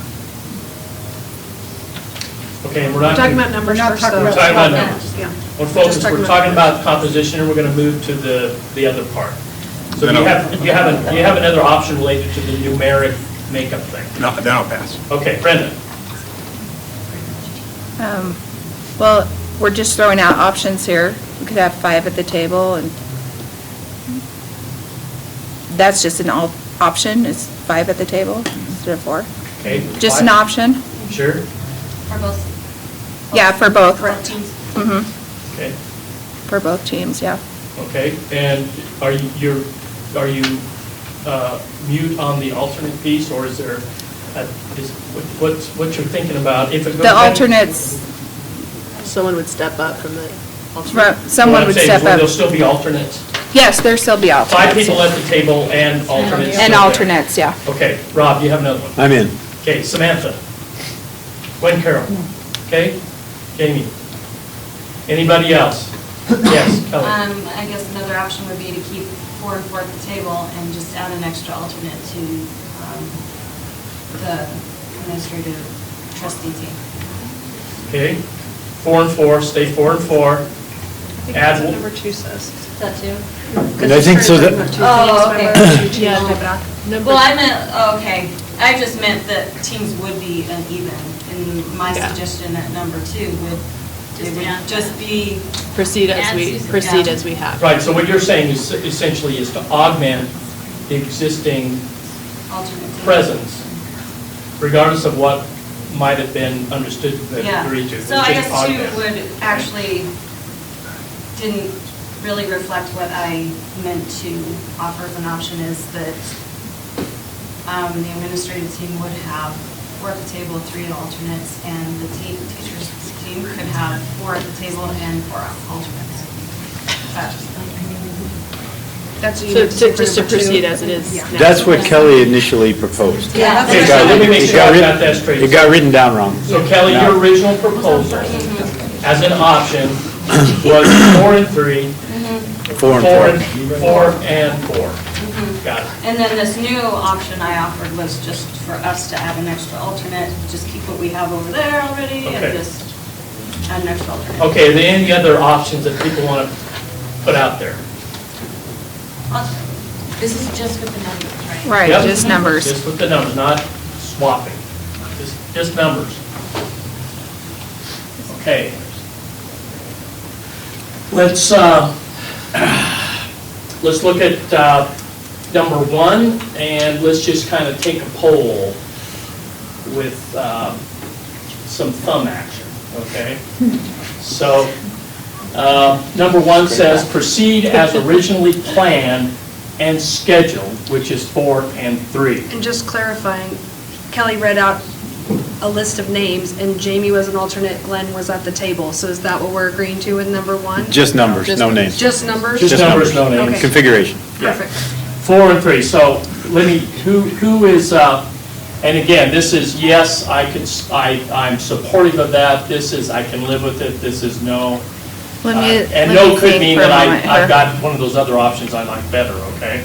Okay, we're We're not. talking about numbers first, though. We're talking about numbers. Yeah. We're focused, Just we're talking about composition, and we're going to move to the other part. So Then you I'll- have another option related to the numeric makeup thing. No, then I'll pass. Okay, Brenda? Well, we're just throwing out options here. We could have 5 at the table, and that's just an option, is 5 at the table instead of 4. Okay. Just an option? Sure? For both? Yeah, for both. For teams? Mm-hmm, Okay, for both teams, yeah. okay. And are you mute on the alternate piece, or is there, what you're thinking about? If it goes The back- alternates, Someone would step up from the alternate. someone would step What I'm saying is, will up. there still be alternates? Yes, there still be alternates. 5 people at the table and alternates. And still there. alternates, yeah. Okay, Rob, you have another one. I'm in. Okay, Samantha. Gwen Carroll. Okay, Jamie. Anybody else? Yes, Kelly. I guess another option would be to keep 4 and 4 at the table and just add an extra alternate to the administrative trustee team. Okay, 4 and 4, stay 4 and 4. Add one- Number 2 says. Is that too? And I think so that, Oh, okay. Yeah. Well, I meant, okay, I just meant that teams would be uneven, and my Yeah. suggestion at number 2 would, it would add- just be, Proceed as Add we, Susan. proceed Yeah. as we have. Right, so what you're saying is essentially is to augment the existing alternate team. presence, regardless of what might have been understood and Yeah. agreed to. So I Just guess 2 augment. would actually, didn't really reflect what I meant to offer as an option, is that the administrative team would have 4 at the table, 3 alternates, and the teachers team could have 4 at the table and 4 alternates. That's what you So need to say for just to number 2. proceed as it is Yeah. now. that's what Kelly initially proposed. Yeah, that's Okay, what so I let me meant. make It sure got I written- got that straight. It got written down wrong. So Kelly, Now- your original proposal as an option was 4 and 3, 4 and 4 4. and 4 and 4. Got it. And then this new option I offered was just for us to add an extra alternate, just keep what we have over there already, Okay. and just add an extra alternate. Okay, are there any other options that people want to put out there? This is just with the numbers, right? Right, Yep. just numbers. Just with the numbers, not swapping, just numbers. Okay. Let's look at number 1, and let's just kind of take a poll with some thumb action, okay? So, number 1 says, proceed as originally planned and scheduled, which is 4 and 3. And just clarifying, Kelly read out a list of names, and Jamie was an alternate, Glenn was at the table. So is that what we're agreeing to with number 1? Just numbers, no names. Just numbers? Just numbers, no names. Okay. Configuration. Yeah. Perfect. 4 and 3, so let me, who is, and again, this is, yes, I'm supportive of that, this is, I can live with it, this is no. And no could mean that I've got one of those other options I like better, okay?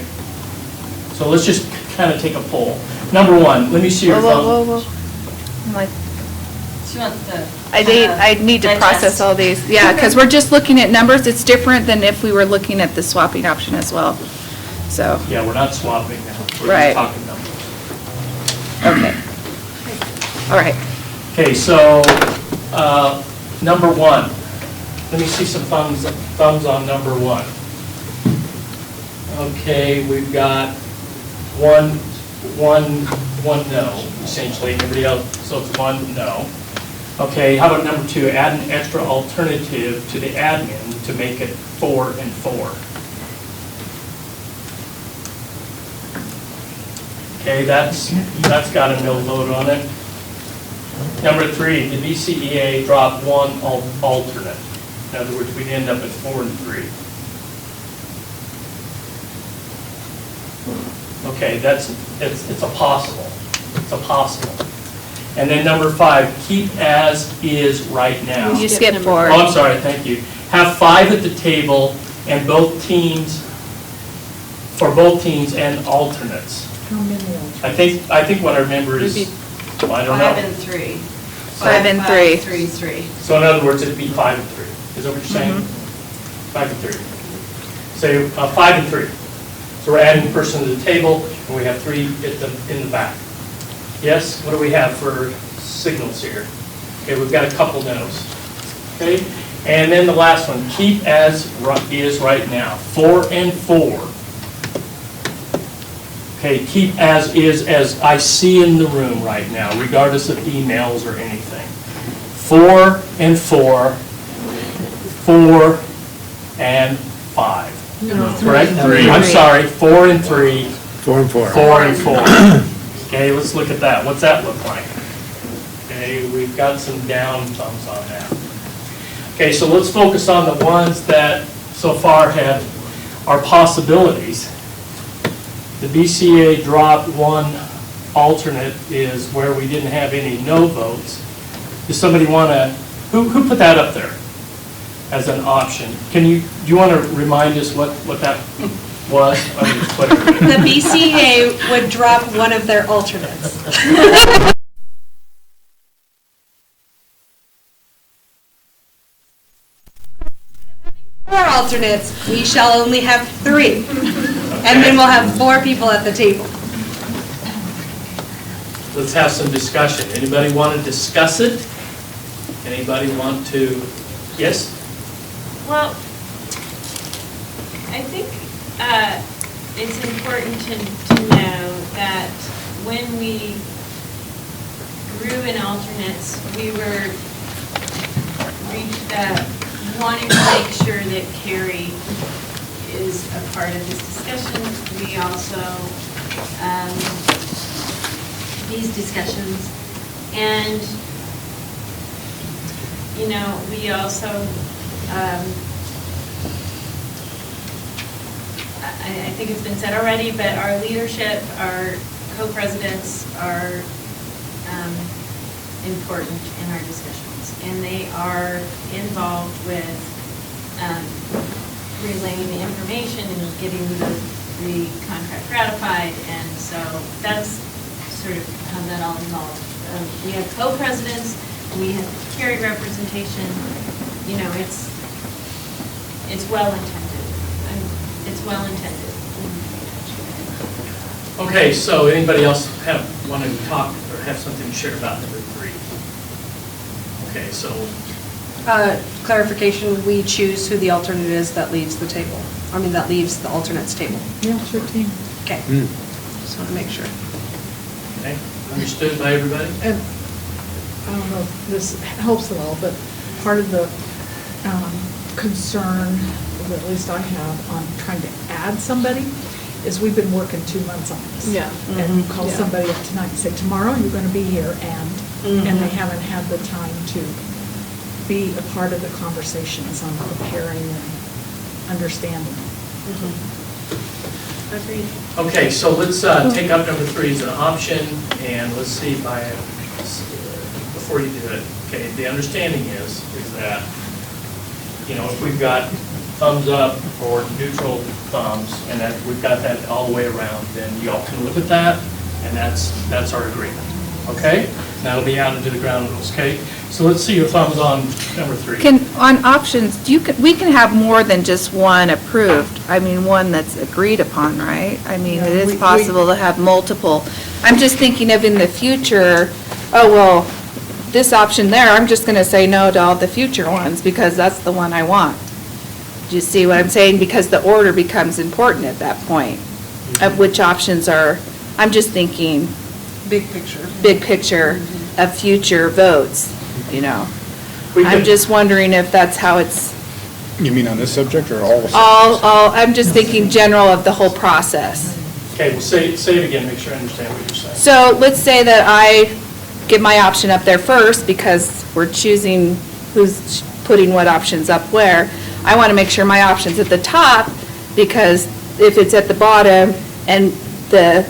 So let's just kind of take a poll. Number 1, let me see your phone. Whoa, whoa, whoa. I'm like, She wants to. I need to process all these, yeah, because we're just looking at numbers. It's different than if we were looking at the swapping option as well, so. Yeah, we're not swapping now, we're Right. just talking numbers. Okay. All right. Okay, so, number 1, let me see some thumbs on number 1. Okay, we've got one no, essentially, everybody else, so it's 1 no. Okay, how about number 2, add an extra alternative to the admin to make it 4 and 4. Okay, that's got a no vote on it. Number 3, the BCEA dropped 1 alternate. In other words, we'd end up at 4 and 3. Okay, it's a possible. It's a possible. And then number 5, keep as is right now. You skipped 4. Oh, I'm sorry, thank you. Have 5 at the table and both teams for both teams and alternates. How many alternates? I think what I remember is, well, I don't know. 5 and 3. 5 and 3. 3, 3. So in other words, it'd be 5 and 3. Is that what you're saying? 5 and 3. Say 5 and 3. So we're adding a person to the table, and we have 3 in the back. Yes? What do we have for signals here? Okay, we've got a couple no's. Okay? And then the last one, keep as is right now. 4 and 4. Okay, keep as is as I see in the room right now, regardless of emails or anything. 4 and 4, 4 and 5. Correct? 3. I'm sorry, 4 and 3. 4 and 4. 4 and 4. Okay, let's look at that. What's that look like? Okay, we've got some down thumbs on that. Okay, so let's focus on the ones that so far are possibilities. The BCEA dropped one alternate is where we didn't have any no votes. Does somebody want to, who put that up there as an option? Do you want to remind us what that was? The BCEA would drop one of their alternates. 4 alternates, we shall only have 3. And then we'll have 4 people at the table. Let's have some discussion. Anybody want to discuss it? Anybody want to, yes? Well, I think it's important to know that when we grew in alternates, we were wanting to make sure that Carrie is a part of this discussion. We also, these discussions, and, you know, we also, I think it's been said already, but our leadership, our co-presidents are important in our discussions, and they are involved with relaying the information and getting the contract ratified, and so that's sort of how that all involved. We have co-presidents, we have carried representation, you know, it's well intended. It's well intended. Okay, so anybody else want to talk or have something to share about number 3? Okay, so. Clarification, we choose who the alternate is that leaves the table. I mean, that leaves the alternates table. Yeah, it's your team. Okay. Just want to make sure. Okay, understood by everybody? And I don't know if this helps at all, but part of the concern, that at least I have, on trying to add somebody, is we've been working 2 months on this. Yeah. And you call somebody up tonight and say, tomorrow you're going to be here, and they haven't had the time to be a part of the conversations on preparing and understanding. Agreed. Okay, so let's take up number 3 as an option, and let's see before you do it. Okay, the understanding is that, you know, if we've got thumbs up or neutral thumbs, and that we've got that all the way around, then you all can live with that, and that's our agreement. Okay? That'll be out into the ground rules, okay? So let's see your thumbs on number 3. On options, we can have more than just one approved. I mean, one that's agreed upon, right? I mean, it is possible to have multiple. I'm just thinking of in the future, oh, well, this option there, I'm just going to say no to all the future ones because that's the one I want. Do you see what I'm saying? Because the order becomes important at that point of which options are, I'm just thinking. Big picture of future votes, you know. I'm just wondering if that's how it's. You mean on this subject or all? I'm just thinking general of the whole process. Okay, well, say it again, make sure I understand what you're saying. So let's say that I get my option up there first because we're choosing who's putting what options up where. I want to make sure my option's at the top because if it's at the bottom and the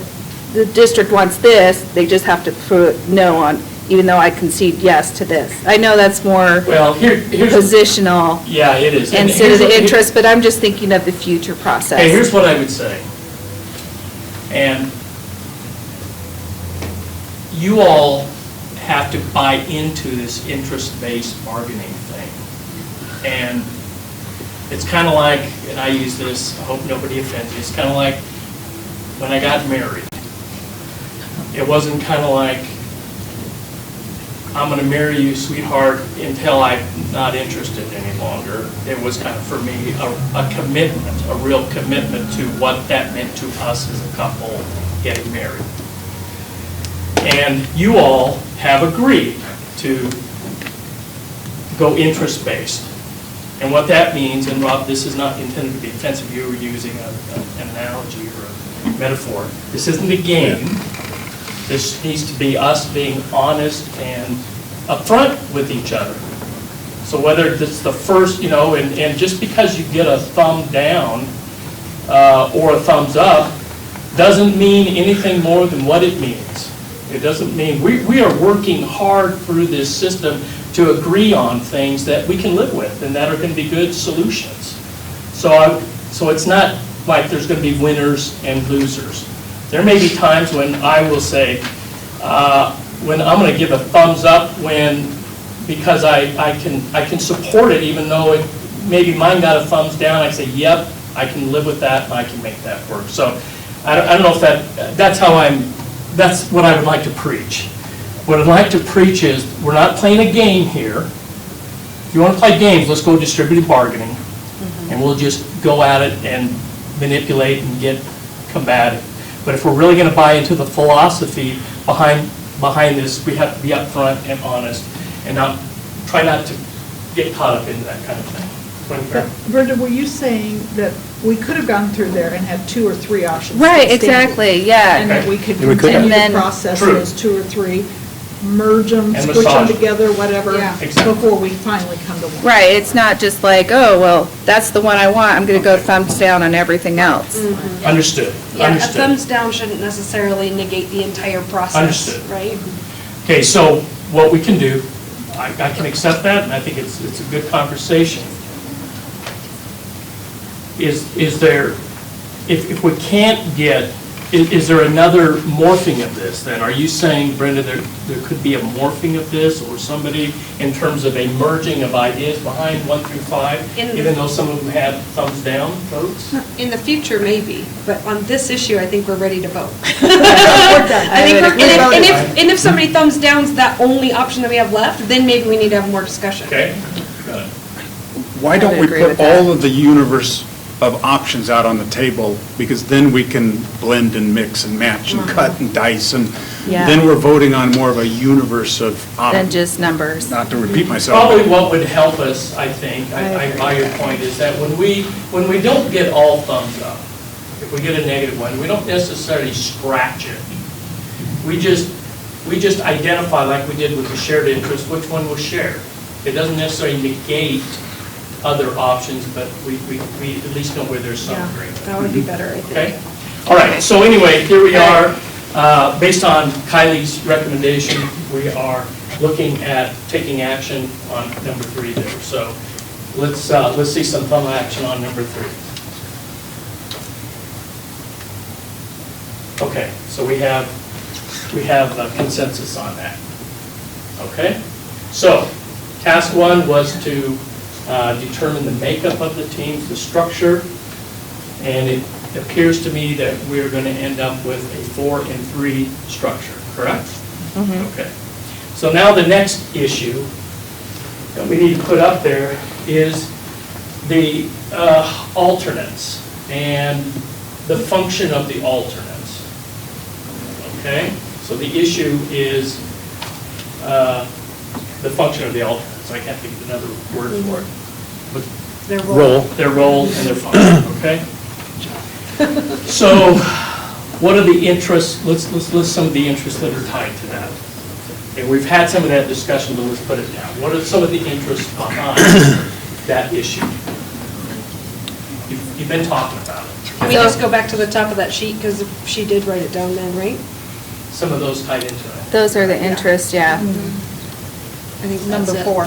district wants this, they just have to put no on, even though I concede yes to this. I know that's more here's positional. Yeah, it is. Instead of the interest, but I'm just thinking of the future process. Okay, here's what I would say. And you all have to buy into this interest-based bargaining thing. And it's kind of like, and I use this, I hope nobody offends you, it's kind of like when I got married. It wasn't kind of like, I'm going to marry you, sweetheart, until I'm not interested any longer. It was kind of, for me, a commitment, a real commitment to what that meant to us as a couple getting married. And you all have agreed to go interest-based. And what that means, and Rob, this is not intended to be offensive, you were using an analogy or a metaphor. This isn't a game. This needs to be us being honest and upfront with each other. So whether it's the first, and just because you get a thumb down or a thumbs up doesn't mean anything more than what it means. It doesn't mean, we are working hard through this system to agree on things that we can live with and that are going to be good solutions. So it's not like there's going to be winners and losers. There may be times when I will say, when I'm going to give a thumbs up because I can support it, even though maybe mine got a thumbs down. I say, yep, I can live with that and I can make that work. So I don't know if that's what I would like to preach. What I'd like to preach is we're not playing a game here. If you want to play games, let's go distributed bargaining, and we'll just go at it and manipulate and get combative. But if we're really going to buy into the philosophy behind this, we have to be upfront and honest and try not to get caught up into that kind of thing. But Brenda, were you saying that we could have gone through there and had 2 or 3 options? Right, exactly, yeah. And that we could And we could continue have. the process True. those 2 or 3, merge them, And squish them massage. together, whatever, Yeah. Exactly. before we finally come to one. Right, it's not just like, oh, well, that's the one I want, I'm going to go thumbs down on everything else. Understood. Yeah, a Understood. thumbs down shouldn't necessarily negate the entire process. Understood. Right? Okay, so what we can do, I can accept that, and I think it's a good conversation. Is there, if we can't get, is there another morphing of this then? Are you saying, Brenda, there could be a morphing of this, or somebody in terms of a merging of ideas behind 1 through 5, even though some of them had thumbs down votes? In the future, maybe, but on this issue, I think we're ready to vote. We're done. I think and if somebody thumbs down's that only option that we have left, then maybe we need to have more discussion. Okay, got it. Why don't we put all of the universe of options out on the table, because then we can blend and mix and match and cut and dice, and Yeah. then we're voting on more of a universe of Than options. just numbers. Not to repeat myself. Probably what would help us, I think, I buy your point, is that when we don't get all thumbs up, if we get a negative one, we don't necessarily scratch it. We just identify, like we did with the shared interest, which one was shared. It doesn't necessarily negate other options, but we at least know where there's some agreement. That would be better, I think. Okay? All right, so anyway, here we are. Based on Kylie's recommendation, we are looking at taking action on number 3 there. So let's see some thumb action on number 3. Okay, so we have a consensus on that. Okay? So, task 1 was to determine the makeup of the teams, the structure, and it appears to me that we're going to end up with a 4 and 3 structure, correct? Okay. So now the next issue that we need to put up there is the alternates and the function of the alternates. Okay? So the issue is the function of the alternates. I can't think of another word for it. But their role and their function, okay? So what are the interests, let's list some of the interests that are tied to that. And we've had some of that discussion, but let's put it down. What are some of the interests behind that issue? You've been talking about it. Can we just go back to the top of that sheet, because she did write it down then, right? Some of those tied into it. Those are the interests, yeah. I think Number that's it. 4.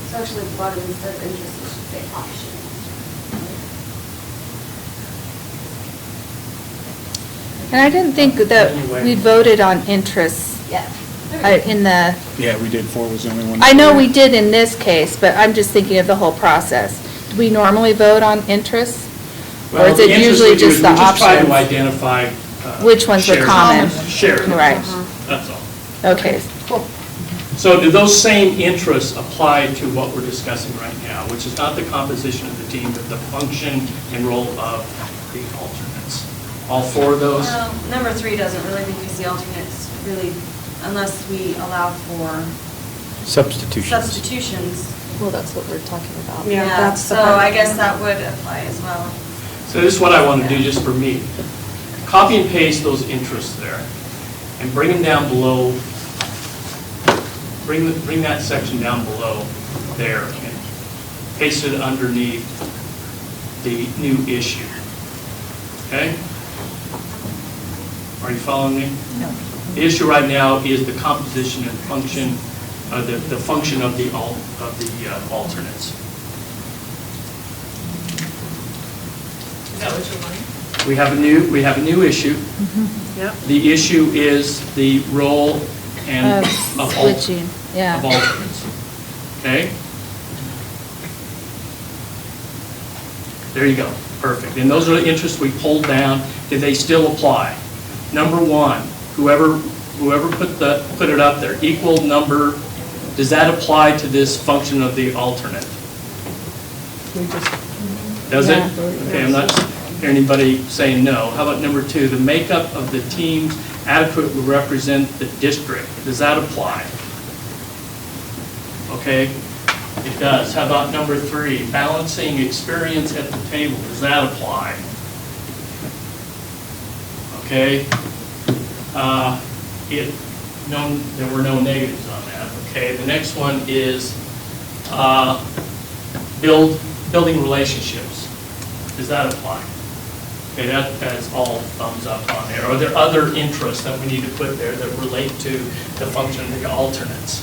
So actually, at the bottom, instead of interest, it should say option. And I didn't think that we voted on interests in the, Yeah, we did. 4 was the only one. I know we did in this case, but I'm just thinking of the whole process. Do we normally vote on interests? Or Well, is the it interest usually we do is just the we just try to options? identify. Which ones were shared- common? Shared Right. interests, that's all. Okay. So do those same interests apply to what we're discussing right now, which is not the composition of the team, but the function and role of the alternates? All 4 of those? Well, number 3 doesn't really, because the alternates really, unless we allow for Substitutions. substitutions. Well, that's what we're talking about. Yeah, that's the so part. I guess that would apply as well. So this is what I want to do just for me. Copy and paste those interests there and bring them down below, bring that section down below there and paste it underneath the new issue. Okay? Are you following me? No. The issue right now is the composition and function, the function of the alternates. Is that what you're wanting? We have a new issue. Yep. The issue is the role and of Switching, yeah. of alternates. Okay? There you go. Perfect. And those are the interests we pulled down. Do they still apply? Number 1, whoever put it up there, equal number, does that apply to this function of the alternate? Does it? Yeah. Okay, I'm not hearing anybody saying no. How about number 2, the makeup of the teams adequately represent the district? Does that apply? Okay, it does. How about number 3, balancing experience at the table? Does that apply? Okay. There were no negatives on that. Okay, the next one is building relationships. Does that apply? Okay, that's all thumbs up on there. Are there other interests that we need to put there that relate to the function of the alternates?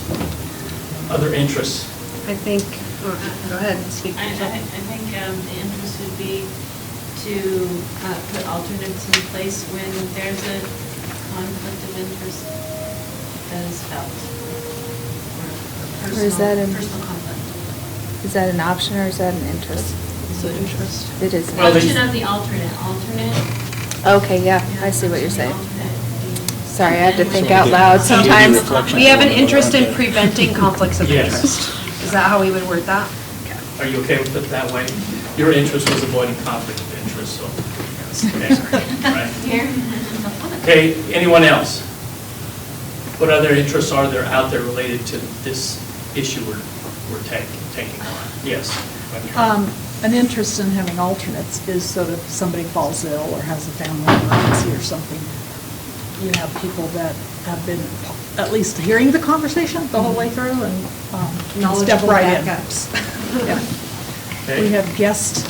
Other interests? I think, go ahead, speak. I think the interest would be to put alternates in place when there's a conflict of interest that is felt. Or is that Personal conflict. Is that an option or is that an interest? It's an interest. It is. Well, Function of the alternate. Okay, yeah, I see what you're saying. Alternate. Sorry, I have to think out loud sometimes. We have an interest in preventing conflicts of Yes. interest. Is that how we would word that? Are you okay with it that way? Your interest was avoiding conflict of interest, so. Okay, right. Here. Okay, anyone else? What other interests are there out there related to this issue we're taking on? Yes. An interest in having alternates is so that if somebody falls ill or has a family emergency or something, you have people that have been at least hearing the conversation the whole way through and step Knowledgeable right in. backups. Yeah. Okay. We have guest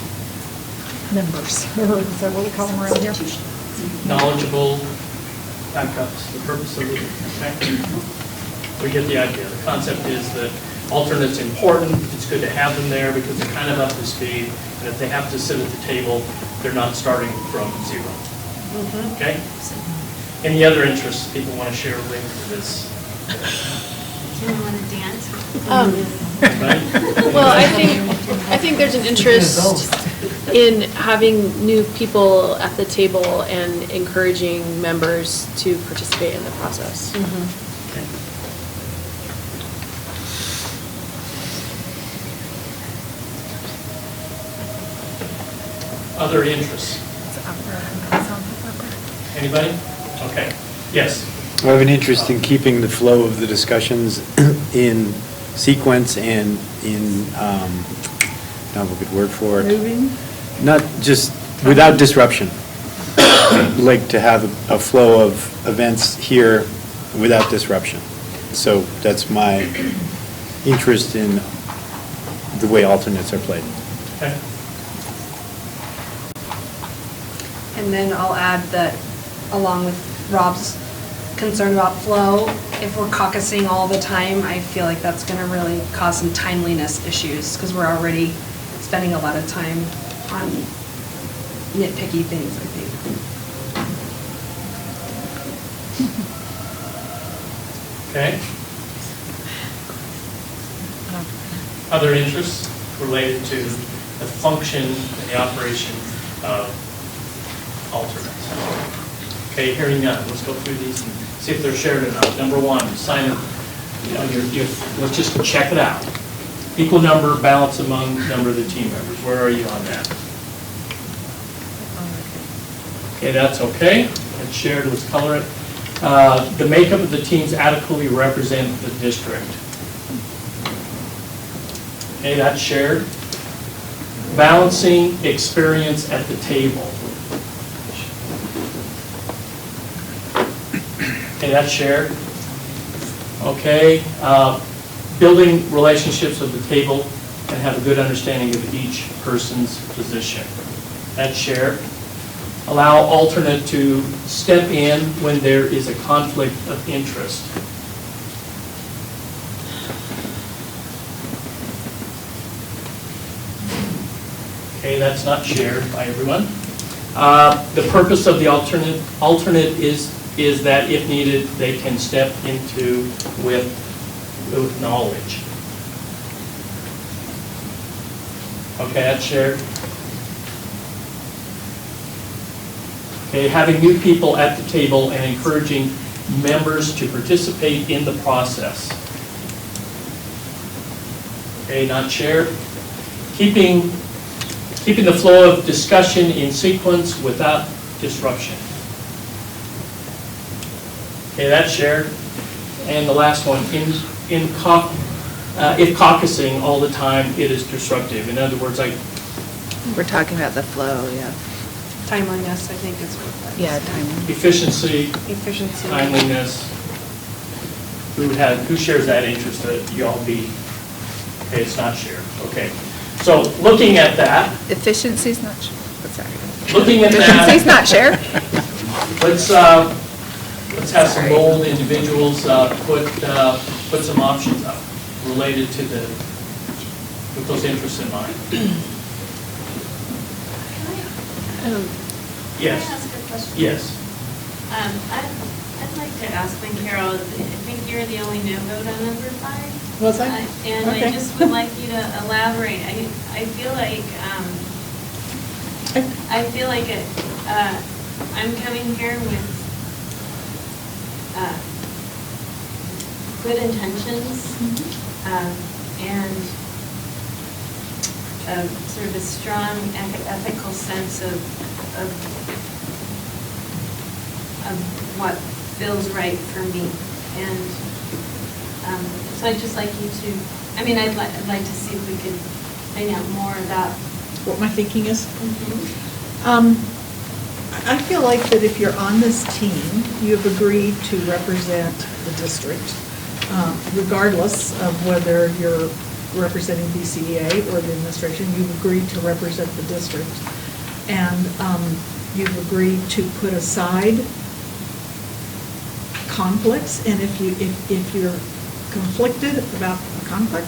members, or is that what we call them around here? Knowledgeable backups, the purpose of it, okay? We get the idea. The concept is that alternates important, it's good to have them there because they're kind of up to speed, and if they have to sit at the table, they're not starting from 0. Okay? Any other interests people want to share with this? Do you want to dance? Right? Well, I think there's an interest in having new people at the table and encouraging members to participate in the process. Okay. Other interests? Anybody? Okay. Yes. I have an interest in keeping the flow of the discussions in sequence and in, I don't have a good word for it. Moving? Not just, without disruption. Like to have a flow of events here without disruption. So that's my interest in the way alternates are played. Okay. And then I'll add that, along with Rob's concern about flow, if we're caucusing all the time, I feel like that's going to really cause some timeliness issues, because we're already spending a lot of time on nitpicky things, I think. Okay? Other interests related to the function and the operation of alternates. Okay, hearing none, let's go through these and see if they're shared or not. Number one, sign, let's just check it out. Equal number, balance among number of the team members. Where are you on that? Okay, that's okay. It's shared, let's color it. The makeup of the teams adequately represent the district. Okay, that's shared. Balancing experience at the table. Okay, that's shared. Okay, building relationships at the table and have a good understanding of each person's position. That's shared. Allow alternate to step in when there is a conflict of interest. Okay, that's not shared by everyone. The purpose of the alternate is that if needed, they can step into with knowledge. Okay, that's shared. Okay, having new people at the table and encouraging members to participate in the process. Okay, not shared. Keeping the flow of discussion in sequence without disruption. Okay, that's shared. And the last one, if caucusing all the time, it is disruptive. In other words, We're talking about the flow, yeah. Timeliness, I think is what that is. Yeah, timeliness. Efficiency. Timeliness. Who shares that interest that you all be? Okay, it's not shared. Okay. So looking at that. Efficiency's not shared. Sorry. Looking at that. Efficiency's not shared. Let's have some bold individuals put some options up related to with those interests in mind. Yes. Can I ask a question? Yes. I'd like to ask when Carol, I think you're the only no vote on number 5. Was I? And Okay. I just would like you to elaborate. I feel like, I'm coming here with good intentions and sort of a strong ethical sense of what feels right for me. And so I'd just like you to, I'd like to see if we could find out more about What my thinking is? I feel like that if you're on this team, you have agreed to represent the district, regardless of whether you're representing BCEA or the administration, you've agreed to represent the district. And you've agreed to put aside conflicts, and if you're conflicted about a conflict,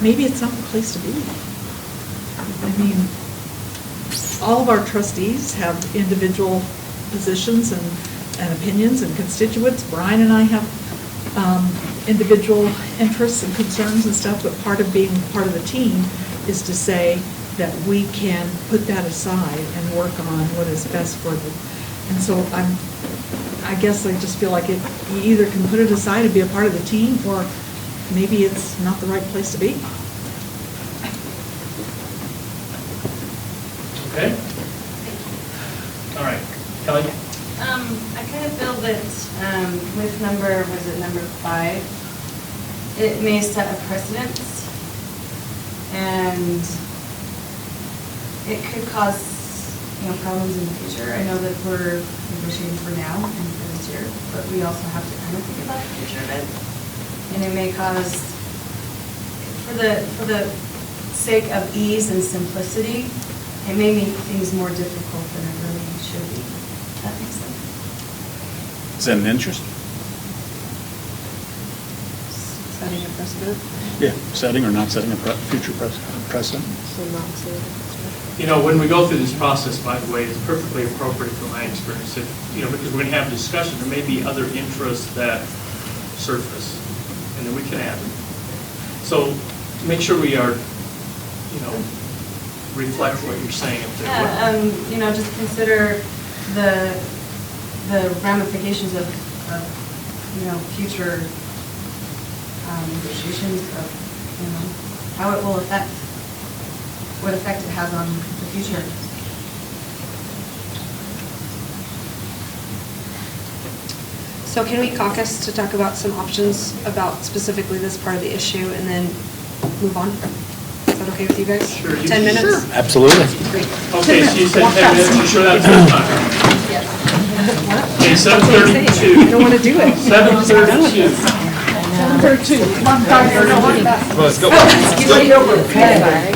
maybe it's not the place to be. I mean, all of our trustees have individual positions and opinions and constituents. Brian and I have individual interests and concerns and stuff, but part of being part of the team is to say that we can put that aside and work on what is best for them. And so I guess I just feel like you either can put it aside and be a part of the team, or maybe it's not the right place to be. Okay. All right. Kelly? I kind of feel that with number 5, it may set a precedence, and it could cause, problems in the future. I know that we're negotiating for now and for this year, but we also have to kind of think about the future of it. And it may cause, for the sake of ease and simplicity, it may make things more difficult than it really should be. That makes sense. Is that an interest? Setting a precedent. Yeah, setting or not setting a future precedent. So not setting a precedent. You know, when we go through this process, by the way, it's perfectly appropriate from my experience, if, you know, because we're going to have discussion, there may be other interests that surface, and then we can add them. So make sure we are, you know, reflect what you're saying up there. Yeah, you know, just consider the ramifications of, you know, future negotiations of, you know, how it will affect, what effect it has on the future. So can we caucus to talk about some options about specifically this part of the issue and then move on? Is that okay with you guys? Sure. 10 minutes? Sure. Absolutely. Okay, so you said 10 minutes, you sure that's enough time? Okay, 7:32. I don't want to do it. 7:32. 7:32. Come on, guys, Let's go. Sorry.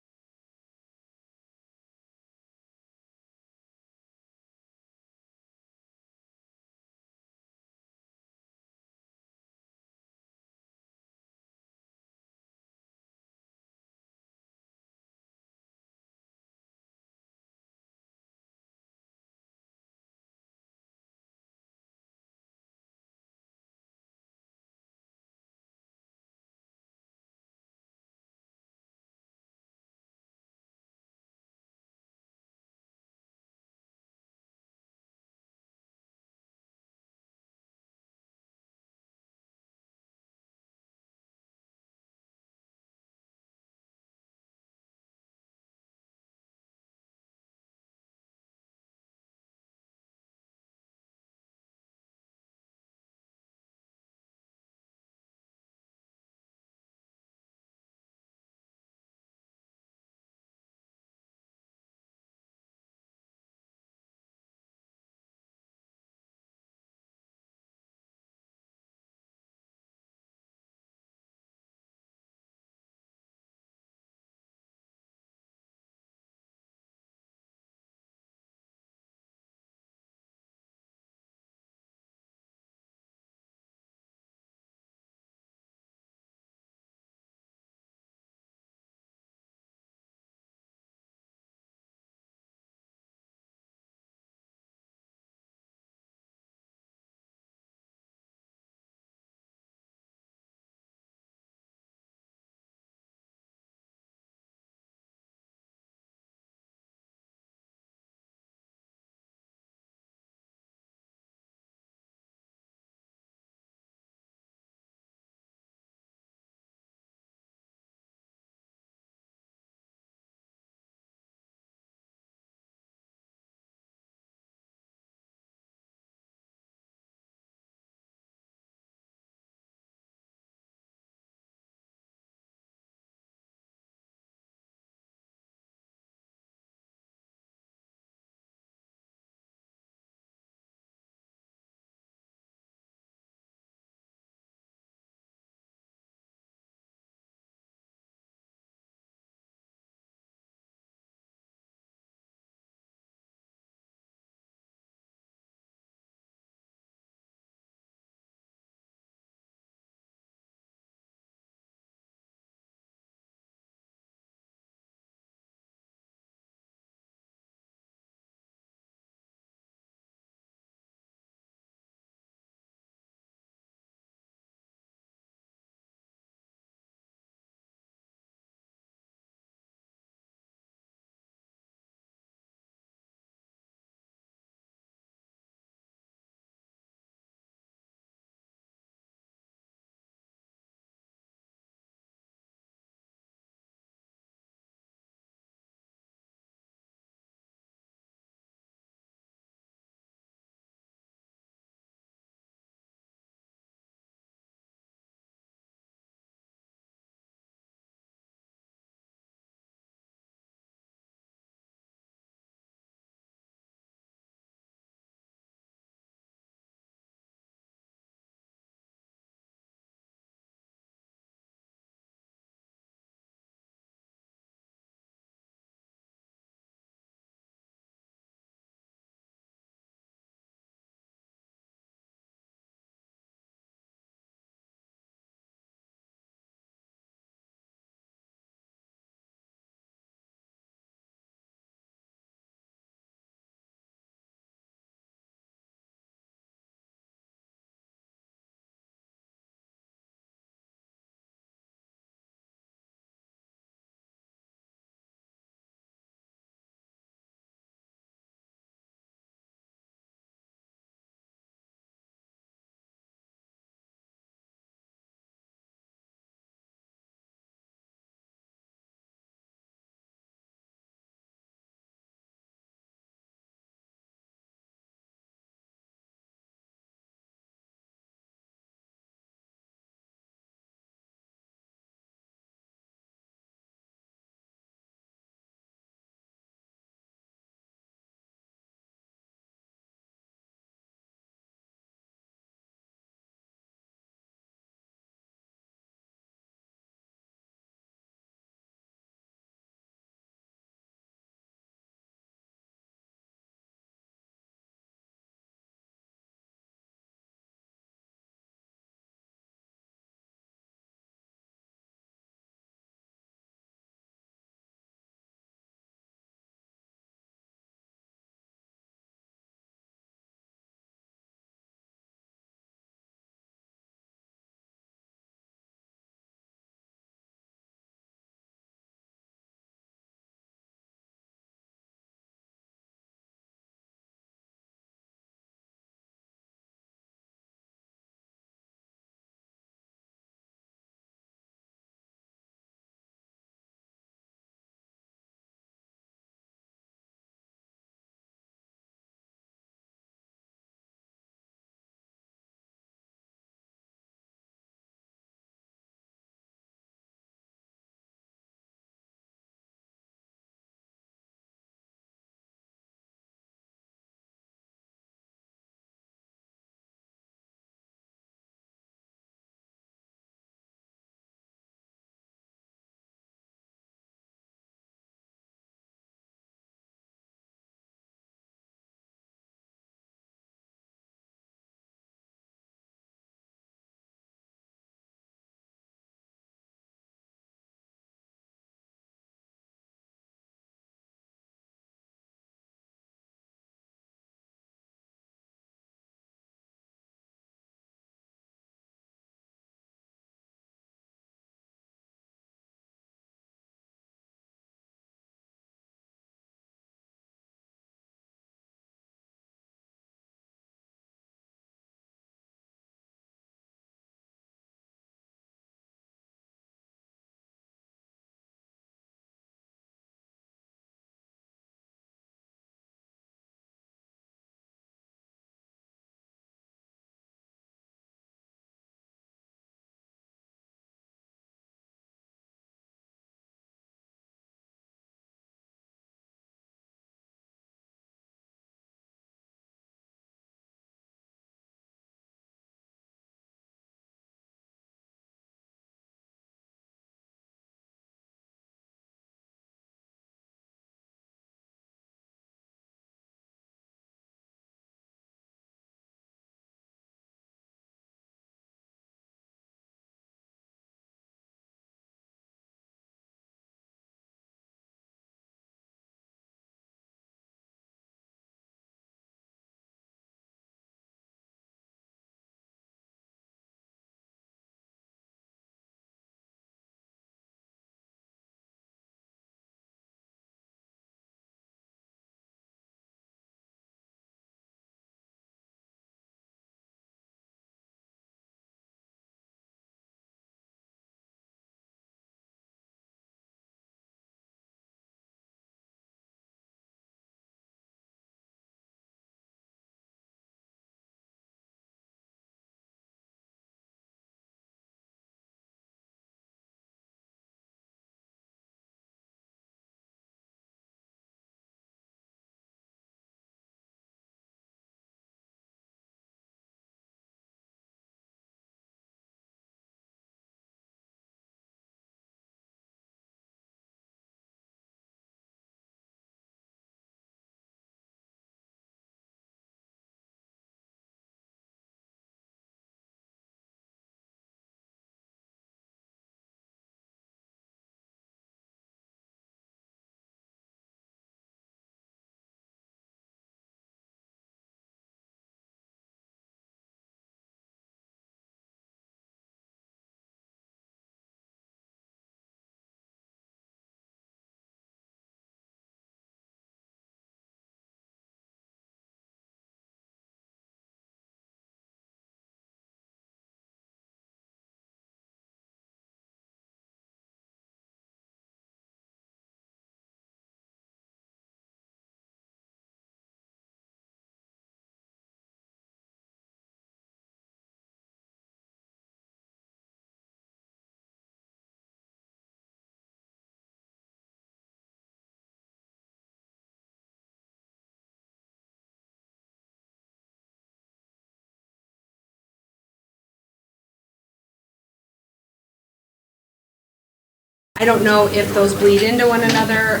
I don't know if those bleed into one another,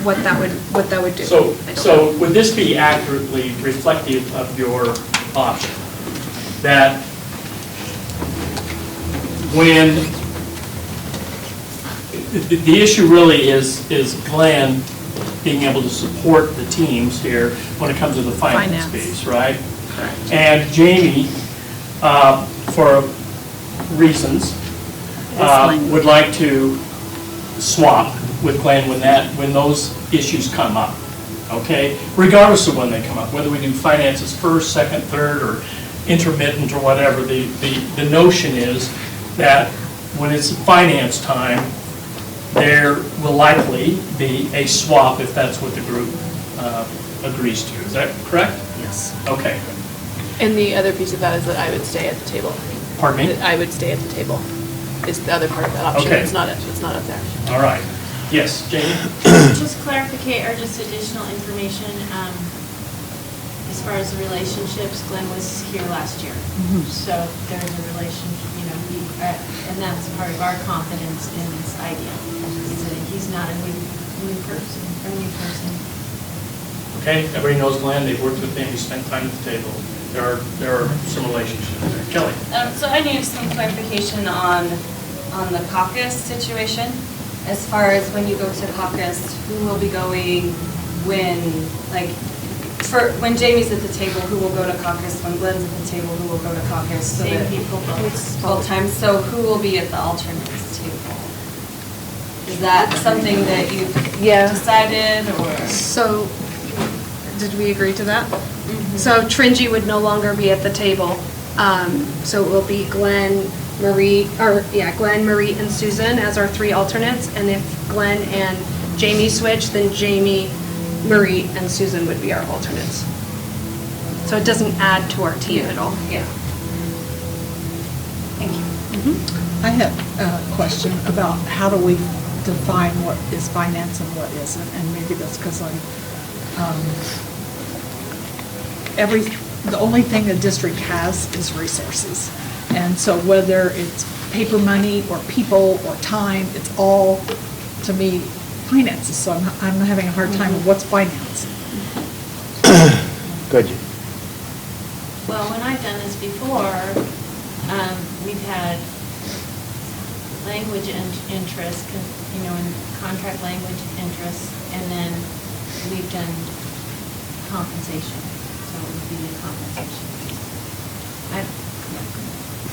what that would do. So, I don't so know. would this be accurately reflective of your option? That when, the issue really is Glenn being able to support the teams here when it comes to the finance piece, right? Correct. And Jamie, for reasons, would like to swap with Glenn when those issues come up, okay? Regardless of when they come up, whether we do finances first, second, third, or intermittent or whatever, the notion is that when it's finance time, there will likely be a swap if that's what the group agrees to. Is that correct? Yes. Okay. And the other piece of that is that I would stay at the table. Pardon me? That I would stay at the table is the other part of that option. Okay. It's not up there. All right. Yes, Jamie? Just clarificate, or just additional information, as far as the relationships, Glenn was here last year. So there's a relationship, and that's part of our confidence in this idea. Is that he's not a new person. Okay, everybody knows Glenn, they've worked with him, he spent time at the table. There are some relationships there. Kelly? So I need some clarification on the caucus situation. As far as when you go to caucus, who will be going when, when Jamie's at the table, who will go to caucus? When Glenn's at the table, who will go to caucus? So Same that people, both. both times. So who will be at the alternates table? Is that something that you've decided, or? So, did we agree to that? So Tringy would no longer be at the table. So it will be Glenn, Marie, and Susan as our three alternates. And if Glenn and Jamie switch, then Jamie, Marie, and Susan would be our alternates. So it doesn't add to our team at all. Yeah. Thank you. I have a question about how do we define what is finance and what isn't, and maybe that's because the only thing a district has is resources. And so whether it's paper money or people or time, it's all, to me, finances. So I'm having a hard time with what's finance. Good. Well, when I've done this before, we've had language interest, and contract language interest, and then we've done compensation. So it would be the compensation.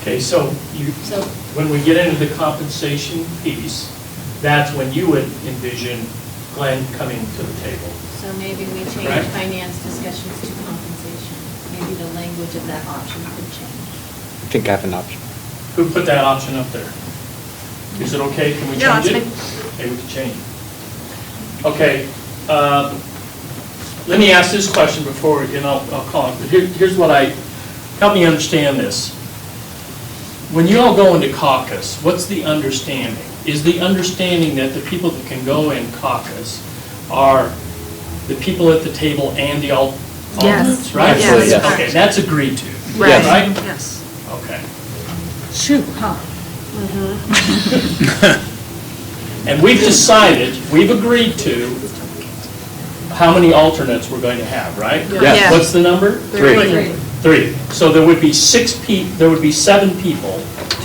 Okay, so when we get into the compensation piece, that's when you would envision Glenn coming to the table. So maybe we change Correct. finance discussions to compensation. Maybe the language of that option could change. I think I have an option. Who put that option up there? Is it okay? Can we Yeah, change it? that's Okay, we can change it. Okay. Let me ask this question before, and I'll call it. But here's what help me understand this. When you all go into caucus, what's the understanding? Is the understanding that the people that can go in caucus are the people at the table and the alternates, Yes. right? Yes. Okay, that's agreed to, Right. right? Yes. Okay. Shoot, huh? And we've agreed to how many alternates we're going to have, right? Yes. What's the number? Three. 3. So there would be 7 people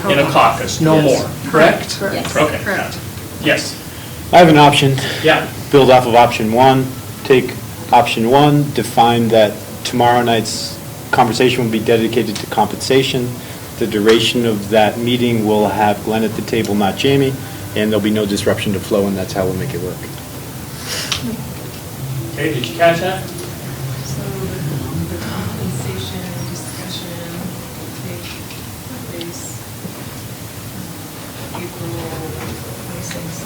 in a caucus, no Yes. more, correct? Correct. Okay. Correct. Yes. I have an option. Yeah. Build off of option 1, take option 1, define that tomorrow night's conversation will be dedicated to compensation. The duration of that meeting will have Glenn at the table, not Jamie, and there'll be no disruption to flow, and that's how we'll make it work. Okay, did you catch that? So the compensation discussion will take place April 26th.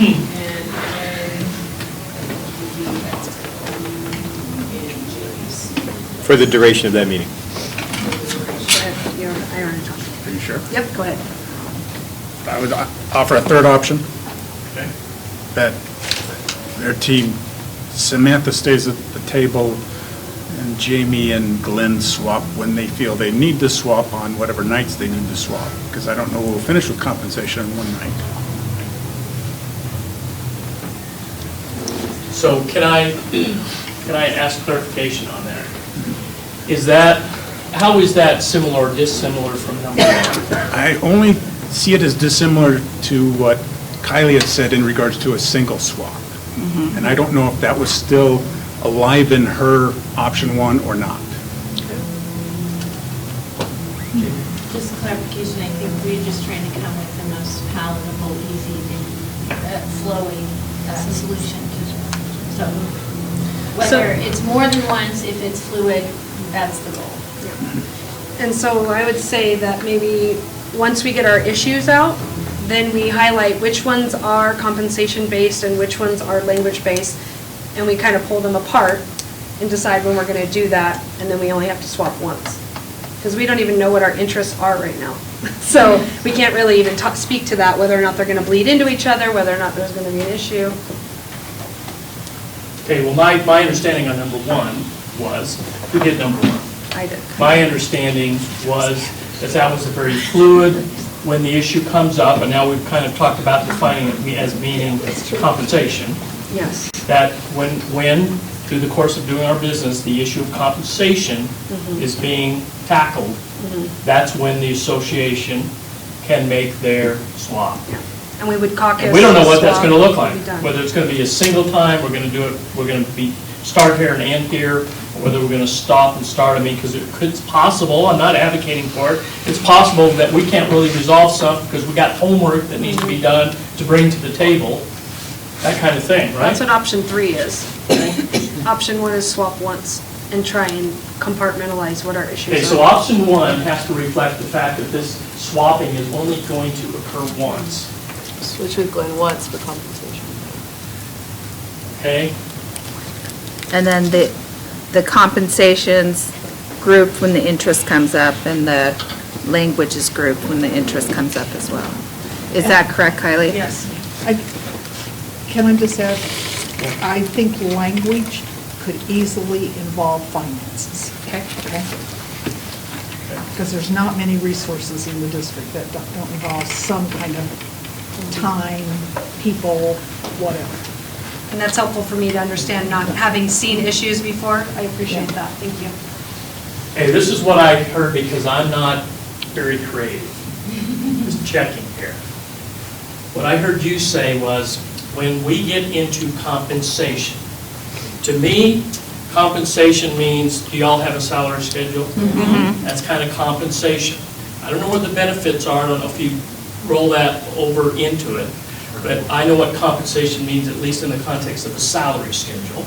And then in Jamie's. For the duration of that meeting. I already talked. Are you sure? Yep, go ahead. I would offer a third option, Okay. That their team, Samantha stays at the table And Jamie and Glenn swap when they feel they need to swap on whatever nights they need to swap, because I don't know we'll finish with compensation in one night. So can I ask clarification on that? Is that, how is that similar or dissimilar from number one? I only see it as dissimilar to what Kylie had said in regards to a single swap. And I don't know if that was still alive in her option one or not. Just clarification, I think we're just trying to come with the most palatable, easy, flowing solution. So whether it's more than once, if it's fluid, that's the goal. And so I would say that maybe once we get our issues out, then we highlight which ones are compensation-based and which ones are language-based, and we kind of pull them apart and decide when we're going to do that, and then we only have to swap once. Because we don't even know what our interests are right now. So we can't really even speak to that, whether or not they're going to bleed into each other, whether or not there's going to be an issue. Okay, well, my understanding on number one was, who did number one? I did. My understanding was that was a very fluid, when the issue comes up, and now we've kind of talked about defining it as meaning compensation. Yes. That when, through the course of doing our business, the issue of compensation is being tackled, that's when the association can make their swap. And we would caucus. And we don't know what that's going to look swap, like, be done. whether it's going to be a single time, we're going to do it, we're going to be, start here and end here, or whether we're going to stop and start. I mean, because it's possible, I'm not advocating for it, it's possible that we can't really resolve stuff because we got homework that needs to be done to bring to the table, that kind of thing, right? That's what option 3 is. Option 1 is swap once and try and compartmentalize what our issues are. Okay, so option 1 has to reflect the fact that this swapping is only going to occur once. Switch with Glenn once for compensation. Okay? And then the compensations grouped when the interest comes up, and the language is grouped when the interest comes up as well. Is that correct, Kylie? Yes. Can I just add, I think language could easily involve finances. Okay. Because there's not many resources in the district that don't involve some kind of time, people, whatever. And that's helpful for me to understand, not having seen issues before. I appreciate that. Thank you. Hey, this is what I heard because I'm not very creative. Just checking here. What I heard you say was, when we get into compensation, to me, compensation means, do y'all have a salary schedule? That's kind of compensation. I don't know what the benefits are. I don't know if you roll that over into it. But I know what compensation means, at least in the context of a salary schedule.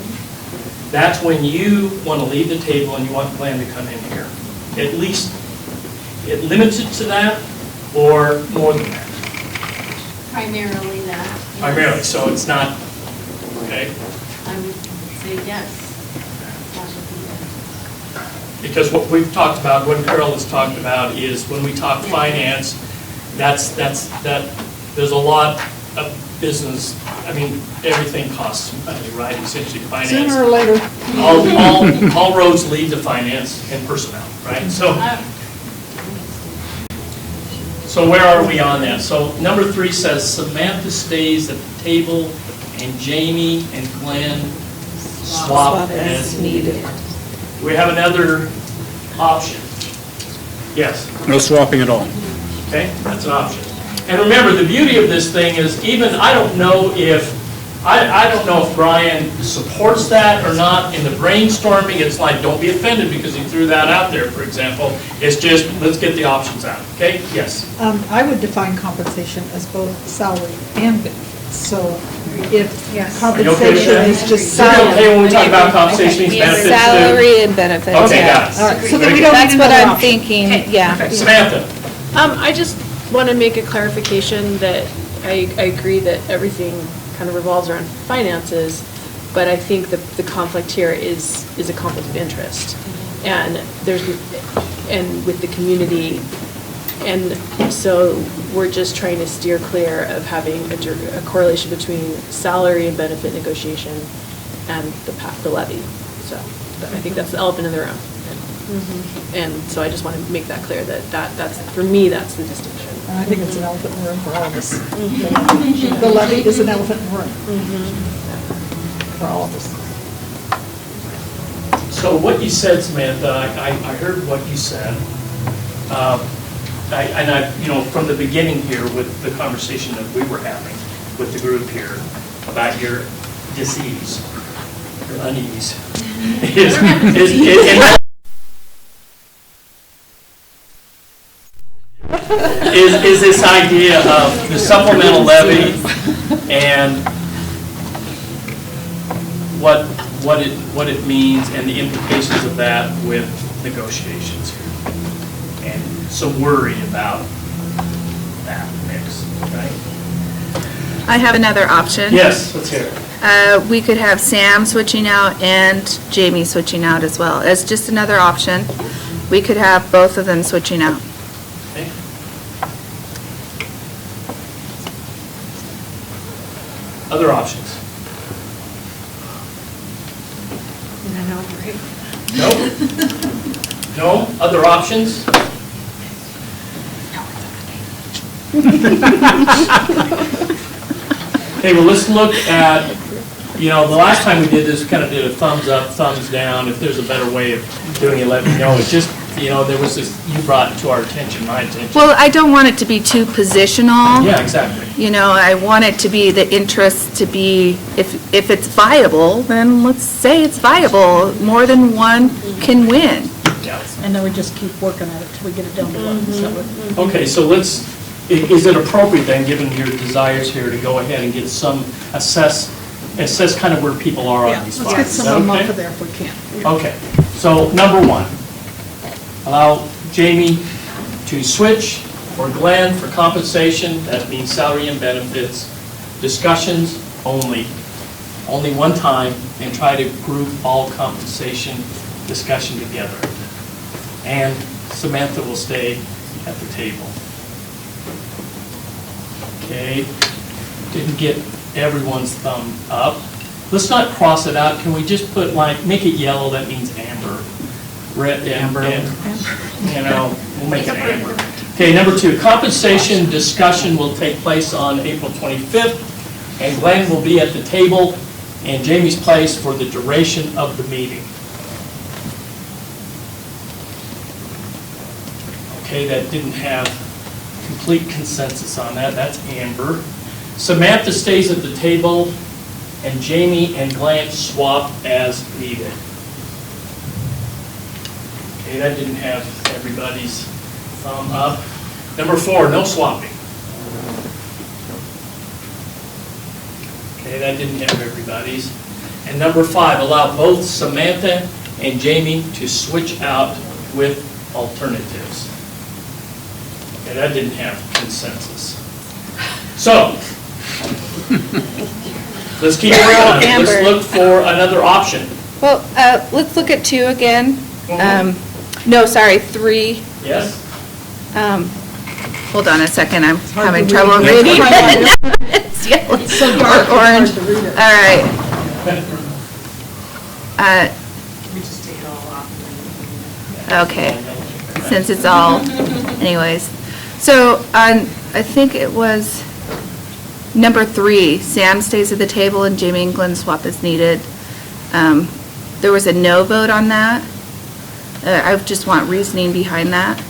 That's when you want to leave the table and you want Glenn to come in here. At least it limits it to that or more than that. Primarily that. yes. Primarily, so it's not, okay? I would say yes. That would be yes. Because what we've talked about, what Carol has talked about is when we talk finance, there's a lot of business, I mean, everything costs money, right? Essentially, finance. Sooner or later. All roads lead to finance and personnel, right? So where are we on that? So number 3 says Samantha stays at the table and Jamie and Glenn swap as needed. Do we have another option? Yes. No swapping at all. Okay, that's an option. And remember, the beauty of this thing is even, I don't know if Brian supports that or not. In the brainstorming, it's like, don't be offended because he threw that out there, for example. It's just, let's get the options out, okay? Yes? I would define compensation as both salary and benefits. So if Are you okay with compensation that? is just So you're salary. okay when we talk about compensation means benefits too? Salary and benefits, Okay, yeah. got it. All right, so then we don't That's need what another I'm option. thinking, yeah. Okay, Samantha? I just want to make a clarification that I agree that everything kind of revolves around finances, but I think the conflict here is a conflict of interest. And and with the community, and so we're just trying to steer clear of having a correlation between salary and benefit negotiation and the levy, so. I think that's the elephant in the room. And so I just want to make that clear, that's, for me, that's the distinction. And I think it's an elephant in the room for all of us. The levy is an elephant in the room. For all of us. So what you said, Samantha, I heard what you said. From the beginning here with the conversation that we were having with the group here about your dis-ease, your unease, is this idea of the supplemental levy and what it means and the implications of that with negotiations and some worry about that mix, right? I have another option. Yes, let's hear it. We could have Sam switching out and Jamie switching out as well, as just another option. We could have both of them switching out. Okay. Other options? Nope. No? Other options? Okay, well, let's look at, the last time we did this, we kind of did a thumbs up, thumbs down. If there's a better way of doing it, let me know. It's just, there was this, you brought it to our attention, my attention. Well, I don't want it to be too positional. Yeah, exactly. I want it to be the interest to be, if it's viable, then let's say it's viable. More than one can win. Yeah. And then we just keep working at it till we get it down to one. So Okay, so is it appropriate then, given your desires here, to go ahead and get some, assess kind of where people are on these let's spots? get Is some that of them okay? off of there if we can. Okay, so number one, allow Jamie to switch or Glenn for compensation. That means salary and benefits. Discussions only one time, and try to group all compensation discussion together. And Samantha will stay at the table. Okay, didn't get everyone's thumb up. Let's not cross it out. Can we just put make it yellow? That means amber. Red, amber. We'll make it amber. Okay, number two, compensation discussion will take place on April 25th, and Glenn will be at the table in Jamie's place for the duration of the meeting. Okay, that didn't have complete consensus on that. That's amber. Samantha stays at the table, and Jamie and Glenn swap as needed. Okay, that didn't have everybody's thumb up. Number four, no swapping. Okay, that didn't have everybody's. And number five, allow both Samantha and Jamie to switch out with alternatives. Okay, that didn't have consensus. So, let's keep it going. Let's look for another option. Well, let's look at two again. No, sorry, three. Yes? Hold on a second, I'm having to trouble read. reading. It's It's yellow so dark, or orange. it's hard to read it. All right. We just take it all off. Okay, since it's all, anyways. So I think it was number three, Sam stays at the table and Jamie and Glenn swap as needed. There was a no vote on that. I just want reasoning behind that.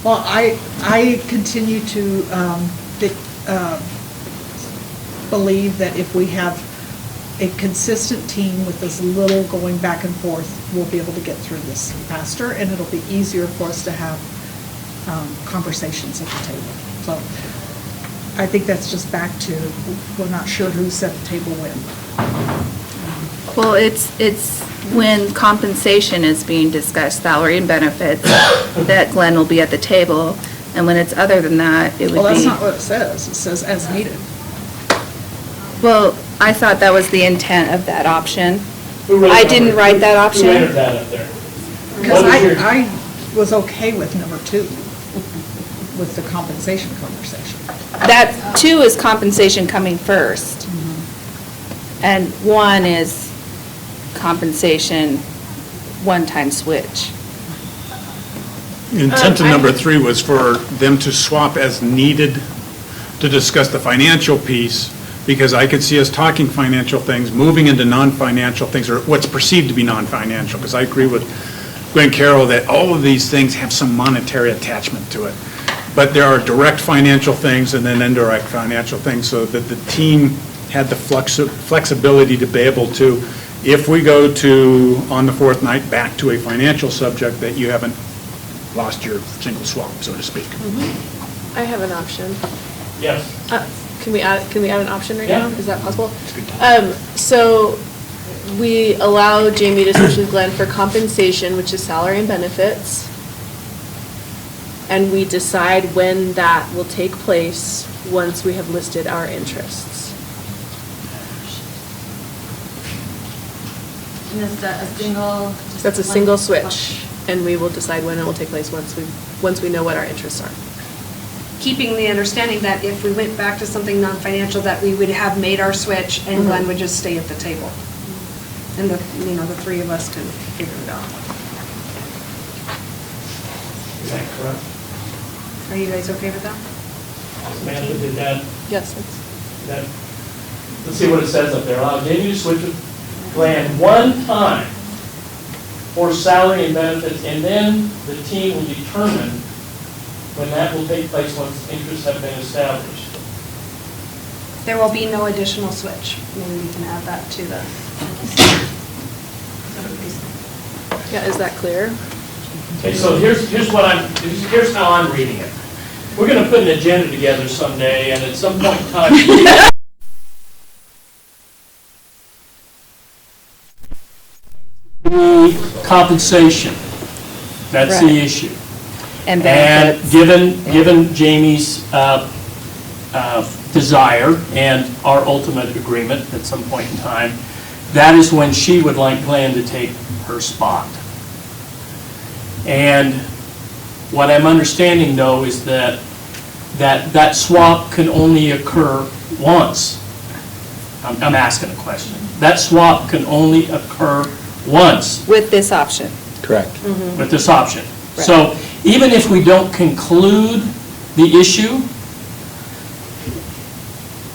Well, I continue to believe that if we have a consistent team with as little going back and forth, we'll be able to get through this faster, and it'll be easier for us to have conversations at the table. So I think that's just back to, we're not sure who set the table when. Well, it's when compensation is being discussed, salary and benefits, that Glenn will be at the table. And when it's other than that, it would be. Well, that's not what it says. It says as needed. Well, I thought that was the intent of that option. Who wrote I that? didn't write that option. Who entered that up there? Because What was your- I was okay with number two, with the compensation conversation. That two is compensation coming first. And one is compensation one-time switch. Intent of number 3 was for them to swap as needed to discuss the financial piece, because I could see us talking financial things, moving into non-financial things, or what's perceived to be non-financial, because I agree with Gwen Carroll that all of these things have some monetary attachment to it. But there are direct financial things and then indirect financial things, so that the team had the flexibility to be able to, if we go to, on the fourth night, back to a financial subject, that you haven't lost your single swap, so to speak. I have an option. Yes. Can we add an option right now? Yeah. Is that possible? So we allow Jamie to switch with Glenn for compensation, which is salary and benefits. And we decide when that will take place once we have listed our interests. And is that a single? That's a single switch, and we will decide when it will take place once we know what our interests are. Keeping the understanding that if we went back to something non-financial, that we would have made our switch and Glenn would just stay at the table. And the three of us can figure it out. Is that correct? Are you guys okay with that? Samantha, did that, Yes. let's see what it says up there. Allow Jamie to switch with Glenn one time for salary and benefits, and then the team will determine when that will take place once interests have been established. There will be no additional switch. Maybe we can add that to the. Yeah, is that clear? Okay, so here's how I'm reading it. We're going to put an agenda together someday, and at some point in time, the compensation. That's the Right. issue. And And benefits. given Jamie's desire and our ultimate agreement at some point in time, that is when she would like Glenn to take her spot. And what I'm understanding, though, is that swap can only occur once. I'm asking a question. That swap can only occur once With this option. Correct. with this option. Right. So even if we don't conclude the issue,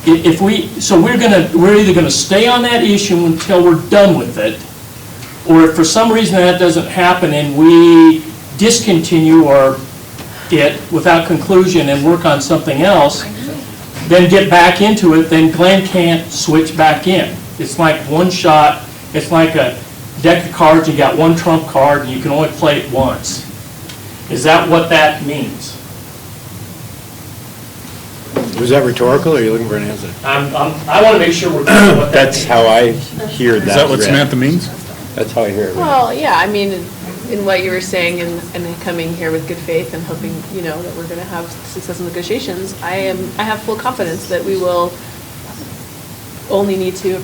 we're either gonna stay on that issue until we're done with it, or if for some reason that doesn't happen and we discontinue it without conclusion and work on something else, then get back into it, then Glenn can't switch back in. It's like one shot, it's like a deck of cards, you got one trump card and you can only play it once. Is that what that means? Was that rhetorical, or are you looking for an answer? I want to make sure we're clear what that That's means. how I hear that. Is that what read. Samantha means? That's how I hear it. read. Well, yeah, I mean, in what you were saying and coming here with good faith and hoping, that we're going to have successful negotiations, I have full confidence that we will only need to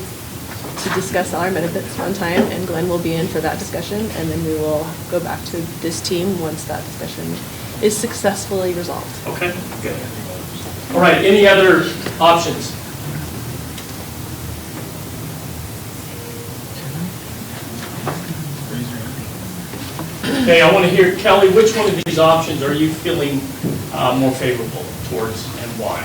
discuss salary benefits one time, and Glenn will be in for that discussion, and then we will go back to this team once that discussion is successfully resolved. Okay, good. All right, any other options? Okay, I want to hear, Kelly, which one of these options are you feeling more favorable towards and why?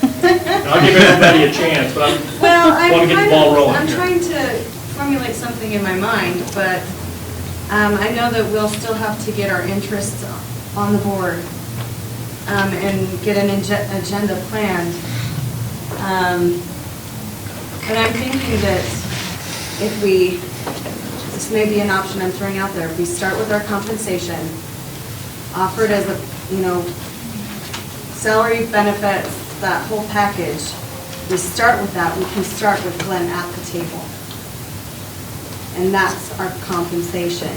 And I'll give everybody a chance, but I want to get the ball rolling I'm here. trying to formulate something in my mind, but I know that we'll still have to get our interests on the board and get an agenda planned. But I'm thinking that if we, this may be an option I'm throwing out there, if we start with our compensation, offer it as a, salary, benefits, that whole package, we start with that, we can start with Glenn at the table. And that's our compensation.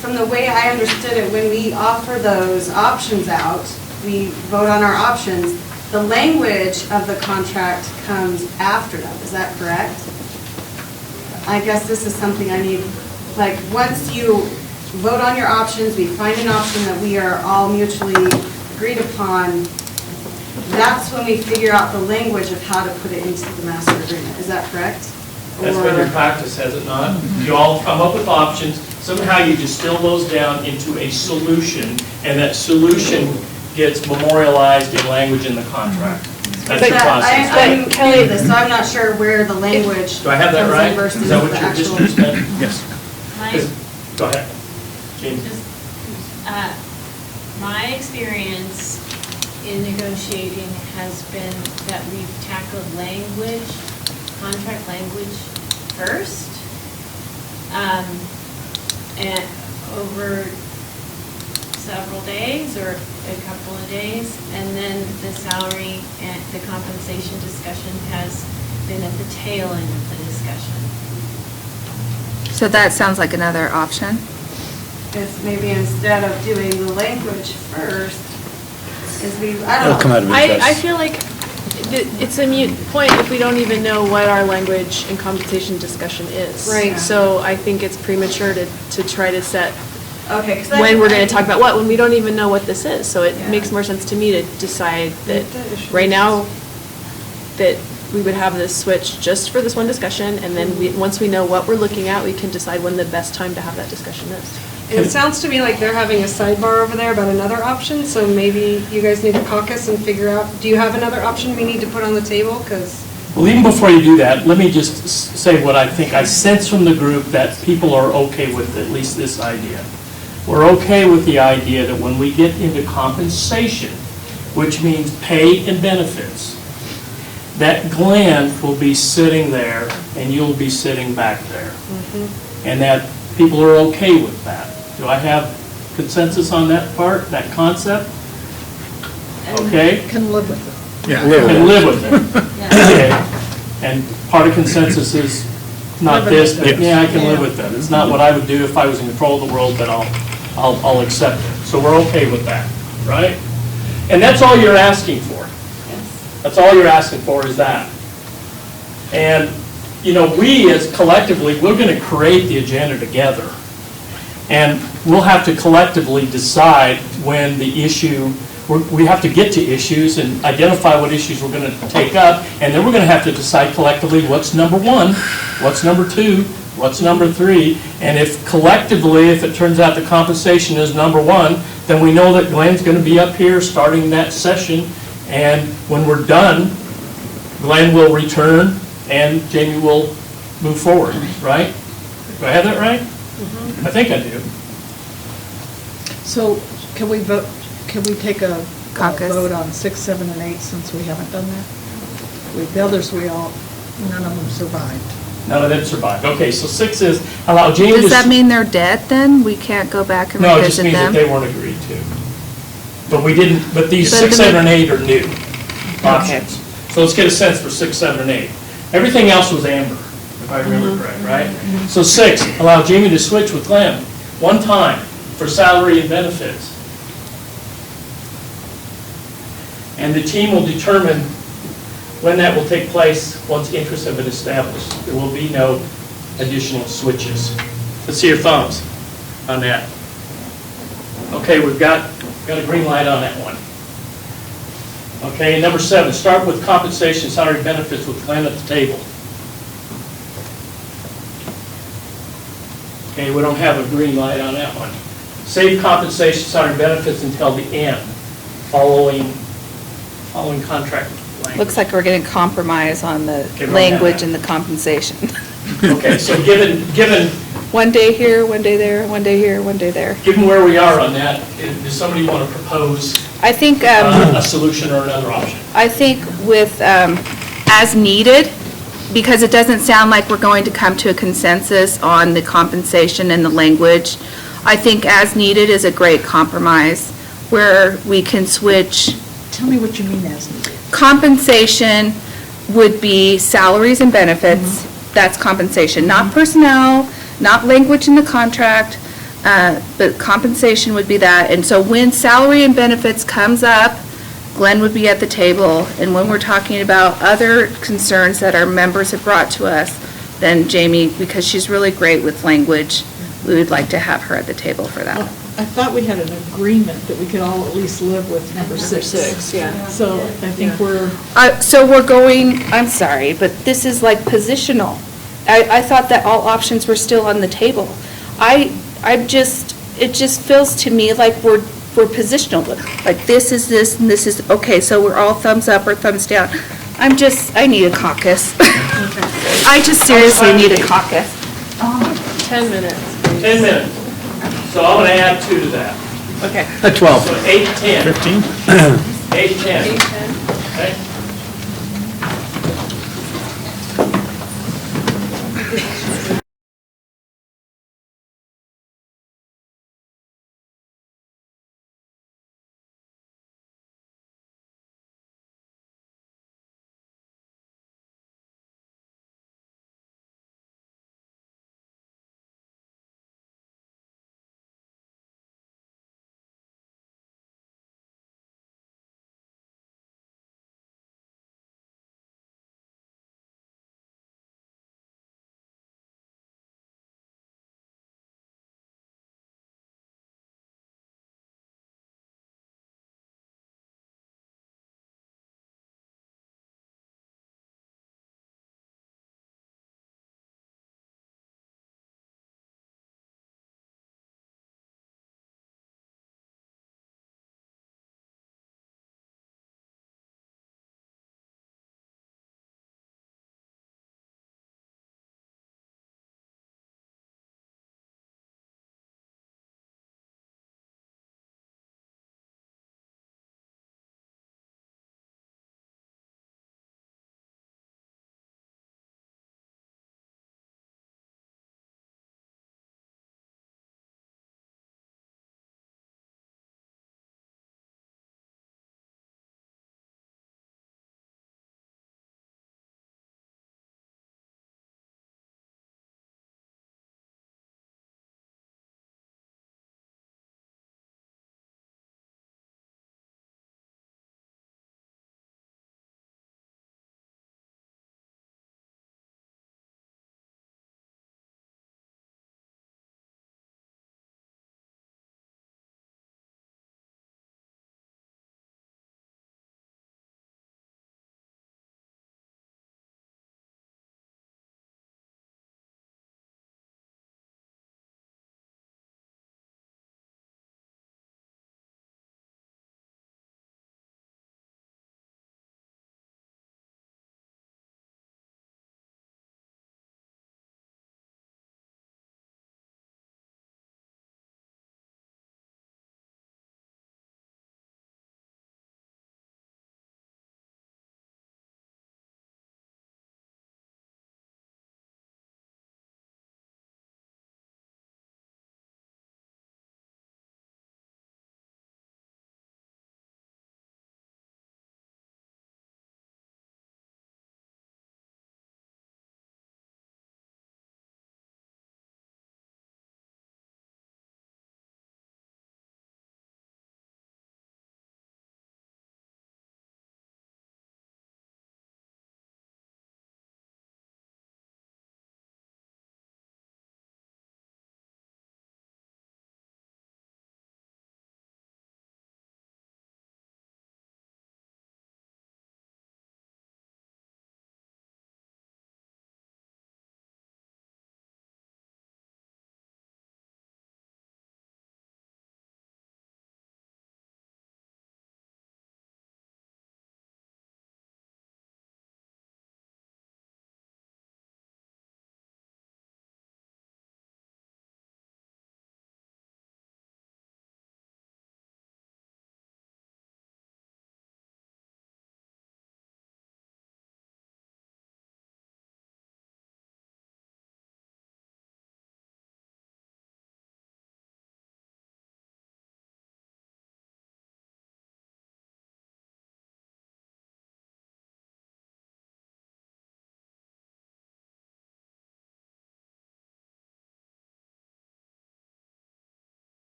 From the way I understood it, when we offer those options out, we vote on our options, the language of the contract comes after them, is that correct? I guess this is something I need, like, once you vote on your options, we find an option that we are all mutually agreed upon, that's when we figure out the language of how to put it into the master agreement, is that correct? That's been your practice, has it not? You all come up with options, somehow you distill those down into a solution, and that solution gets memorialized in language in the contract. That's your process. I'm Kelly, this, so I'm not sure where the language Do I have that comes in right? versus Is that what the your actual. district's meant? Yes. Go ahead. James. My experience in negotiating has been that we've tackled language, contract language first, and over several days or a couple of days, and then the salary and the compensation discussion has been at the tail end of the discussion. So that sounds like another option. If maybe instead of doing the language first, is I It'll come out of interest. I feel like it's a moot point if we don't even know what our language and compensation discussion is. Right. So I think it's premature to try to set Okay, 'cause when we're going to talk about what, when we don't even know what this is. So it Yeah. makes more sense to me to decide that right now, that we would have this switch just for this one discussion, and then once we know what we're looking at, we can decide when the best time to have that discussion is. It sounds to me like they're having a sidebar over there about another option, so maybe you guys need to caucus and figure out, do you have another option we need to put on the table? Because Well, even before you do that, let me just say what I think. I sense from the group that people are okay with at least this idea. We're okay with the idea that when we get into compensation, which means pay and benefits, that Glenn will be sitting there and you'll be sitting back there. And that people are okay with that. Do I have consensus on that part, that concept? Okay? Can live with it. Yeah. Can live with it. Okay. And part of consensus is not this, but yeah, I can live with that. It's not what I would do if I was in control of the world, but I'll accept it. So we're okay with that, right? And that's all you're asking for. That's all you're asking for is that. And, you know, we as collectively, we're going to create the agenda together. And we'll have to collectively decide when the issue, we have to get to issues and identify what issues we're going to take up, and then we're going to have to decide collectively what's number one, what's number two, what's number three, and if collectively, if it turns out the compensation is number one, then we know that Glenn's going to be up here starting that session, and when we're done, Glenn will return and Jamie will move forward, right? Do I have that right? I think I do. So can we vote, can we take a Caucus. vote on 6, 7, and 8 since we haven't done that? The others, none of them survived. None of them survived. Okay, so 6 is allow Jamie to... Does that mean they're dead then? We can't go back and No, it just revisit means that them? they weren't agreed to. But we didn't, but these But 6, the- 7, and 8 are new options. So let's get a sense for 6, 7, and 8. Everything else was amber, if I remember correct, right? So 6, allow Jamie to switch with Glenn, one time, for salary and benefits. And the team will determine when that will take place once interests have been established. There will be no additional switches. Let's see your thumbs on that. Okay, we've got a green light on that one. Okay, number 7, start with compensation, salary, benefits with Glenn at the table. Okay, we don't have a green light on that one. Save compensation, salary, benefits until the end, following contract language. Looks like we're getting compromise on the Okay, we don't have language that. and the compensation. Okay, so given One day here, one day there, one day here, one day there. given where we are on that, does somebody want to propose I think, a solution or another option? I think with, as needed, because it doesn't sound like we're going to come to a consensus on the compensation and the language, I think as needed is a great compromise where we can switch. Tell me what you mean as needed. Compensation would be salaries and benefits. That's compensation, not personnel, not language in the contract, but compensation would be that. And so when salary and benefits comes up, Glenn would be at the table. And when we're talking about other concerns that our members have brought to us, then Jamie, because she's really great with language, we would like to have her at the table for that. I thought we had an agreement that we could all at least live with number 6. 6, yeah. So I think we're, So we're going, I'm sorry, but this is like positional. I thought that all options were still on the table. It just feels to me like we're positional, like this is this and this is, okay, so we're all thumbs up or thumbs down. I need a caucus. I just seriously need a caucus. 10 minutes. 10 minutes. So I'm going to add 2 to that. Okay. At 12. So 8, 10. 15? 8, 10. 8, 10. Okay?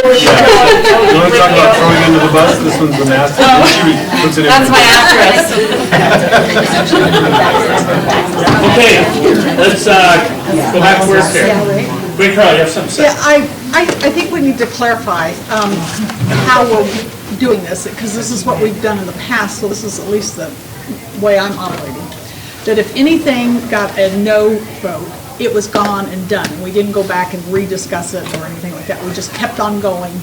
You want to talk about throwing under the bus? This one's the master. She puts it in. That's my asterisk. Okay, let's go back to work here. Wait, Carl, you have something to say? Yeah, I think we need to clarify how we're doing this, because this is what we've done in the past, so this is at least the way I'm operating. That if anything got a no vote, it was gone and done. We didn't go back and rediscuss it or anything like that. We just kept on going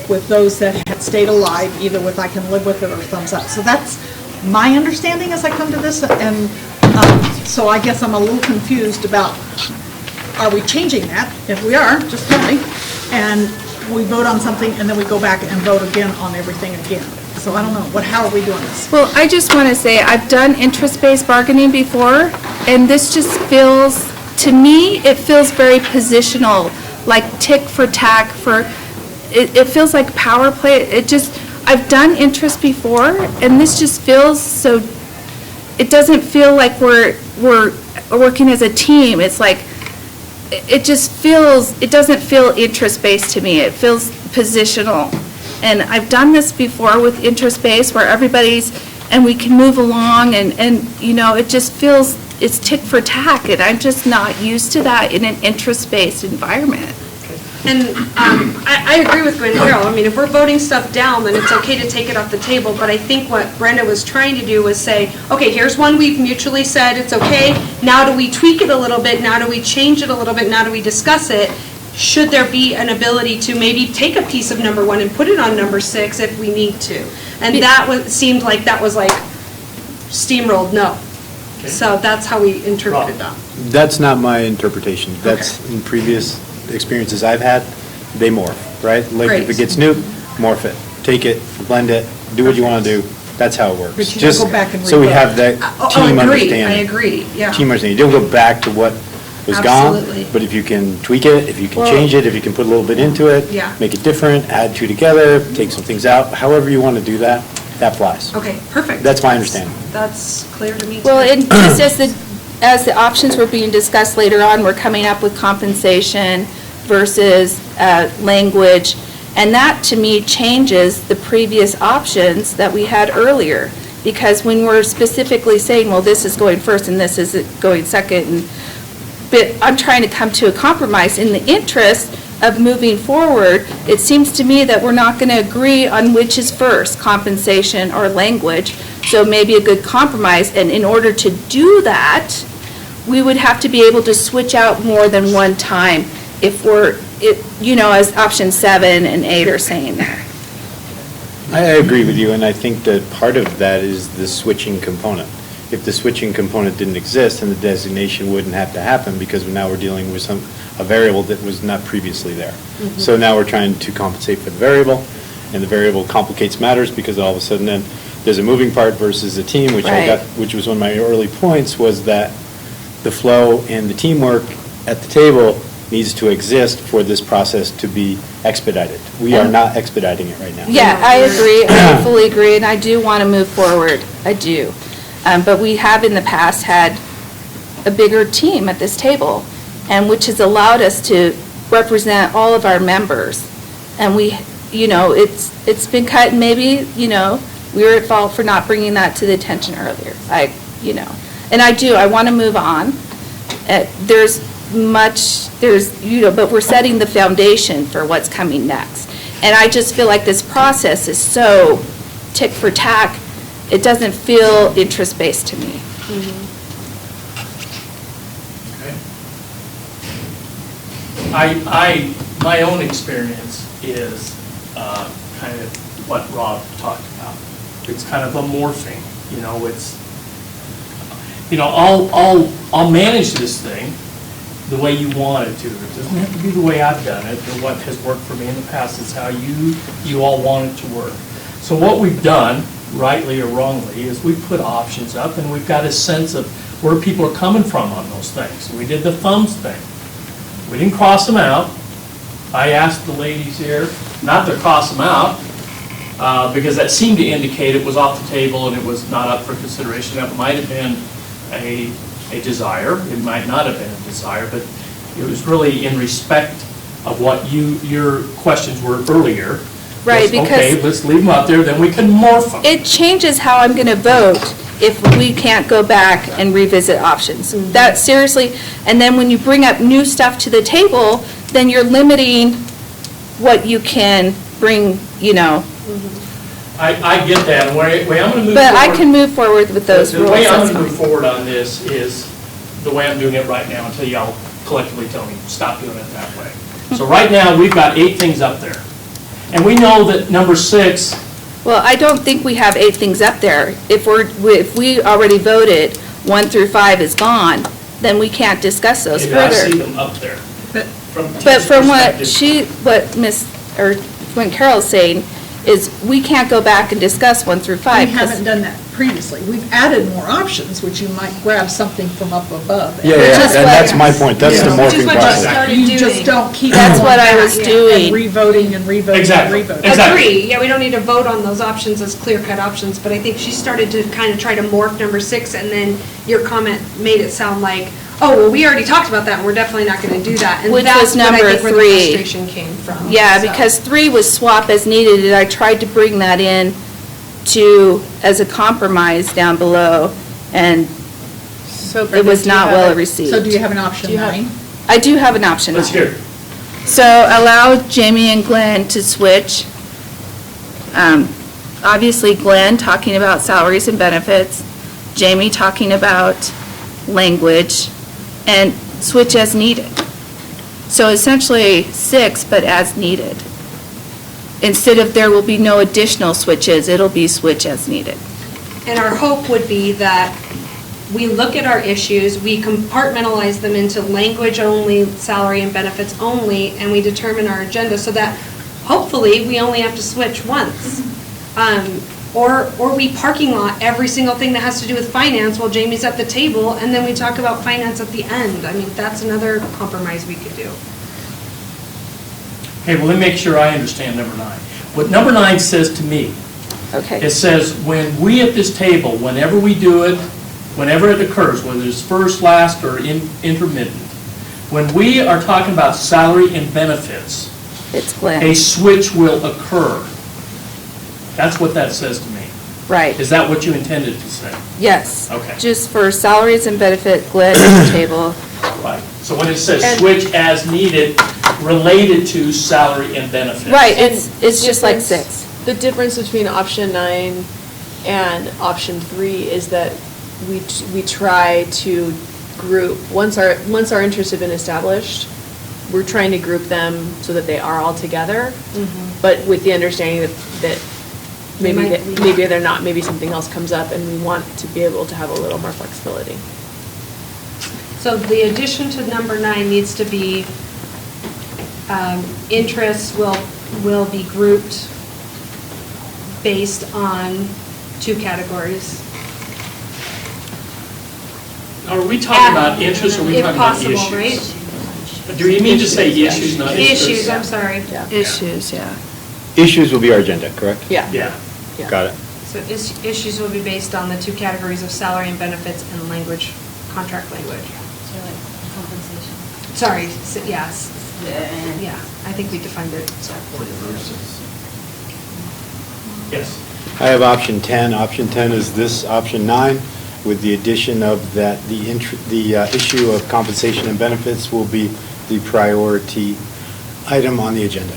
with those that had stayed alive, either with I can live with it or thumbs up. So that's my understanding as I come to this, and so I guess I'm a little confused about, are we changing that? If we are, just tell me. And we vote on something and then we go back and vote again on everything again. So I don't know, how are we doing this? Well, I just want to say, I've done interest-based bargaining before, and this just feels, to me, it feels very positional, like tick for tack it feels like power play. I've done interest before, and this just feels so, it doesn't feel like we're working as a team. It's like, it doesn't feel interest-based to me. It feels positional. And I've done this before with interest-based where and we can move along and it just feels, it's tick for tack, and I'm just not used to that in an interest-based environment. And I agree with Gwen Carroll. I mean, if we're voting stuff down, then it's okay to take it off the table. But I think what Brenda was trying to do was say, okay, here's one we've mutually said it's okay. Now do we tweak it a little bit? Now do we change it a little bit? Now do we discuss it? Should there be an ability to maybe take a piece of number 1 and put it on number 6 if we need to? And that seemed like that was like steamrolled no. Okay. So that's how we interpreted that. That's not my interpretation. That's in previous experiences I've had, they morph, right? Like if it gets new, morph it, take it, blend it, do what you want to do. That's how it works. But you don't go back and so we revote. have that team understanding. I agree, yeah. Team understanding. You don't go back to what was Absolutely. gone, but if you can tweak it, if you can change it, if you can put a little bit into it, Yeah. make it different, add 2 together, take some things out, however you want to do that, that flies. Okay, perfect. That's my understanding. That's clear to me too. Well, and just as the options were being discussed later on, we're coming up with compensation versus language, and that to me changes the previous options that we had earlier, because when we're specifically saying, well, this is going first and this is going second, but I'm trying to come to a compromise in the interest of moving forward. It seems to me that we're not going to agree on which is first, compensation or language, so maybe a good compromise, and in order to do that, we would have to be able to switch out more than one time if as option 7 and 8 are saying that. I agree with you, and I think that part of that is the switching component. If the switching component didn't exist, then the designation wouldn't have to happen, because now we're dealing with a variable that was not previously there. Mm-hmm. So now we're trying to compensate for the variable, and the variable complicates matters, because all of a sudden then there's a moving part versus a team, which was one of my early points, was that the flow and the teamwork at the table needs to exist for this process to be expedited. We are not expediting it right now. Yeah, I agree. I fully agree, and I do want to move forward. I do. But we have in the past had a bigger team at this table, and which has allowed us to represent all of our members. And it's been cut, and maybe, we were at fault for not bringing that to the attention earlier. And I want to move on. But we're setting the foundation for what's coming next. And I just feel like this process is so tick for tack, it doesn't feel interest-based to me. Okay. My own experience is kind of what Rob talked about. It's kind of a morphing, I'll manage this thing the way you want it to. It doesn't have to be the way I've done it, or what has worked for me in the past. It's how you all want it to work. So what we've done, rightly or wrongly, is we put options up, and we've got a sense of where people are coming from on those things. We did the thumbs thing. We didn't cross them out. I asked the ladies here not to cross them out, because that seemed to indicate it was off the table and it was not up for consideration. That might have been a desire. It might not have been a desire, but it was really in respect of what your questions were earlier. Right, was, because- Okay, let's leave them out there, then we can morph them. It changes how I'm going to vote if we can't go back and revisit options. That, seriously, and then when you bring up new stuff to the table, then you're limiting what you can bring, you know. I get that, and way I'm going to move forward. But I can move forward with those rules, The way I'm that's going to move fine. forward on this is the way I'm doing it right now, until y'all collectively tell me, stop doing it that way. So right now, we've got 8 things up there. And we know that number 6, Well, I don't think we have 8 things up there. If we already voted 1 through 5 is gone, then we can't discuss those maybe I see further. them up there. From But T's from what perspective. what Carol's saying, is we can't go back and discuss 1 through 5. We 'cause- haven't done that previously. We've added more options, which you might grab something from up above. Yeah, Which yeah, is and what- that's my point, that's the Yeah. Which is morphing what you process. started You doing. just don't keep. That's going what I back was and doing. revoting and revoting and Exactly. revoting. Exactly. Agree, yeah, we don't need to vote on those options as clear-cut options, but I think she started to kind of try to morph number 6, and then your comment made it sound like, oh, well, we already talked about that, and we're definitely not going to do that. Which And was that's what I number think where the 3. frustration came from. Yeah, so. because 3 was swap as needed, and I tried to bring that in as a compromise down below, and So it Brenda, was do you not have well a- received. So do you have an option Do you have- 9? I do have an option. Let's hear it. So allow Jamie and Glenn to switch. Obviously Glenn talking about salaries and benefits, Jamie talking about language, and switch as needed. So essentially 6, but as needed. Instead of there will be no additional switches, it'll be switch as needed. And our hope would be that we look at our issues, we compartmentalize them into language only, salary and benefits only, and we determine our agenda so that hopefully we only have to switch once. Or we parking lot every single thing that has to do with finance while Jamie's at the table, and then we talk about finance at the end. I mean, that's another compromise we could do. Okay, well, let me make sure I understand number 9. What number 9 says to me, Okay. it says, when we at this table, whenever we do it, whenever it occurs, whether it's first, last, or intermittent, when we are talking about salary and benefits, It's Glenn. a switch will occur. That's what that says to me. Right. Is that what you intended to say? Yes. Okay. Just for salaries and benefit, Glenn at the table. Right. So when it says And- switch as needed, related to salary and benefits. Right, it's just like 6. The difference between option 9 and option 3 is that we try to group, once our interests have been established, we're trying to group them so that they are all together, but with the understanding that maybe they're not, maybe something else comes up, and we want to be able to have a little more flexibility. So the addition to number 9 needs to be, interests will be grouped based on 2 categories. Are we talking about interests, or are we If talking about possible, issues? right? Do you mean to say issues, not interests? Issues, I'm sorry. Issues, yeah. Issues will be our agenda, correct? Yeah. Yeah. Got it. So issues will be based on the 2 categories of salary and benefits and language, contract language. So like compensation. Sorry, yes. Yeah, I think we defined it. Yes. I have option 10. Option 10 is this option 9, with the addition of that the issue of compensation and benefits will be the priority item on the agenda.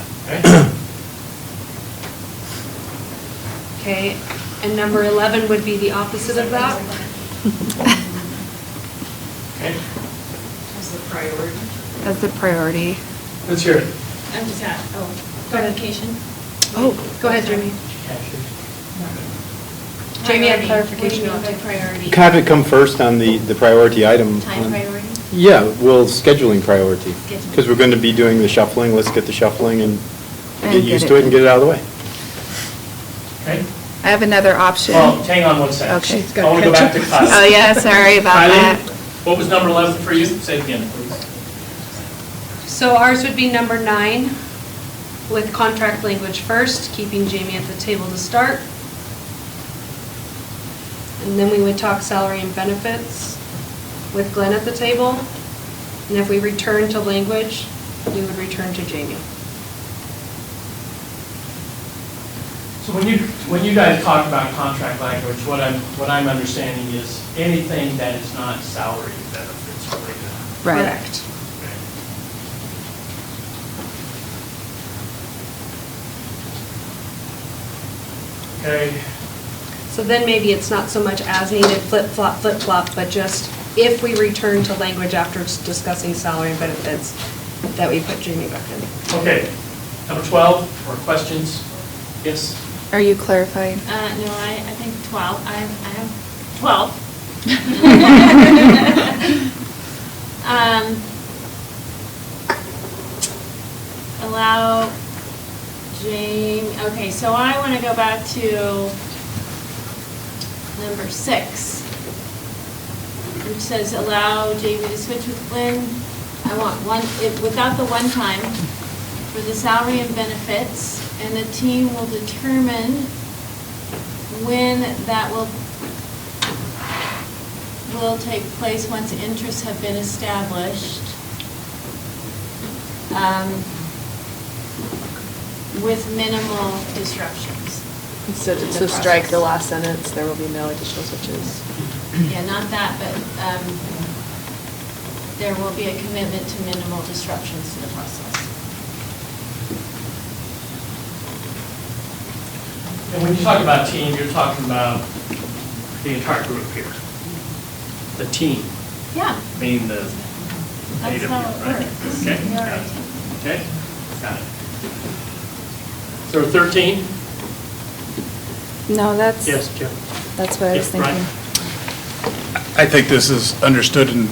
Okay, and number 11 would be the opposite of that? Okay, As the priority. As the priority. let's hear it. I'm just at, clarification. Oh, go ahead, Jamie. Jamie had clarification on What do you mean by priority? Have it come first on the priority item. Time priority? Yeah, well, scheduling priority, Scheduling. because we're going to be doing the shuffling. Let's get the shuffling and And get get used it to it and get it out of the way. Okay, I have another option. well, hang on one second. Okay. She's got I want to go back to catch up. Kylie. Oh, yeah, sorry about that. Kylie, what was number 11 for you? Say it again, please. So ours would be number 9 with contract language first, keeping Jamie at the table to start. And then we would talk salary and benefits with Glenn at the table. And if we return to language, you would return to Jamie. So when you guys talk about contract language, what I'm understanding is anything that is not salary benefits related. Right. Okay. So then maybe it's not so much as needed, flip-flop, but just if we return to language after discussing salary and benefits, that we put Jamie back in. Okay. Number 12, or questions? Yes? Are you clarifying? No, I think 12, I have 12. Allow Jamie, okay, so I want to go back to number 6, which says allow Jamie to switch with Glenn. I want without the one time for the salary and benefits, and the team will determine when that will take place once interests have been established. With minimal disruptions. So strike the last sentence, there will be no additional switches. Yeah, not that, but there will be a commitment to minimal disruptions to the process. And when you talk about team, you're talking about the entire group here. The team, Yeah, meaning the that's AW, how it right? works. Okay, You're got right. it. Okay, got it. So 13? No, that's. Yes, Jim. That's what I was Yeah, Brian. thinking. I think this is understood and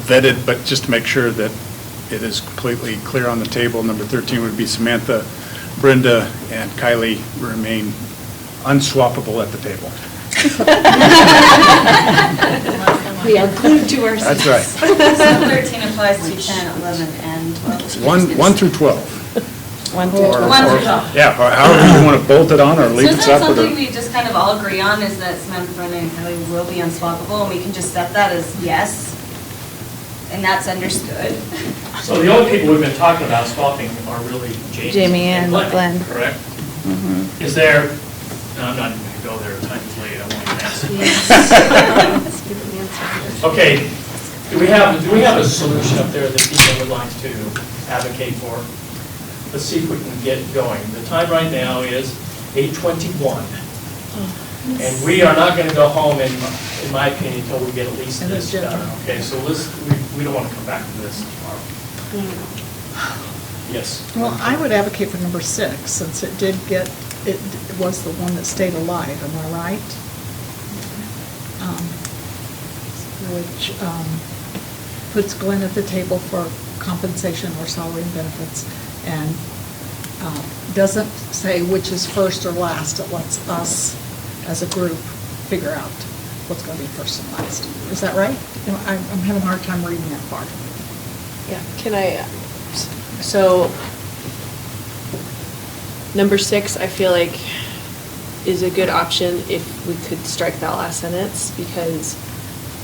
vetted, but just to make sure that it is completely clear on the table, number 13 would be Samantha, Brenda, and Kylie remain unswappable at the table. We are glued to our seats. That's right. So 13 applies to 10, 11, and 12. 1 through 12. 1 through Or- 12. 1 through 12. Yeah, or however you want to bolt it on or So leave is it that separate. something we just kind of all agree on, is that Samantha, Brenda, and Kelly will be unswappable, and we can just set that as yes? And that's understood? So the only people we've been talking about swapping are really Jamie and Glenn. Correct? Mhm. Is there, no, I'm not even going to go there, time's late, I won't even answer. Let's give an answer. Okay, do we have a solution up there that people would like to advocate for? Let's see if we can get going. The time right now is 8:21. And we are not going to go home, in my opinion, until we get at least And this agenda. done. Okay, so we don't want to come back to this tomorrow. Yes? Well, I would advocate for number 6, since it was the one that stayed alive, am I right? Which puts Glenn at the table for compensation or salary and benefits, and doesn't say which is first or last. It lets us, as a group, figure out what's going to be first and last. Is that right? I'm having a hard time reading that part. Yeah, so, number 6, I feel like is a good option if we could strike that last sentence, because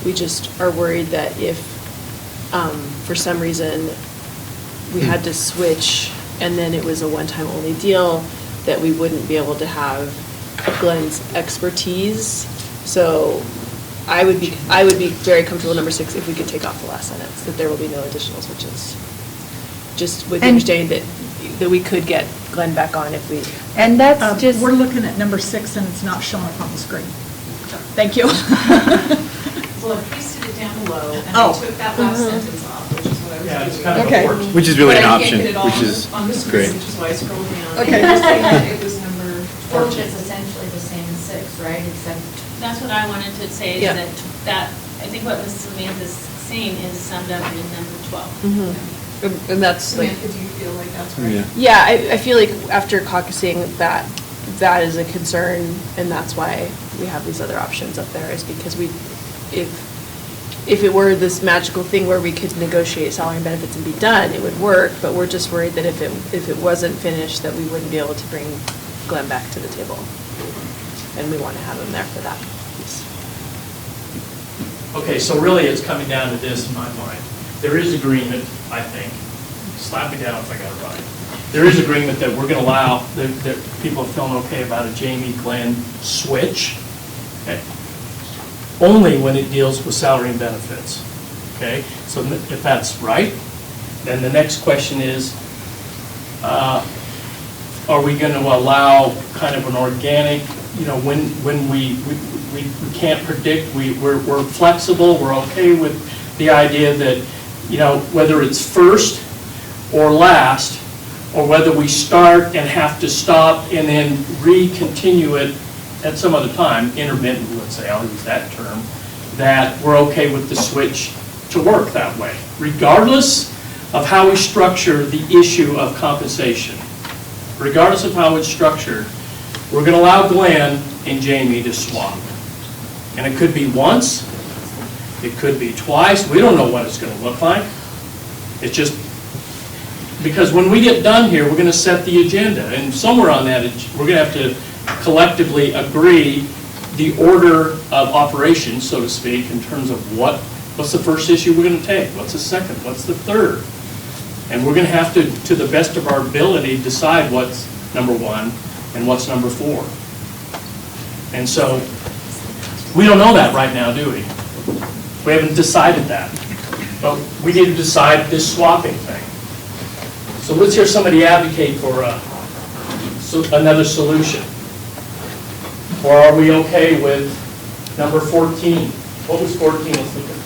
we just are worried that if, for some reason, we had to switch and then it was a one-time only deal, that we wouldn't be able to have Glenn's expertise. So I would be very comfortable, number 6, if we could take off the last sentence, that there will be no additional switches. Just with the And- understanding that we could get Glenn back on if we. And that's just. We're looking at number 6, and it's not showing up on the screen. Thank you. Well, I pasted it down below, and Oh. I took that last sentence off, which is what I was doing. Yeah, it's kind of Okay. a work. Which is really But an I can't option, get it all which is on the screen, great. which is why I scrolled down. Okay. And it was saying that it was number 12 14. is essentially the same as 6, right? Except That's what I wanted to say, is Yeah. that, I think what Mrs. Samantha's saying is summed up in number 12. And that's like. Samantha, do you feel like that's right? Yeah. Yeah, I feel like after caucusing, that is a concern, and that's why we have these other options up there, is because if it were this magical thing where we could negotiate salary and benefits and be done, it would work, but we're just worried that if it wasn't finished, that we wouldn't be able to bring Glenn back to the table. And we want to have him there for that piece. Okay, so really it's coming down to this in my mind. there is agreement, I think, slap me down if I got it right. There is agreement that we're going to allow, that people are feeling okay about a Jamie Glenn switch, okay? Only when it deals with salary and benefits, okay? So if that's right, then the next question is, are we going to allow kind of an organic, when we can't predict, we're flexible, we're okay with the idea that, whether it's first or last, or whether we start and have to stop and then re-continue it at some other time, intermittent, let's say, I'll use that term, that we're okay with the switch to work that way, regardless of how we structure the issue of compensation. Regardless of how it's structured, we're going to allow Glenn and Jamie to swap. And it could be once, it could be twice, we don't know what it's going to look like. It's just, because when we get done here, we're going to set the agenda, and somewhere on that, we're going to have to collectively agree the order of operations, so to speak, in terms of what's the first issue we're going to take, what's the second, what's the third. And we're going to have to the best of our ability, decide what's number one and what's number four. And so, we don't know that right now, do we? We haven't decided that. But we need to decide this swapping thing. So let's hear somebody advocate for another solution. Or are we okay with number 14? What was 14? Let's look at.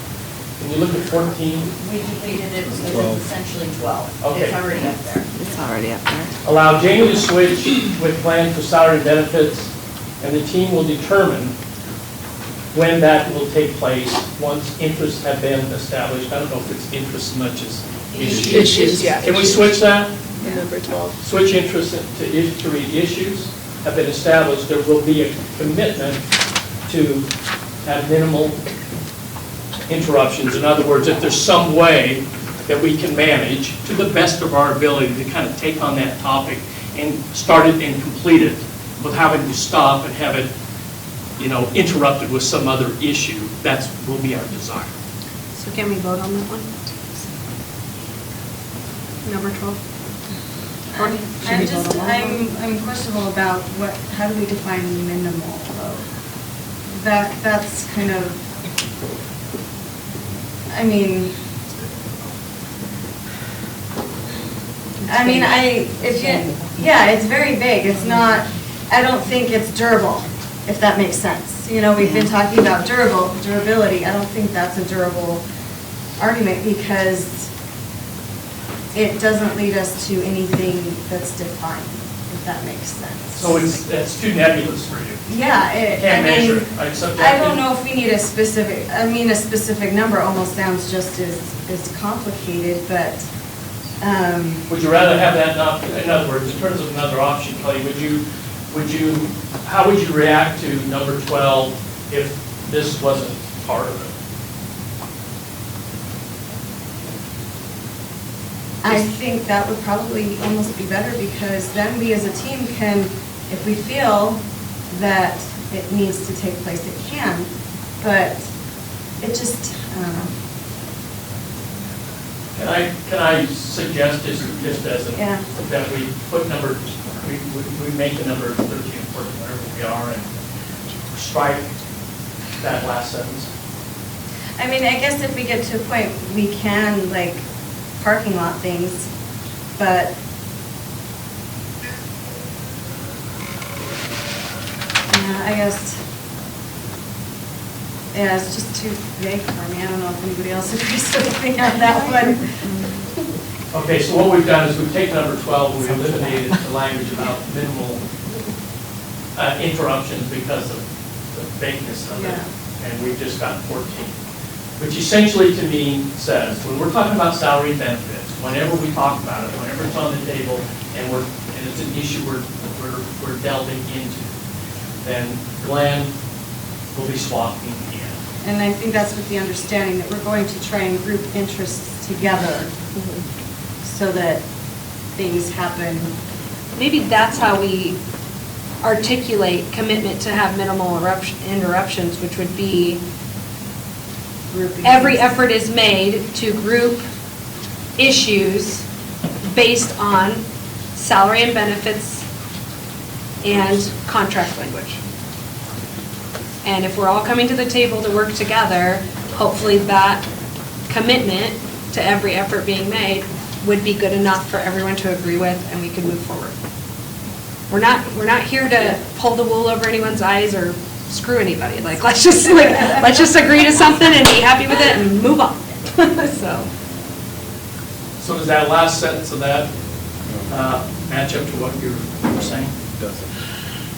Can you look at 14? We deleted it, so it's essentially 12. Okay. It's already up there. It's already up there. Allow Jamie to switch with plan for salary benefits, and the team will determine when that will take place once interests have been established. I don't know if it's interests as much as issues. Issues, yeah. Can we switch that? Number 12. Switch interests to read issues have been established. There will be a commitment to have minimal interruptions. In other words, if there's some way that we can manage to the best of our ability to kind of take on that topic and start it and complete it with having to stop and have it, interrupted with some other issue, that will be our desire. So can we vote on that one? Number 12? I'm questionable about how do we define minimal though? That's kind of, it's very vague. It's not, I don't think it's durable, if that makes sense. We've been talking about durability. I don't think that's a durable argument because it doesn't lead us to anything that's defined, if that makes sense. So it's too nebulous for you? Yeah. Can't measure it. I don't know if we need a specific number almost sounds just as complicated, but. Would you rather have that, in other words, in terms of another option, Kelly, how would you react to number 12 if this wasn't part of it? I think that would probably almost be better because then we as a team can, if we feel that it needs to take place, it can, but it just, I don't know. Can I suggest just as that we put we make the number 13 important wherever we are and strike that last sentence? I guess if we get to a point, we can parking lot things, but I guess, it's just too vague for me. I don't know if anybody else agrees with me on that one. Okay, so what we've done is we've taken number 12 and we've eliminated the language about minimal interruptions because of the vagueness of it, and we've just got 14. Which essentially to me says, when we're talking about salary and benefits, whenever we talk about it, whenever it's on the table and it's an issue we're delving into, then Glenn will be swapping again. And I think that's with the understanding that we're going to try and group interests together so that things happen. Maybe that's how we articulate commitment to have minimal interruptions, which would be every effort is made to group issues based on salary and benefits and contract language. And if we're all coming to the table to work together, hopefully that commitment to every effort being made would be good enough for everyone to agree with, and we can move forward. We're not here to pull the wool over anyone's eyes or screw anybody. Like, let's just agree to something and be happy with it and move on. So does that last sentence of that match up to what you were saying? Doesn't.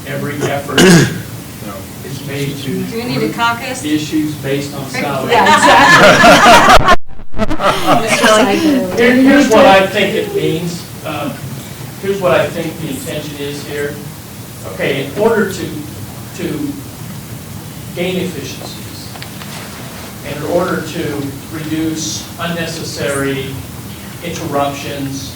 Every effort is made to. Do we need a caucus? Issues based on salary. Yeah, exactly. Here's what I think it means. Here's what I think the intention is here. Okay, in order to gain efficiencies, and in order to reduce unnecessary interruptions,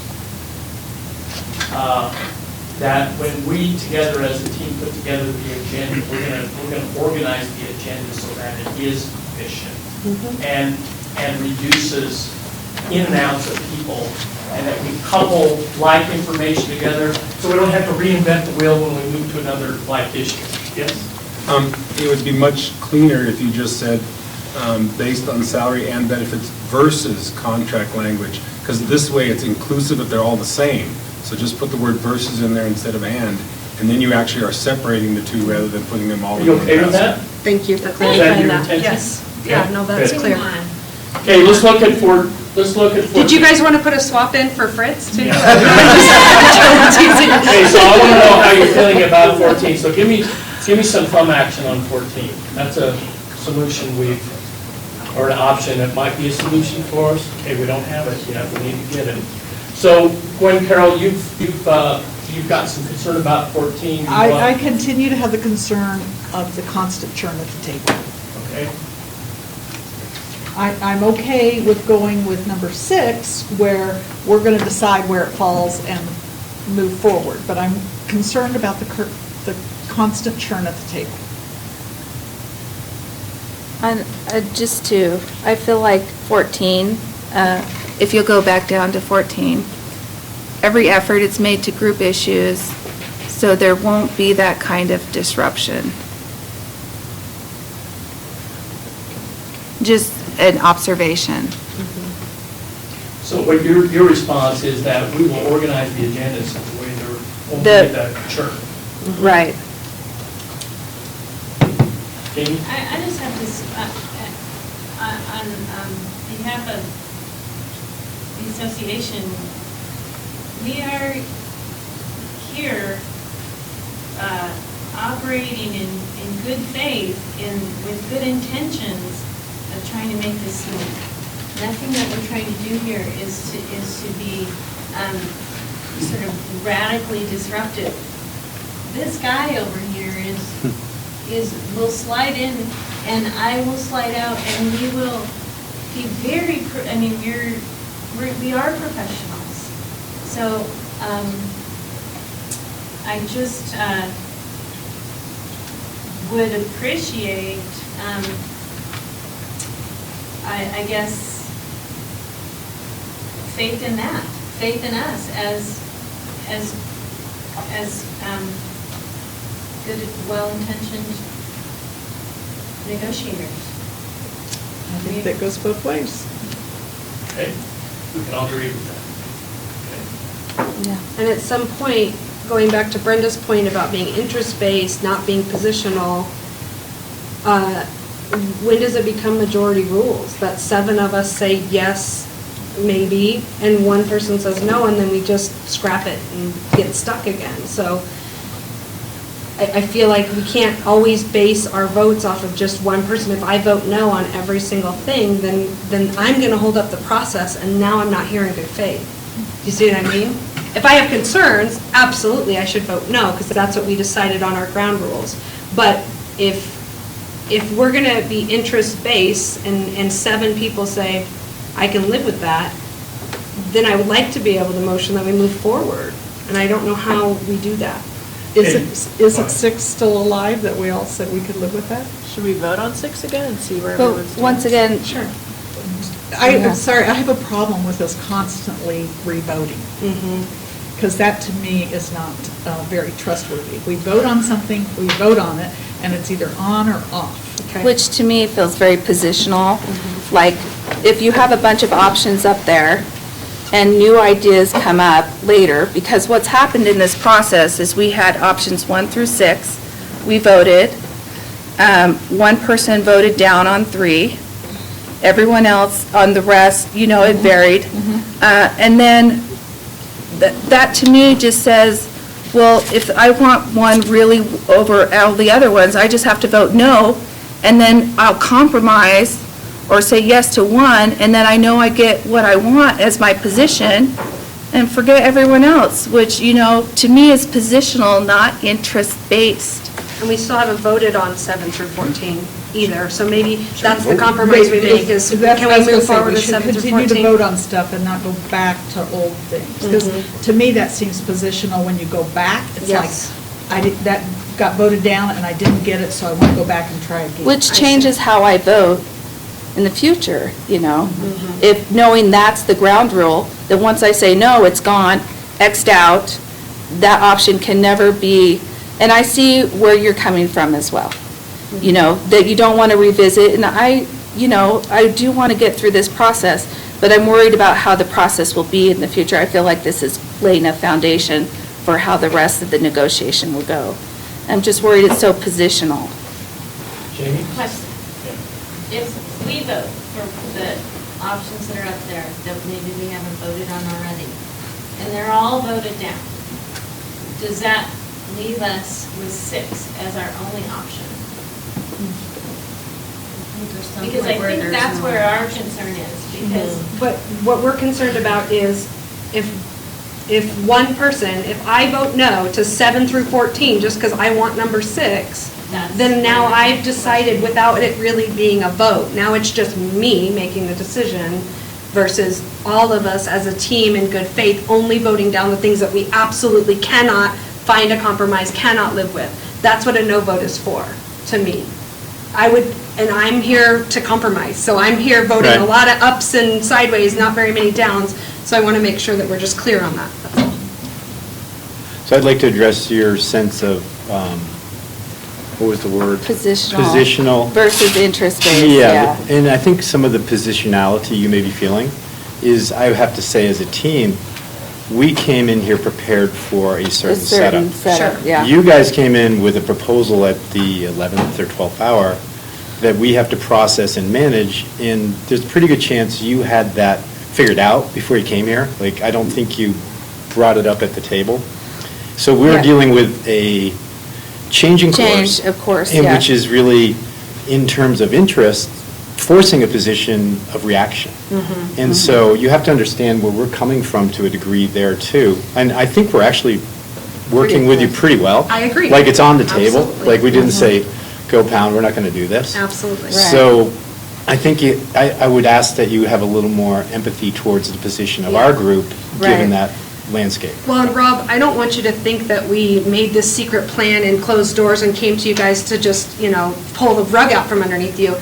that when we together as a team put together the agenda, we're going to organize the agenda so that it is efficient and reduces in and outs of people, and that we couple like information together so we don't have to reinvent the wheel when we move to another like issue. Yes? It would be much cleaner if you just said based on salary and benefits versus contract language, because this way it's inclusive if they're all the same. So just put the word versus in there instead of and then you actually are separating the two rather than putting them all Are in you one okay with basket. that? Thank you for Is that clarifying your that. intention? Yes. Yeah, no, that's Good. clear. Okay, let's look at 14. Did you guys want to put a swap in for Fritz too? Okay, so I want to know how you're feeling about 14. So give me some thumb action on 14. That's a solution or an option that might be a solution for us. Okay, we don't have it yet. We need to get it. So Gwen, Carol, you've got some concern about 14. I continue to have the concern of the constant churn at the table. Okay. I'm okay with going with number 6, where we're going to decide where it falls and move forward, but I'm concerned about the constant churn at the table. And I feel like 14, if you'll go back down to 14, every effort is made to group issues, so there won't be that kind of disruption. Just an observation. So what your response is that we will organize the agendas in the way there won't be that churn. Right. Jamie? I just have to, on behalf of the association, we are here operating in good faith, with good intentions of trying to make this smooth. Nothing that we're trying to do here is to be sort of radically disruptive. This guy over here will slide in, and I will slide out, and we will be very, we are professionals. So I just would appreciate, I guess, faith in that, faith in us as good, well-intentioned negotiators. I think that goes both ways. Okay, we can all agree with that. Okay. Yeah. And at some point, going back to Brenda's point about being interest-based, not being positional, when does it become majority rules? That 7 of us say yes, maybe, and one person says no, and then we just scrap it and get stuck again. So I feel like we can't always base our votes off of just one person. If I vote no on every single thing, then I'm going to hold up the process, and now I'm not here in good faith. Do you see what I mean? If I have concerns, absolutely I should vote no, because that's what we decided on our ground rules. But if we're going to be interest-based and 7 people say, I can live with that, then I would like to be able to motion that we move forward. And I don't know how we do that. Isn't 6 still alive, that we all said we could live with that? Should we vote on 6 again and see where But everyone's doing? once again, Sure. I'm sorry, I have a problem with us constantly revoting. Because that, to me, is not very trustworthy. If we vote on something, we vote on it, and it's either on or off. which to me feels very positional. Like, if you have a bunch of options up there and new ideas come up later, because what's happened in this process is we had options 1 through 6. We voted. One person voted down on 3. Everyone else on the rest, it varied. And then that to me just says, well, if I want one really over all the other ones, I just have to vote no, and then I'll compromise or say yes to one, and then I know I get what I want as my position, and forget everyone else, which, to me is positional, not interest-based. And we still haven't voted on 7 through 14 either, so maybe that's the compromise we make, is can we move forward with 7 through 14? We should continue to vote on stuff and not go back to old things. Because to me, that seems positional when you go back. It's Yes. like, that got voted down and I didn't get it, so I want to go back and try again. Which changes how I vote in the future, If knowing that's the ground rule, that once I say no, it's gone, X'd out, that option can never be, and I see where you're coming from as well. That you don't want to revisit, and I do want to get through this process, but I'm worried about how the process will be in the future. I feel like this is laying a foundation for how the rest of the negotiation will go. I'm just worried it's so positional. Jamie? Question. If we vote for the options that are up there that maybe we haven't voted on already, and they're all voted down, does that leave us with 6 as our only option? Because I think that's where our concern is, because. But what we're concerned about is if one person, if I vote no to 7 through 14, just because I want number 6, then now I've decided without it really being a vote. Now it's just me making the decision versus all of us as a team in good faith only voting down the things that we absolutely cannot find a compromise, cannot live with. That's what a no vote is for, to me. And I'm here to compromise, so I'm here voting a lot of ups and sideways, not very many downs, so I want to make sure that we're just clear on that. That's all. So I'd like to address your sense of, what was the word? Positional versus interest-based, Yeah, and I think some of the positionality you may be feeling is, I have to say, as a team, we came in here prepared for a certain setup. Sure. Yeah. You guys came in with a proposal at the 11th or 12th hour that we have to process and manage, and there's a pretty good chance you had that figured out before you came here. Like, I don't think you brought it up at the table. So we're dealing with a changing course. Of course, and which is really, in terms of interest, forcing a position of reaction. And so you have to understand where we're coming from to a degree there, too. And I think we're actually working with you pretty well. I agree. Like, it's on the table. Absolutely. Like, we didn't say, go pound, we're not going to do this. Absolutely. So I think I would ask that you have a little more empathy towards the position of our group, given that landscape. Well, and Rob, I don't want you to think that we made this secret plan and closed doors and came to you guys to just, pull the rug out from underneath you.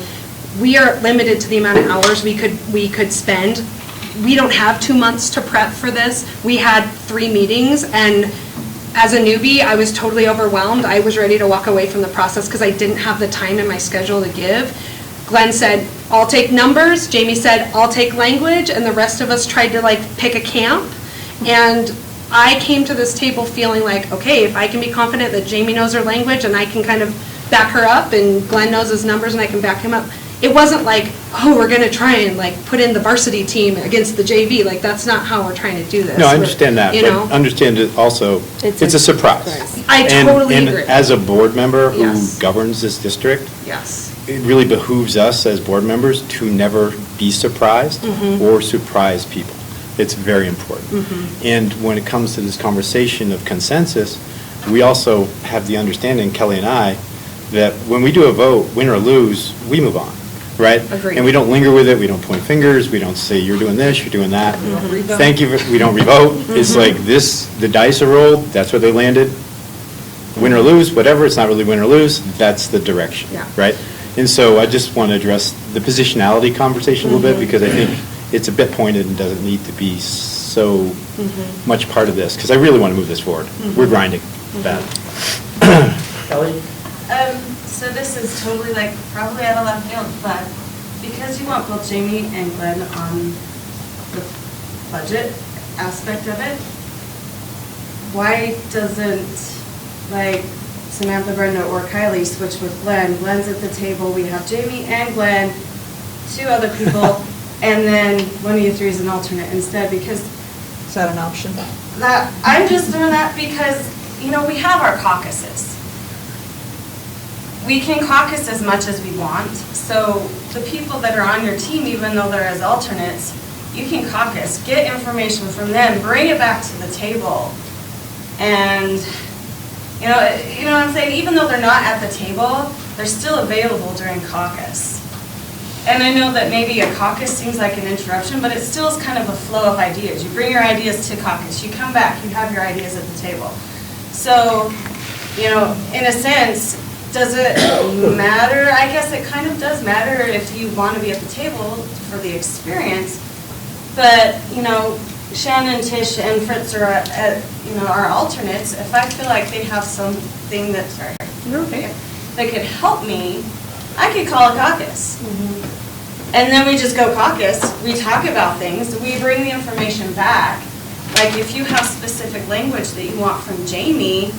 We are limited to the amount of hours we could spend. We don't have 2 months to prep for this. We had 3 meetings, and as a newbie, I was totally overwhelmed. I was ready to walk away from the process because I didn't have the time in my schedule to give. Glenn said, I'll take numbers. Jamie said, I'll take language. And the rest of us tried to pick a camp. And I came to this table feeling like, okay, if I can be confident that Jamie knows her language and I can kind of back her up, and Glenn knows his numbers and I can back him up. It wasn't like, oh, we're going to try and put in the varsity team against the JV. That's not how we're trying to do this. No, I understand that, but understand it also, it's a surprise. I totally agree. And as a board member who governs this district, it really behooves us as board members to never be surprised or surprise people. It's very important. And when it comes to this conversation of consensus, we also have the understanding, Kelly and I, that when we do a vote, win or lose, we move on. Right? Agreed. And we don't linger with it, we don't point fingers, we don't say, you're doing this, you're doing that. Thank you, we don't revote. It's like this, the dice are rolled, that's where they landed. Win or lose, whatever, it's not really win or lose, that's the direction, Yeah. right? And so I just want to address the positionality conversation a little bit, because I think it's a bit pointed and doesn't need to be so much part of this, because I really want to move this forward. We're grinding bad. Kelly? So this is totally like probably out of left field, but because you want both Jamie and Glenn on the budget aspect of it, why doesn't like Samantha, Brenda, or Kylie switch with Glenn? Glenn's at the table, we have Jamie and Glenn, 2 other people, and then one of you 3 is an alternate instead, because Is that an option? that, I'm just doing that because, you know, we have our caucuses. We can caucus as much as we want, so the people that are on your team, even though they're as alternates, you can caucus, get information from them, bring it back to the table, and, you know what I'm saying? Even though they're not at the table, they're still available during caucus. And I know that maybe a caucus seems like an interruption, but it still is kind of a flow of ideas. You bring your ideas to caucus, you come back, you have your ideas at the table. So, you know, in a sense, does it matter? I guess it kind of does matter if you want to be at the table for the experience. But, you know, Shannon, Tish, and Fritz are, our alternates. If I feel like they have something that, that could help me, I could call a caucus. And then we just go caucus, we talk about things, we bring the information back. Like if you have specific language that you want from Jamie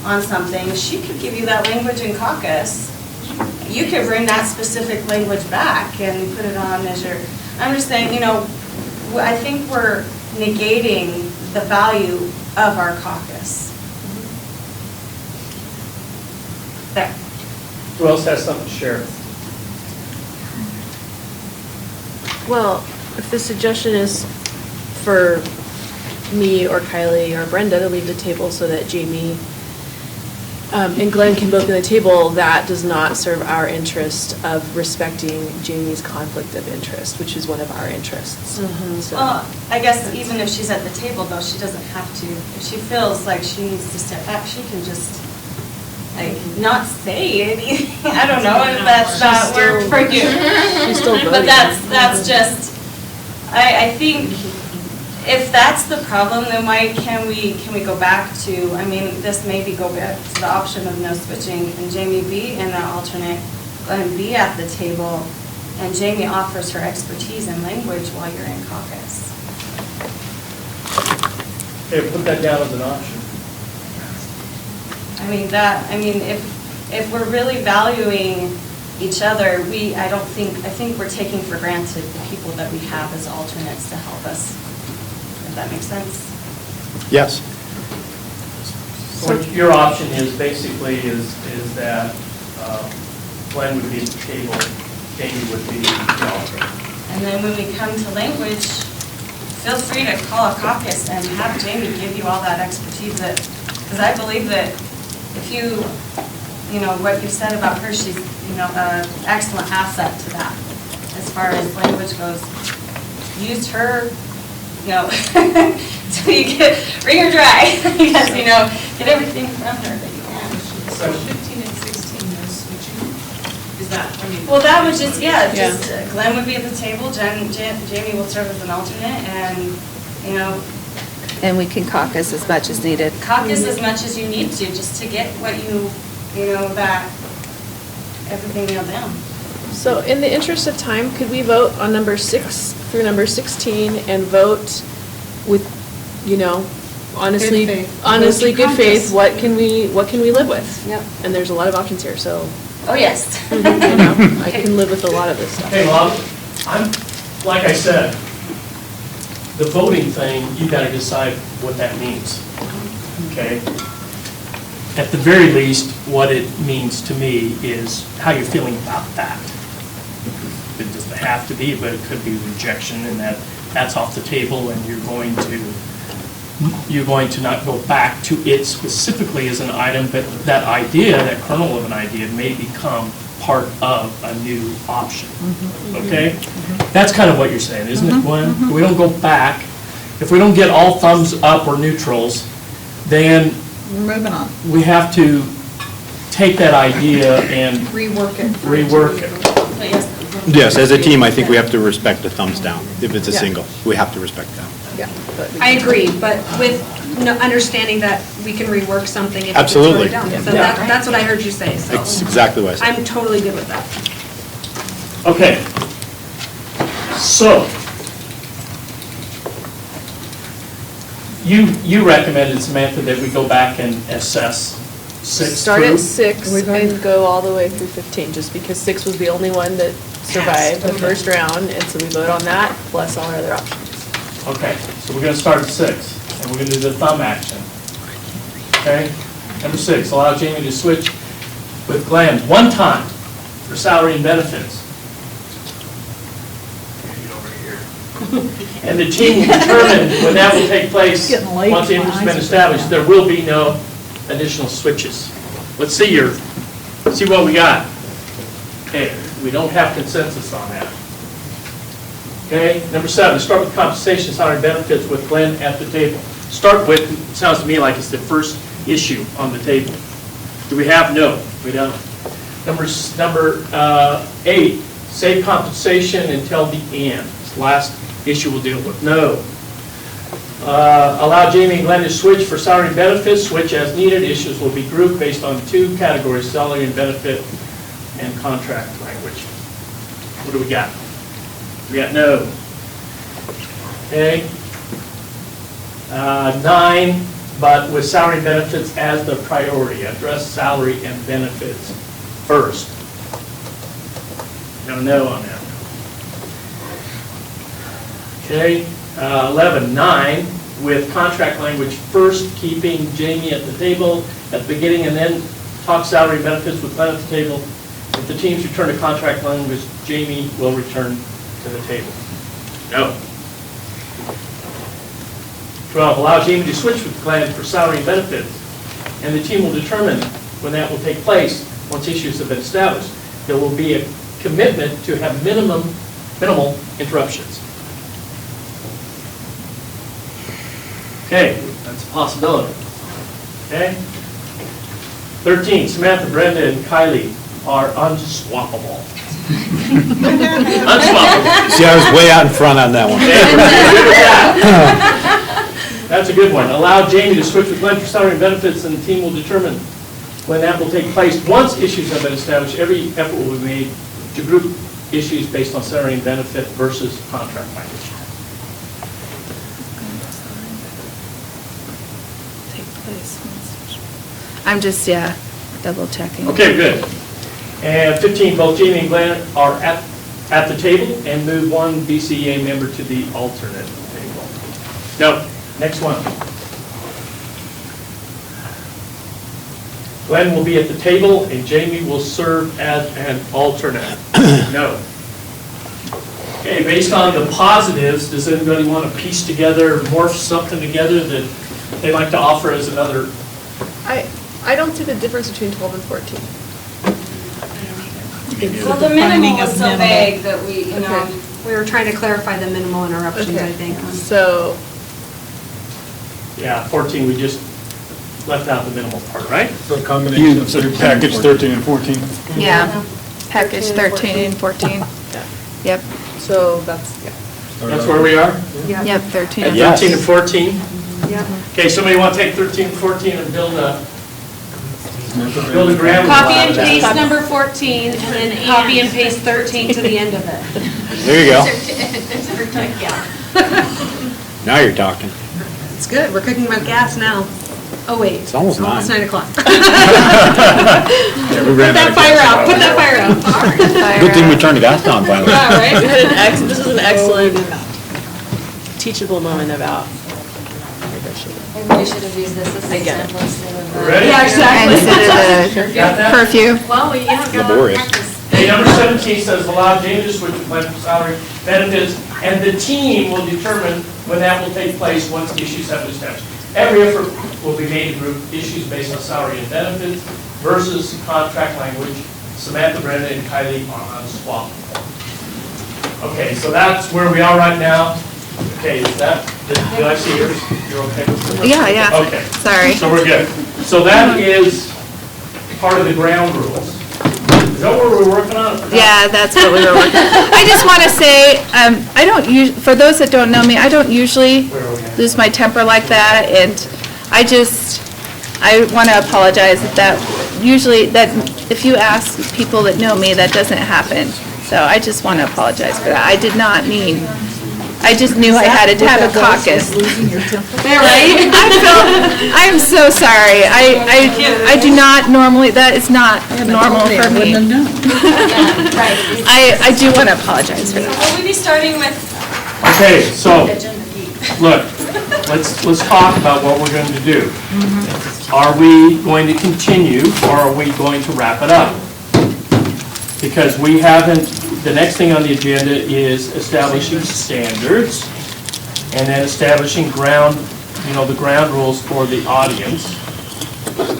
on something, she could give you that language in caucus. You could bring that specific language back and put it on as your, I'm just saying, you know, I think we're negating the value of our caucus. There. Who else has something to share? Well, if the suggestion is for me or Kylie or Brenda to leave the table so that Jamie and Glenn can both be at the table, that does not serve our interest of respecting Jamie's conflict of interest, which is one of our interests. So- Well, I guess even if she's at the table, though, she doesn't have to. If she feels like she needs to step back, she can just, like, not say anything. I don't know if that's not work for you. She's still voting. But that's just, I think if that's the problem, then why can we go back to, I mean, this maybe go back to the option of no switching and Jamie be in the alternate, Glenn be at the table, and Jamie offers her expertise in language while you're in caucus. Hey, put that down as an option. I mean, if we're really valuing each other, I think we're taking for granted the people that we have as alternates to help us. If that makes sense? Yes. So your option is basically is that Glenn would be at the table, Jamie would be the alternate. And then when we come to language, feel free to call a caucus and have Jamie give you all that expertise because I believe that if you know, what you said about her, she's, you know, an excellent asset to that as far as language goes. Use her, you know, till you wring her dry. Yes, you know, get everything from her that you can. So 15 and 16, no switching? Is that, I mean? Well, that would just, Glenn would be at the table, Jamie will serve as an alternate, and, you know. And we can caucus as much as needed. Caucus as much as you need to, just to get what you know, that, everything nailed down. So in the interest of time, could we vote on number 6 through number 16 and vote with, you know, honestly, Good faith. good faith, what can we live with? Yep. And there's a lot of options here, so, Oh, yes. you know, I can live with a lot of this stuff. Hey, Bob, like I said, the voting thing, you gotta decide what that means, okay? At the very least, what it means to me is how you're feeling about that. It doesn't have to be, but it could be rejection, and that's off the table, and you're going to not go back to it specifically as an item, but that idea, that kernel of an idea may become part of a new option, okay? That's kind of what you're saying, isn't it, Glenn? We don't go back. If we don't get all thumbs up or neutrals, then we're moving on. we have to take that idea and Rework it. rework it. But yes. Yes, as a team, I think we have to respect a thumbs down. If it's a Yeah. single, we have to respect that. Yeah. but we- I agree, but with understanding that we can rework something if it's Absolutely. voted down. Yeah. So that's what I heard you say, so. That's exactly what I said. I'm totally good with that. Okay. So, you recommended, Samantha, that we go back and assess 6 Start through? at 6 and go all the way through 15, just because 6 was the only one that survived the first round, and so we vote on that, plus all our other options. Okay, so we're going to start at 6, and we're going to do the thumb action. Okay? Number 6, allow Jamie to switch with Glenn one time for salary and benefits. And the team will determine when that will take place, Getting late. once the interest has been established. There will be no additional switches. Let's see what we got. Okay, we don't have consensus on that. Okay, number 7, start with compensation, salary, and benefits with Glenn at the table. Start with, it sounds to me like it's the first issue on the table. Do we have? No, we don't. Number 8, save compensation until the end. It's the last issue we'll deal with. No. Allow Jamie and Glenn to switch for salary and benefits, switch as needed. Issues will be grouped based on 2 categories, salary and benefit and contract language. What do we got? We got no. Okay. 9, but with salary and benefits as the priority. Address salary and benefits first. No on that. Okay. 11, 9, with contract language first, keeping Jamie at the table at the beginning, and then talk salary and benefits with Glenn at the table. If the teams return to contract language, Jamie will return to the table. No. 12, allow Jamie to switch with Glenn for salary and benefits, and the team will determine when that will take place once issues have been established. There will be a commitment to have minimal interruptions. Okay, that's a possibility. Okay? 13, Samantha, Brenda, and Kylie are unswappable. Unswappable. See, I was way out in front on that one. That's a good one. Allow Jamie to switch with Glenn for salary and benefits, and the team will determine when that will take place. Once issues have been established, every effort will be made to group issues based on salary and benefit versus contract language. Take place. I'm just, double checking. Okay, good. And 15, both Jamie and Glenn are at the table, and move one BCEA member to the alternate table. No, next one. Glenn will be at the table, and Jamie will serve as an alternate. No. Okay, based on the positives, does anybody want to piece together, morph something together that they'd like to offer as another? I don't see the difference between 12 and 14. Well, the minimal was so vague that we, We were trying to clarify the minimal interruptions, I think. So, Yeah, 14, we just left out the minimal part, right? So a combination of So 13 package 13 and 14. Yeah, package 13 and 14. Yep, so that's, That's where we are? yep, 13. At Yes. 13 and 14? Yep. Okay, somebody want to take 13 and 14 and build a grammar? Copy and out of that? paste number 14, and then copy and paste 13 to the end of it. There you go. Yeah. Now you're talking. It's good, we're cooking with gas now. Oh, wait. It's almost 9. 9 o'clock. Yeah, we Put ran out that of fire gas. out, put that fire out. Good thing we turned the gas on finally. yeah, right? We had this is an excellent teachable moment about negotiating. Maybe we should have used this as an Again. example instead of. Ready? Yeah, exactly. Instead of Got the that? curfew. Well, we have got to Laborious. practice. Okay, number 17 says allow Jamie to switch with Glenn for salary benefits, and the team will determine when that will take place once issues have been established. Every effort will be made to group issues based on salary and benefits versus contract language. Samantha, Brenda, and Kylie are unswappable. Okay, so that's where we are right now. Okay, is that Did I see yours? You're okay with it? Yeah. Okay. Sorry. So we're good. So that is part of the ground rules. Is that what we're working on? Yeah, that's what we were working on. I just want to say, I don't for those that don't know me, I don't usually lose my temper like that, and I want to apologize that usually, that if you ask people that know me, that doesn't happen. So I just want to apologize for that. I did not mean, I just knew I had to have a caucus. Right? I'm so sorry. I do not normally, that is not normal for me. I do want to apologize for that. Will we be starting with? Okay, so, look, let's talk about what we're going to do. Are we going to continue, or are we going to wrap it up? Because we haven't, the next thing on the agenda is establishing standards, and then establishing the ground rules for the audience,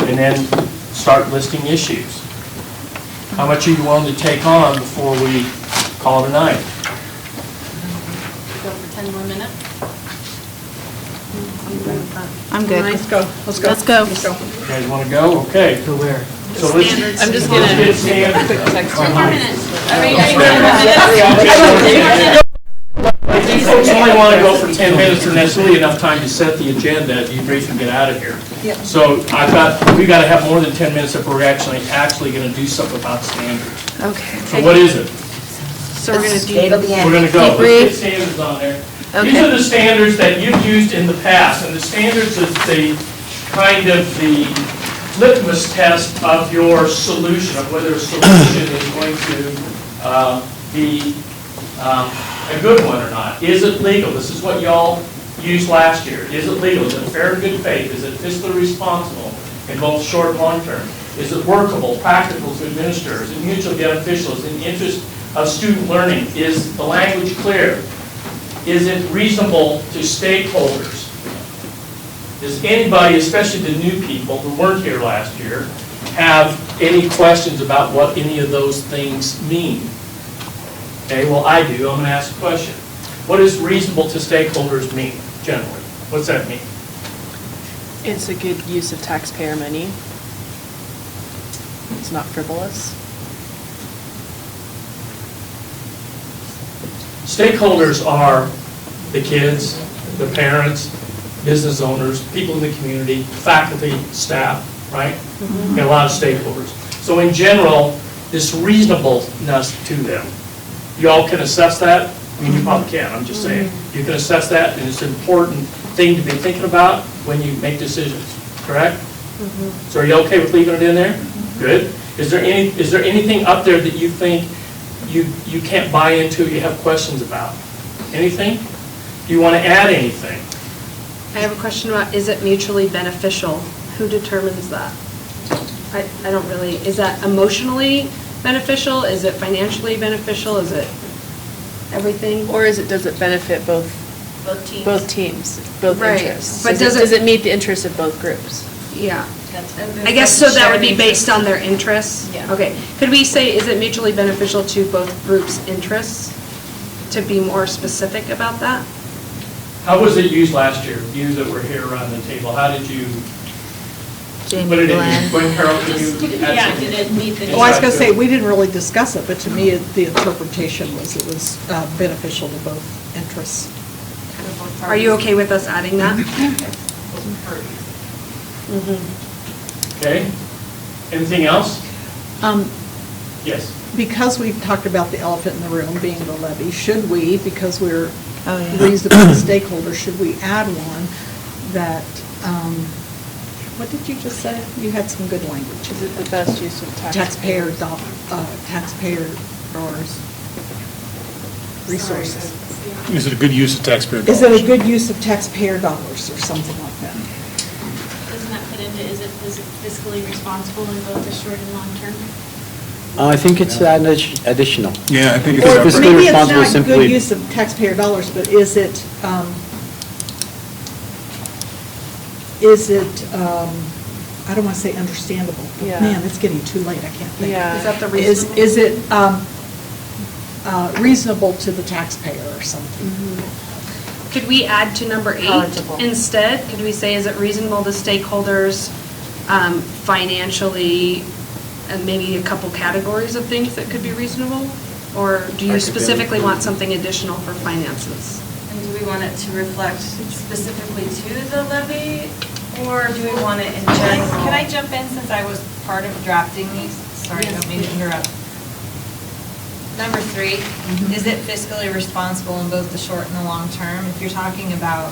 and then start listing issues. How much are you willing to take on before we call it a night? Go for 10 more minutes? I'm good. Let's go. Let's go. You guys want to go? Okay. To where? So let's I'm just let's gonna get standards. 10 more minutes. Are we If you folks only want to go for 10 minutes, then that's really enough time to set the agenda, debrief, and get out of here. So we've got to have more than 10 minutes if we're actually going to do something about standards. Okay. So what is it? So we're going to do. We're going to go. Let's get standards on there. These are the standards that you've used in the past, and the standards is the kind of the litmus test of your solution, of whether a solution is going to be a good one or not. Is it legal? This is what y'all used last year. Is it legal? Is it fair and good faith? Is it fiscally responsible in both short and long term? Is it workable, practical to administer? Is it mutually beneficial? Is it in the interest of student learning? Is the language clear? Is it reasonable to stakeholders? Does anybody, especially the new people who weren't here last year, have any questions about what any of those things mean? Okay, well, I do. I'm going to ask a question. What does reasonable to stakeholders mean, generally? What's that mean? It's a good use of taxpayer money. It's not frivolous. Stakeholders are the kids, the parents, business owners, people in the community, faculty, staff, right? Mm-hmm. Got a lot of stakeholders. So in general, this reasonableness to them, you all can assess that? I mean, you probably can, I'm just saying. You can assess that, and it's an important thing to be thinking about when you make decisions, correct? Mm-hmm. So are you okay with leaving it in there? Mm-hmm. Good. Is there anything up there that you think you can't buy into, you have questions about? Anything? Do you want to add anything? I have a question about, is it mutually beneficial? Who determines that? I don't really, is that emotionally beneficial? Is it financially beneficial? Is it everything? Or does it benefit both teams? Both teams, both Right. interests. But does it meet the interests of both groups? Yeah. I guess so that would be based on their interests? Yeah. Okay. Could we say, is it mutually beneficial to both groups' interests? To be more specific about that? How was it used last year? You that were here around the table, how did you put it in? Gwen, Carol, can you add Yeah, something? did it meet the? Well, I was going to say, we didn't really discuss it, but to me, the interpretation was it was beneficial to both interests. Are you okay with us adding that? Okay. Anything else? Yes. Because we've talked about the elephant in the room being the levy, should we, because we're Oh, yeah. reasonable stakeholders, should we add one that, what did you just say? You had some good language. Is it the best use of Taxpayer dollars, resources. Is it a good use of taxpayer Is dollars? it a good use of taxpayer dollars or something like that? Doesn't that fit into, is it fiscally responsible in both the short and long term? I think it's additional. Yeah, I think it's. Or Fiscally maybe it's responsible not simply- good use of taxpayer dollars, but is it, I don't want to say understandable. but Yeah. Man, it's getting too late, I can't think. Yeah. Is that the Is reason? it reasonable to the taxpayer or something? Could we add to number 8 Eligible. instead? Could we say, is it reasonable to stakeholders financially, and maybe a couple categories of things that could be reasonable? Or do you specifically want something additional for finances? And do we want it to reflect specifically to the levy, or do we want it in general? Can I jump in since I was part of drafting these? Sorry, I don't mean to interrupt. Number 3, is it fiscally responsible in both the short and the long term? If you're talking about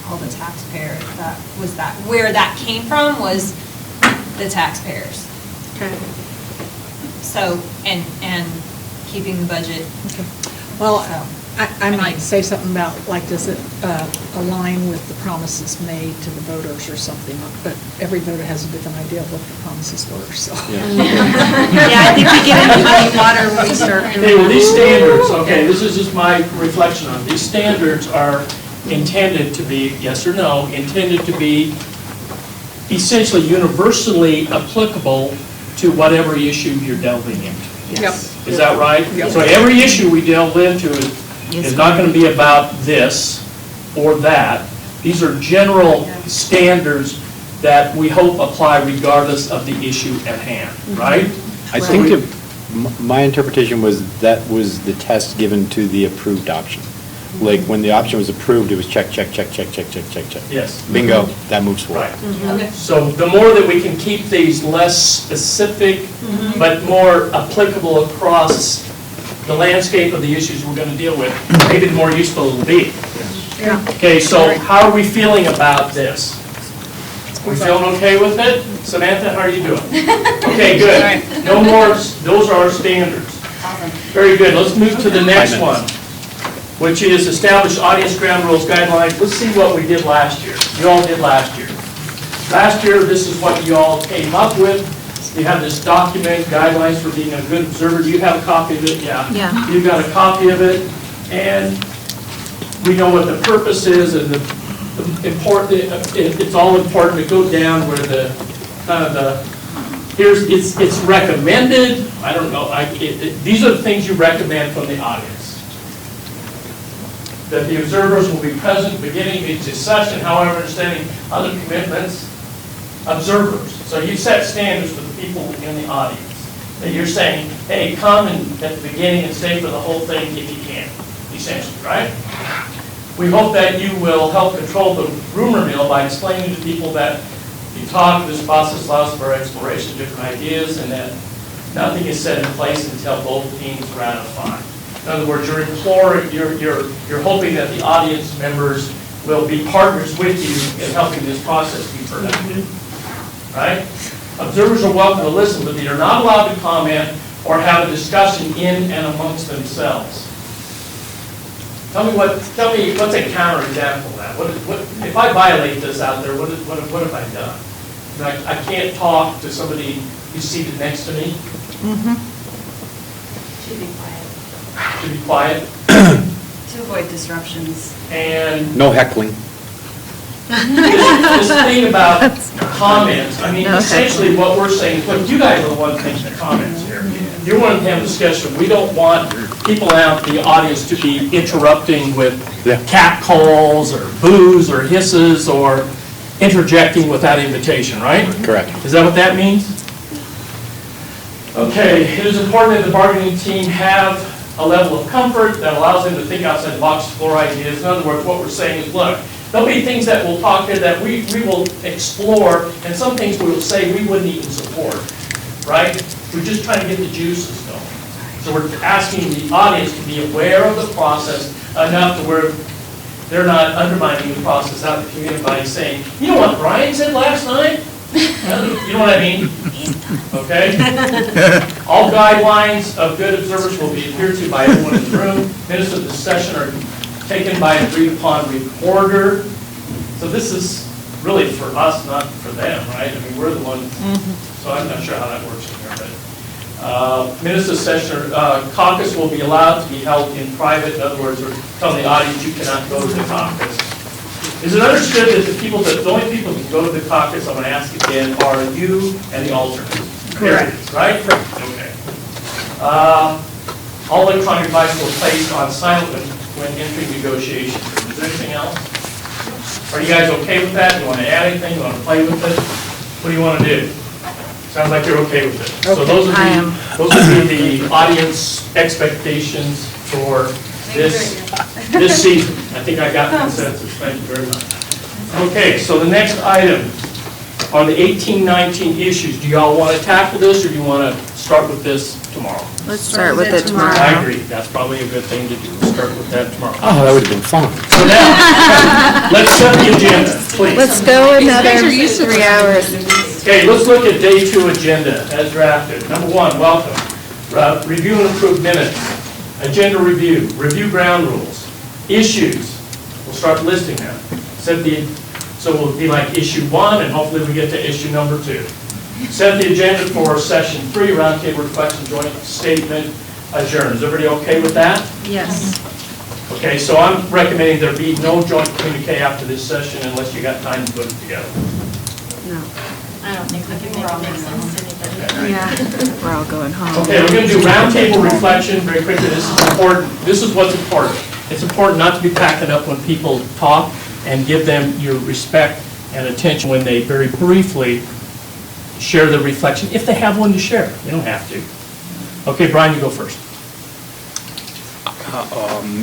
all the taxpayers, where that came from was the taxpayers. Okay. So, and keeping the budget. Well, So, I might say something about, like, does it align with the promises made to the voters or something? But every voter has a different idea of what the promises were, so. Yeah, I think we get into muddy water when we start. Okay, well, these standards, okay, this is just my reflection on it. These standards are intended to be, yes or no, intended to be essentially universally applicable to whatever issue you're delving into. Yes. Is that right? So every issue we delve into is not going to be about this or that. These are general standards that we hope apply regardless of the issue at hand, right? I think my interpretation was that was the test given to the approved option. Like, when the option was approved, it was check, check, check, check, check, check, check, check. Yes. Bingo, that moves forward. Right. So the more that we can keep these less specific, but more applicable across the landscape of the issues we're going to deal with, maybe the more useful it'll be. Okay, so how are we feeling about this? We feeling okay with it? Samantha, how are you doing? Okay, good. No more, those are our standards. Very good. Let's move to the next one, which is establish audience ground rules, guidelines. Let's see what we did last year. You all did last year. Last year, this is what you all came up with. You have this document, guidelines for being a good observer. Do you have a copy of it? Yeah. You've got a copy of it, and we know what the purpose is, and the important. It's all important to go down where the kind of the it's recommended. I don't know. These are the things you recommend from the audience. That the observers will be present beginning of each session, however, understanding other commitments. Observers. So you set standards for the people in the audience. That you're saying, hey, come and at the beginning and stay for the whole thing if you can, essentially, right? We hope that you will help control the rumor mill by explaining to people that you talk, this process allows for exploration of different ideas, and that nothing is set in place until both teams ratify. In other words, you're hoping that the audience members will be partners with you in helping this process be productive. Right? Observers are welcome to listen, but they are not allowed to comment or have a discussion in and amongst themselves. Tell me what's a counterexample of that? What if I violate this out there? What have I done? I can't talk to somebody who's seated next to me. Should be quiet. To be quiet. To avoid disruptions. And No heckling. this thing about comments, I mean, essentially what we're saying, look, you guys are the ones making the comments here. You're wanting to have a discussion. We don't want people out in the audience to be interrupting with cat calls or boos or hisses or interjecting without invitation, right? Correct. Is that what that means? Okay, it is important that the bargaining team have a level of comfort that allows them to think outside the box, explore ideas. In other words, what we're saying is, look, there'll be things that we'll talk here that we will explore, and some things we will say we wouldn't even support, right? We're just trying to get the juices going. So we're asking the audience to be aware of the process enough to where they're not undermining the process out in the community by saying, you know what Brian said last night? You know what I mean? Okay? All guidelines of good observers will be adhered to by everyone in the room. Minutes of the session are taken by an agreed upon recorder. So this is really for us, not for them, right? I mean, we're the ones, so I'm not sure how that works in here, but minutes of session, caucus will be allowed to be held in private. In other words, we're telling the audience you cannot go to the caucus. Is it understood that the only people who can go to the caucus, I'm going to ask again, are you and the alternates? Correct. Right? Okay. All electronic devices will place on silent when entering negotiations. Is there anything else? Are you guys okay with that? You want to add anything? You want to play with it? What do you want to do? Sounds like you're okay with it. So those would be the audience expectations for this season. I think I got consensus. Thank you very much. Okay, so the next item are the 18-19 issues. Do y'all want to tackle this, or do you want to start with this tomorrow? Let's start with it tomorrow. I agree. That's probably a good thing to do. We'll start with that tomorrow. Oh, that would have been fun. So now, let's set the agenda, please. Let's go another 3 hours. Okay, let's look at day 2 agenda as drafted. Number 1, welcome. Review and approve minutes. Agenda review, review ground rules. Issues, we'll start listing them. So it will be like issue 1, and hopefully we get to issue number 2. Set the agenda for session 3, roundtable reflection, joint statement, adjourn. Is everybody okay with that? Yes. Okay, so I'm recommending there be no joint communique after this session unless you got time to put it together. No. I don't think we can make sense to anybody. Yeah, we're all going home. Okay, we're going to do roundtable reflection very quickly. This is important. This is what's important. It's important not to be packing up when people talk, and give them your respect and attention when they very briefly share their reflection, if they have one to share. They don't have to. Okay, Brian, you go first.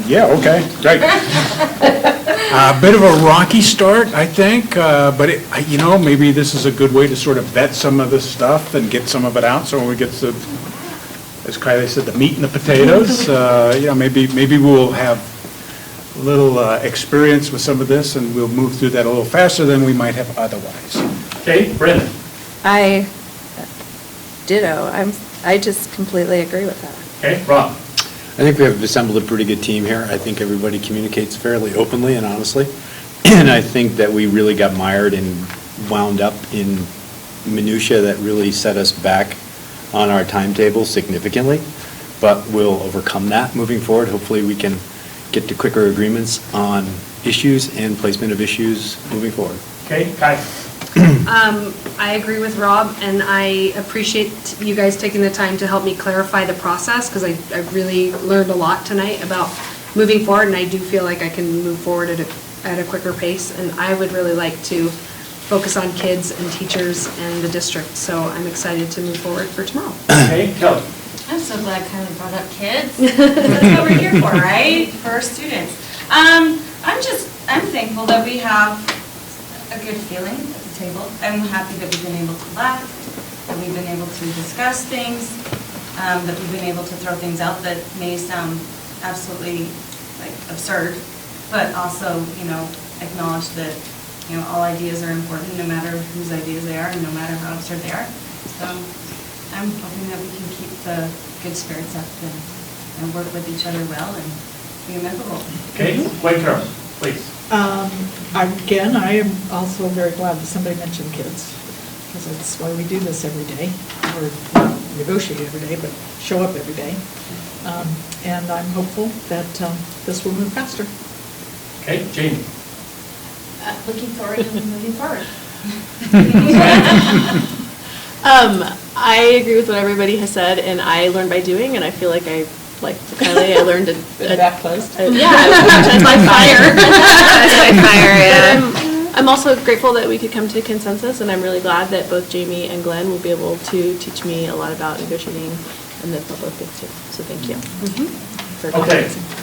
Yeah, okay, great. A bit of a rocky start, I think, but maybe this is a good way to sort of vet some of this stuff and get some of it out, so when we get to, as Kylie said, the meat and the potatoes, maybe we'll have a little experience with some of this, and we'll move through that a little faster than we might have otherwise. Okay, Brendan. I ditto. I just completely agree with that. Okay, Rob. I think we have assembled a pretty good team here. I think everybody communicates fairly openly and honestly. And I think that we really got mired and wound up in minutia that really set us back on our timetable significantly. But we'll overcome that moving forward. Hopefully we can get to quicker agreements on issues and placement of issues moving forward. Okay, Kai. I agree with Rob, and I appreciate you guys taking the time to help me clarify the process, because I really learned a lot tonight about moving forward, and I do feel like I can move forward at a quicker pace, and I would really like to focus on kids and teachers and the district, so I'm excited to move forward for tomorrow. Okay, Kelly. I'm so glad Kylie brought up kids. That's what we're here for, right? For our students. I'm thankful that we have a good feeling at the table. I'm happy that we've been able to laugh, that we've been able to discuss things, that we've been able to throw things out that may sound absolutely absurd, but also, acknowledge that, all ideas are important, no matter whose ideas they are, and no matter how absurd they are. So I'm hoping that we can keep the good spirits up and work with each other well and be amicable. Okay, Wayne Carroll, please. Again, I am also very glad that somebody mentioned kids, because that's why we do this every day, or not negotiate every day, but show up every day. And I'm hopeful that this will move faster. Okay, Jamie. Looking forward to moving forward. I agree with what everybody has said, and I learned by doing, and I feel like Kylie, I learned That closed? baptized by fire. Baptized by fire, yeah. But I'm also grateful that we could come to a consensus, and I'm really glad that both Jamie and Glenn will be able to teach me a lot about negotiating and the public things too. So thank you. for Okay, coming.